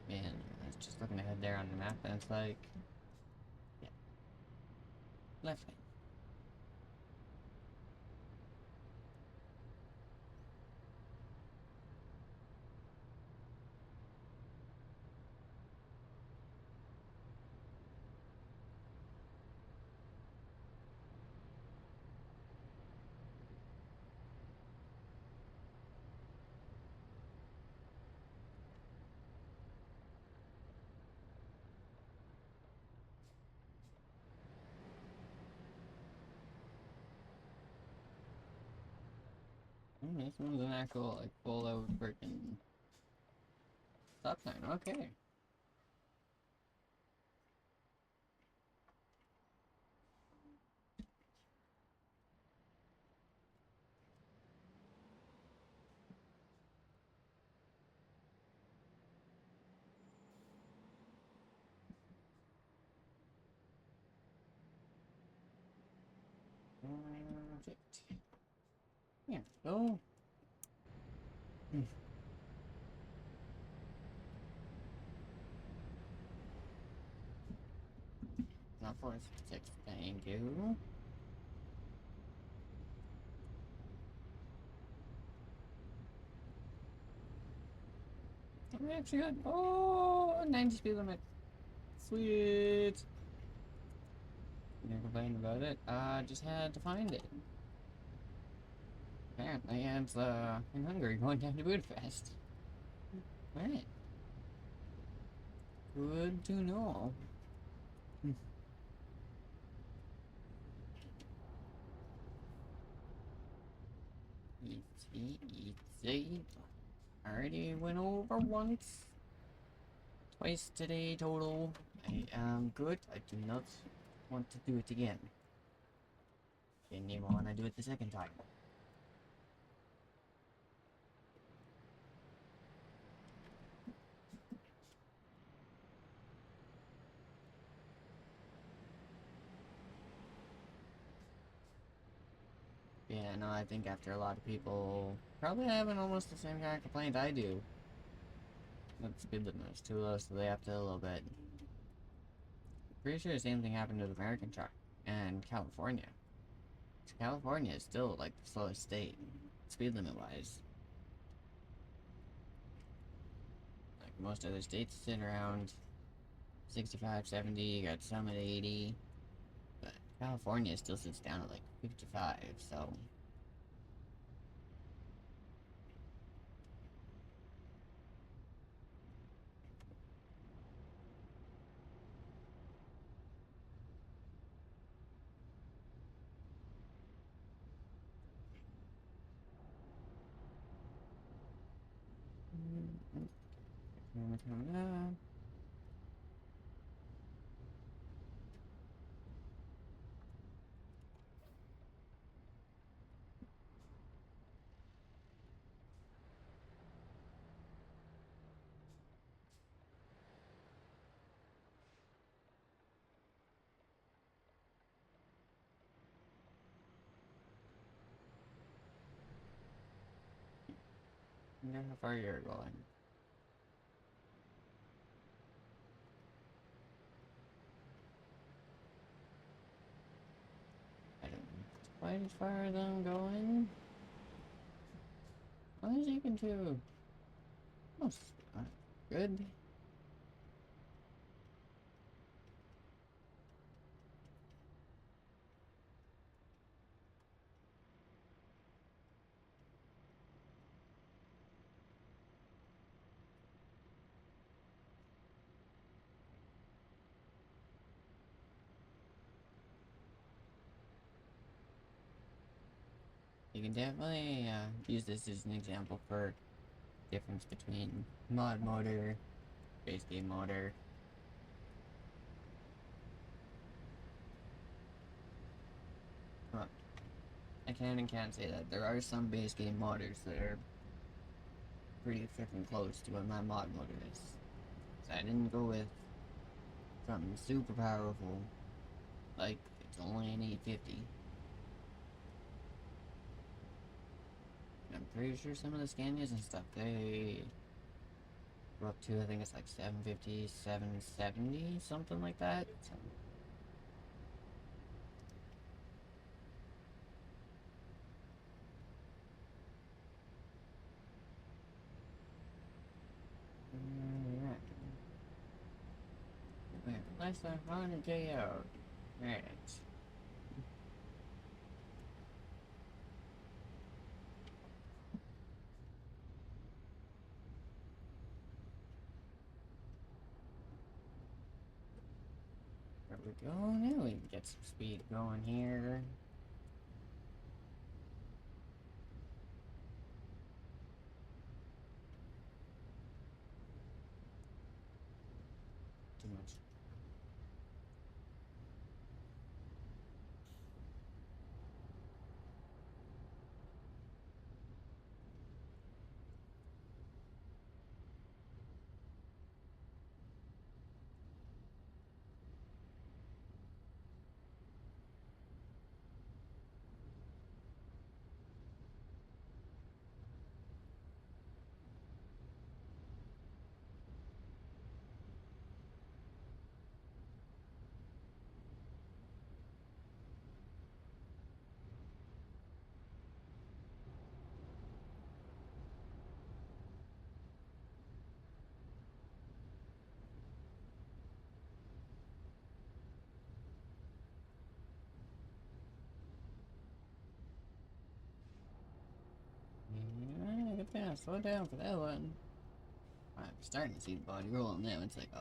Man, I was just looking ahead there on the map, and it's like, yeah, left lane. This one's an actual, like, full out freaking stop sign. Okay. Perfect. Yeah. Go. Not 466. Thank you. We actually got 90 speed limit. Sweet. Never complained about it. Just had to find it. Apparently, it's in Hungary going down to Budapest. Alright. Good to know. Easy, easy. Already went over once. Twice today total. I am good. I do not want to do it again. Didn't even want to do it the second time. Yeah, no, I think after a lot of people probably having almost the same kind of complaint I do. That speed limit is too low, so they have to a little bit. Pretty sure the same thing happened to the American truck and California. California is still like the slowest state, speed limit wise. Like most other states sit around 65, 70, you got some at 80, but California still sits down at like 55, so. I wonder how far you're going. I don't know. Quite as far as I'm going. What is you can do? Oh, good. You can definitely use this as an example for difference between mod motor, base game motor. Well, I can and can't say that. There are some base game motors that are pretty freaking close to what my mod motor is. So I didn't go with something super powerful, like it's only an 850. I'm pretty sure some of the Scanias and stuff, they go up to, I think it's like 750, 770, something like that. So, yeah. Wait, less than 100k out. Right. There we go. Now we can get some speed going here. Too much. Yeah, get down, slow down for that one. I'm starting to see the body rolling now. It's like, oh.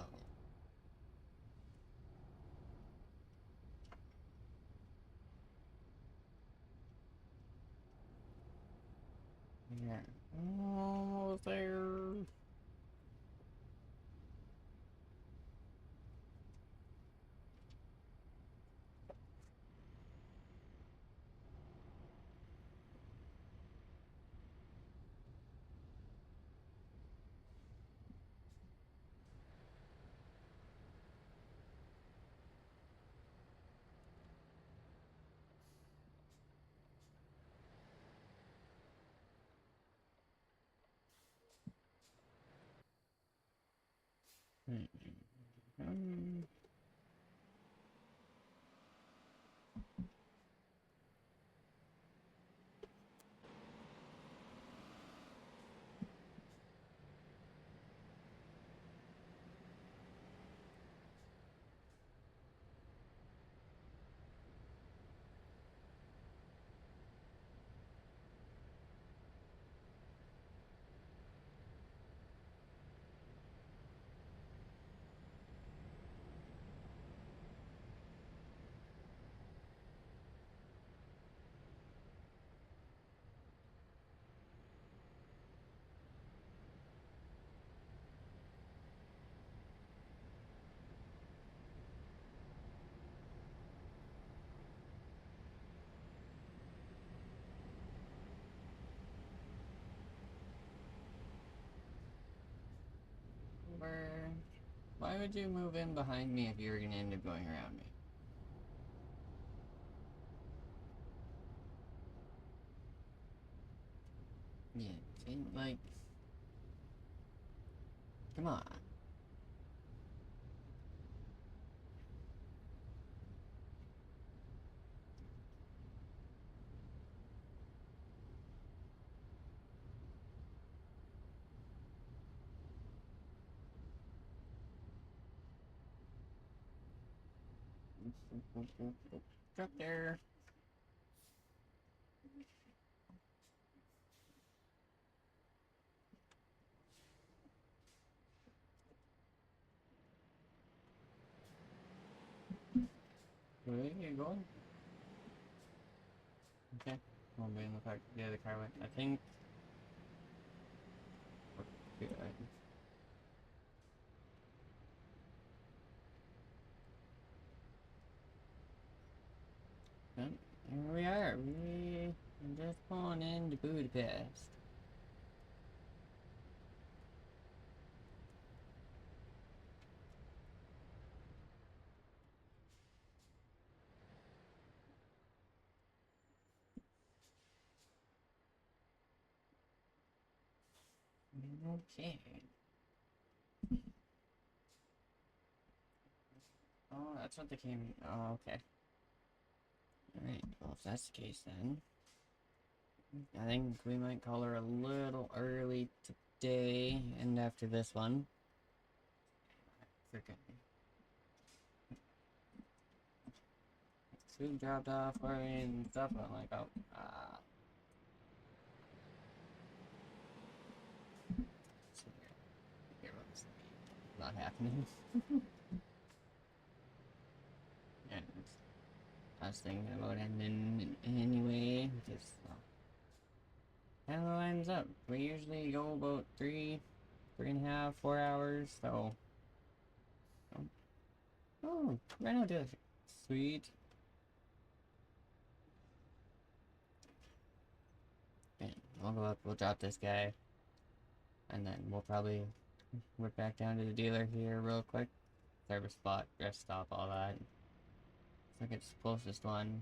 Yeah. Almost there. Um, where? Why would you move in behind me if you were gonna end up going around me? Yeah, see, like, come on. Up there. Where are you going? Okay. Won't be in the park. Yeah, the car went. I think. We're good. Yep, here we are. We are just pulling into Budapest. Okay. Oh, that's what they came. Oh, okay. Alright, well, if that's the case, then I think we might call her a little early today and after this one. Freaking. Food dropped off already and stuff. I'm like, oh, so here what's not happening. And I was thinking about ending anyway, just kind of lines up. We usually go about 3.5, 4 hours, so. Oh, right now, dealership. Sweet. Man, we'll go up, we'll drop this guy, and then we'll probably whip back down to the dealer here real quick. Service spot, rest stop, all that. I think it's the closest one.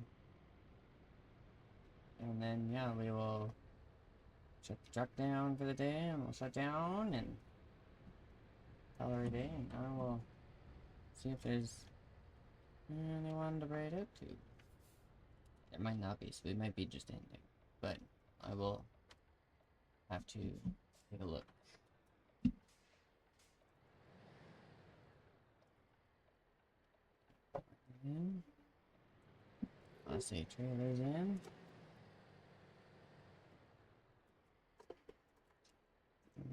And then, yeah, we will shut the truck down for the day, and we'll shut down and call her a day, and I will see if there's anyone to write out to. There might not be, so we might be just ending. But I will have to take a look. In. Let's see, trailers in.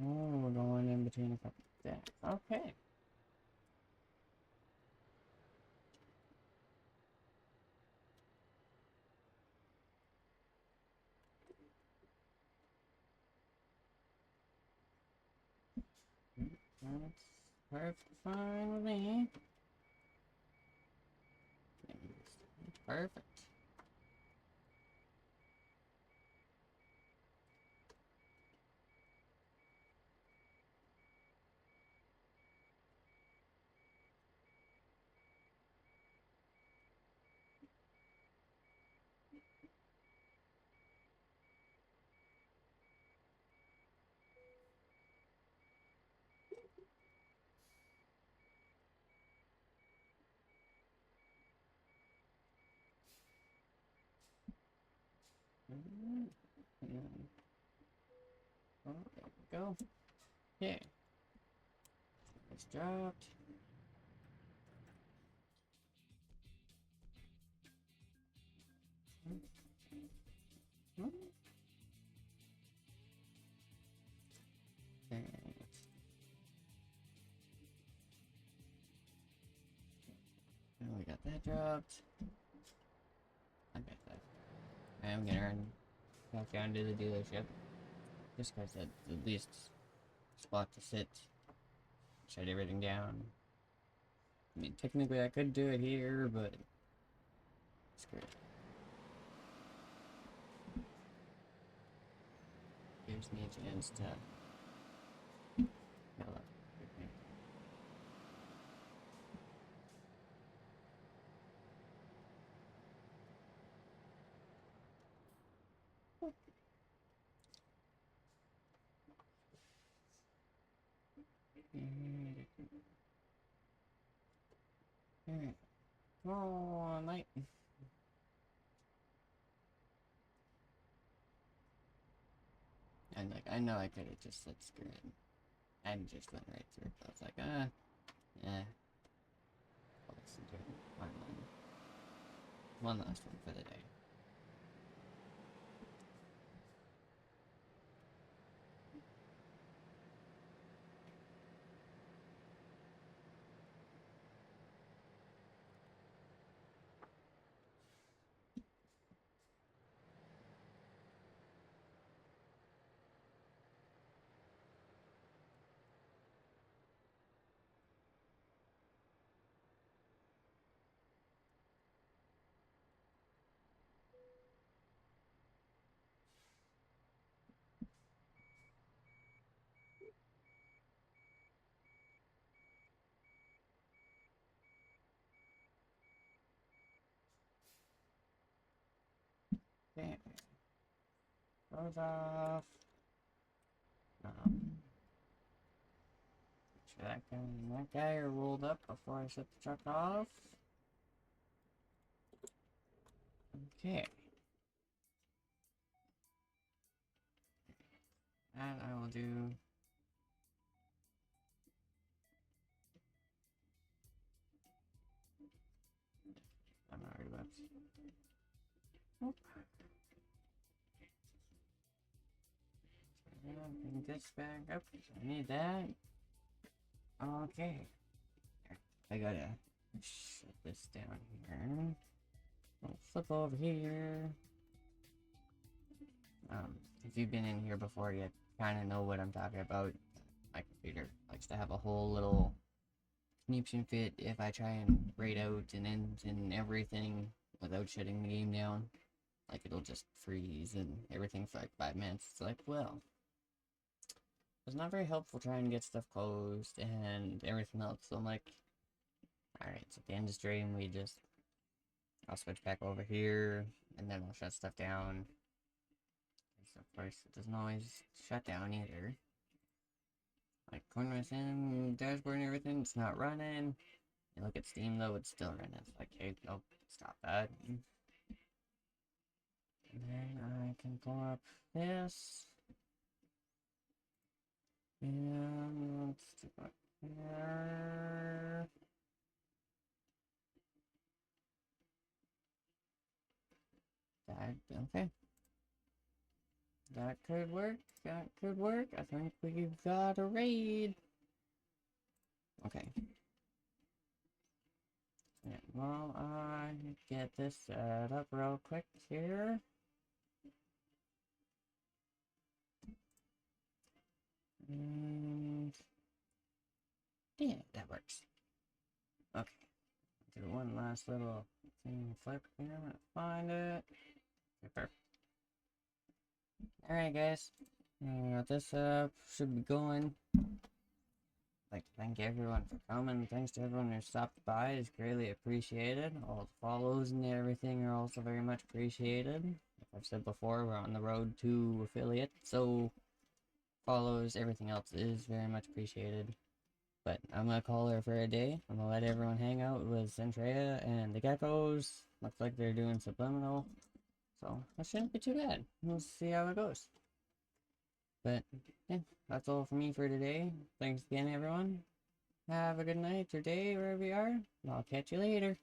Oh, we're going in between a couple of decks. Okay. That's perfectly fine with me. Perfect. Oh, there we go. Okay. It's dropped. And we got that dropped. I got that. I'm gonna run back down to the dealership. Just because that's the least spot to sit. Shut everything down. I mean, technically I could do it here, but screw it. Gives me a chance to fill up everything. Alright. Come on, mate. And like, I know I could have just said screw it. And just went right through. I was like, yeah. I'll listen to it. One last one for the day. Okay. Goes off. Sure that guy rolled up before I shut the truck off. Okay. And I will do. I'm not worried about. Oop. Bring this back up. I need that. Okay. I gotta shut this down here. I'll flip over here. If you've been in here before, you kind of know what I'm talking about. My computer likes to have a whole little conniption fit if I try and raid out and end and everything without shutting the game down. Like, it'll just freeze and everything for like 5 minutes. It's like, well, it's not very helpful trying to get stuff closed and everything else. So I'm like, alright, so at the end of stream, I'll switch back over here and then we'll shut stuff down. So of course, it doesn't always shut down either. Like, CoinWest and dashboard and everything, it's not running. You look at Steam though, it's still running. It's like, hey, nope, stop that. And then I can pull up this. And let's do it here. That, okay. That could work. That could work. I think we've got a raid. Okay. Yeah, well, I get this set up real quick here. And yeah, that works. Okay. Do one last little thing flip here. I'm gonna find it. Okay, perfect. Alright, guys. Got this set up. Should be going. I'd like to thank everyone for coming. Thanks to everyone who stopped by. It's greatly appreciated. All the follows and everything are also very much appreciated. Like I've said before, we're on the road to affiliate, so follows, everything else is very much appreciated. But I'm gonna call her for a day. I'm gonna let everyone hang out with Centrea and the geckos. Looks like they're doing subliminal. So that shouldn't be too bad. We'll see how it goes. But yeah, that's all for me for today. Thanks again, everyone. Have a good night or day wherever you are. I'll catch you later.